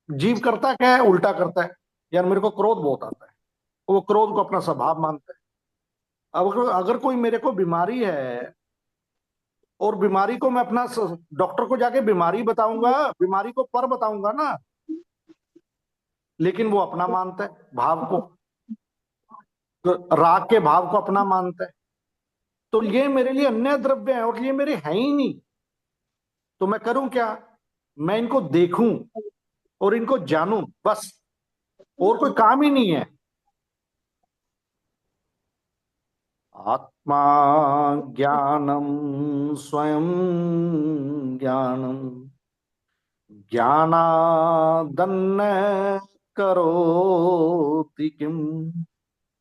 जीव करता क्या है, उल्टा करता है। यार मेरे को क्रोध बहुत आता है, वो क्रोध को अपना स्वभाव मानता है। अब अगर कोई मेरे को बीमारी है और बीमारी को मैं अपना डॉक्टर को जाके बीमारी बताऊंगा, बीमारी को पर बताऊंगा ना, लेकिन वो अपना मानता है भाव को, तो राग के भाव को अपना मानता है। तो ये मेरे लिए अन्य द्रव्य है और ये मेरे हैं ही नहीं। तो मैं करूं क्या, मैं इनको देखूं और इनको जानूं, बस, और कोई काम ही नहीं है। आत्मा ज्ञानम स्वयं ज्ञानम ज्ञानादन्न करोति किम।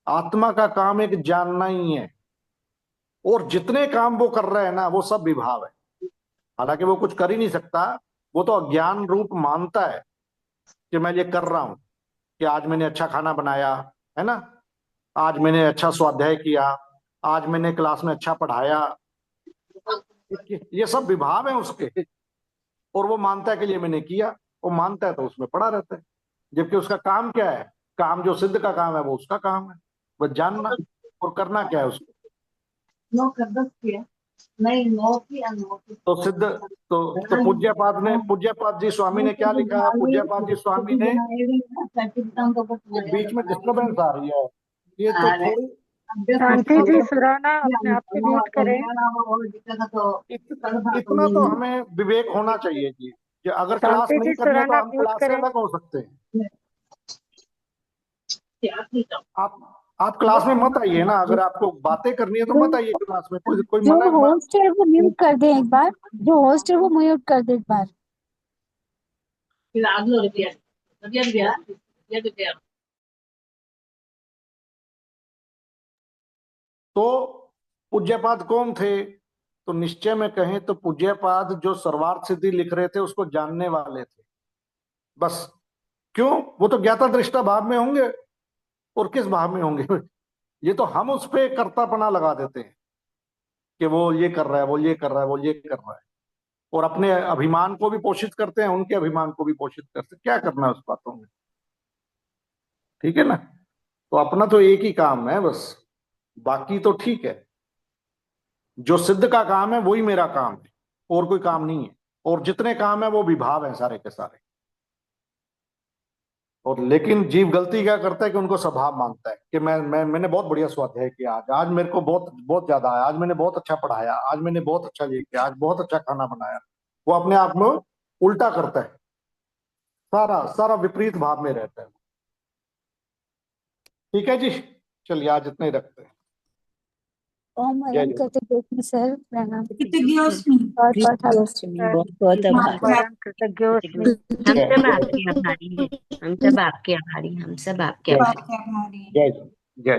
आत्मा का काम एक जानना ही है, और जितने काम वो कर रहे हैं ना, वो सब विभाव है। हालांकि वो कुछ कर ही नहीं सकता, वो तो अज्ञान रूप मानता है कि मैं ये कर रहा हूं, कि आज मैंने अच्छा खाना बनाया है ना, आज मैंने अच्छा स्वाध्याय किया, आज मैंने क्लास में अच्छा पढ़ाया, ये सब विभाव है उसके, और वो मानता है कि ये मैंने किया। वो मानता है तो उसमें पड़ा रहता है, जबकि उसका काम क्या है, काम जो सिद्ध का काम है वो उसका काम है, बस जानना और करना क्या है उसको। तो सिद्ध तो पूज्यपाद जी स्वामी ने क्या लिखा है, पूज्यपाद जी स्वामी ने, बीच में डिस्टर्बेंस आ रही है, ये तो थोड़ी शांति जी सुराना अपने आप को म्यूट करें। इतना तो हमें विवेक होना चाहिए कि अगर क्लास शांति नहीं जी करनी है तो सुराना हम म्यूट क्लास से करें। अलग हो सकते हैं। आप क्लास में मत आइए ना, अगर आपको बातें करनी है तो मत आइए क्लास में, कोई जो मना होस्ट है वो म्यूट कर दे एक बार, जो होस्ट है वो म्यूट कर दे एक बार। तो पूज्यपाद कौन थे, तो निश्चय में कहें तो पूज्यपाद जो सर्वार्थ सिद्धि लिख रहे थे उसको जानने वाले थे, बस। क्यों, वो तो ज्ञाता दृष्टा भाव में होंगे, और किस भाव में होंगे, ये तो हम उस पे कर्तापना लगा देते हैं कि वो ये कर रहा है, वो ये कर रहा है, वो ये कर रहा है, और अपने अभिमान को भी पोषित करते हैं, उनके अभिमान को भी पोषित करते हैं। क्या करना है उस बातों में, ठीक है ना। तो अपना तो एक ही काम है बस, बाकी तो ठीक है। जो सिद्ध का काम है वही मेरा काम है, और कोई काम नहीं है, और जितने काम है वो विभाव है सारे के सारे। और लेकिन जीव गलती क्या करता है कि उनको स्वभाव मानता है कि मैंने बहुत बढ़िया स्वाध्याय किया, आज मेरे को बहुत ज्यादा है, आज मैंने बहुत अच्छा पढ़ाया, आज मैंने बहुत अच्छा ये किया, आज बहुत अच्छा खाना बनाया। वो अपने आप में उल्टा करता है, सारा विपरीत भाव में रहता है। ठीक है जी, चलिए आज इतना ही रखते हैं। ओम जय हरण जय। करते देखने सर प्रणाम। कृतज्ञोस्मि। बहुत आभार। कृतज्ञोस्मि। हम सब आपके आभारी हैं, हम सब आपके आभारी, हम सब आपके आभारी। जय जय।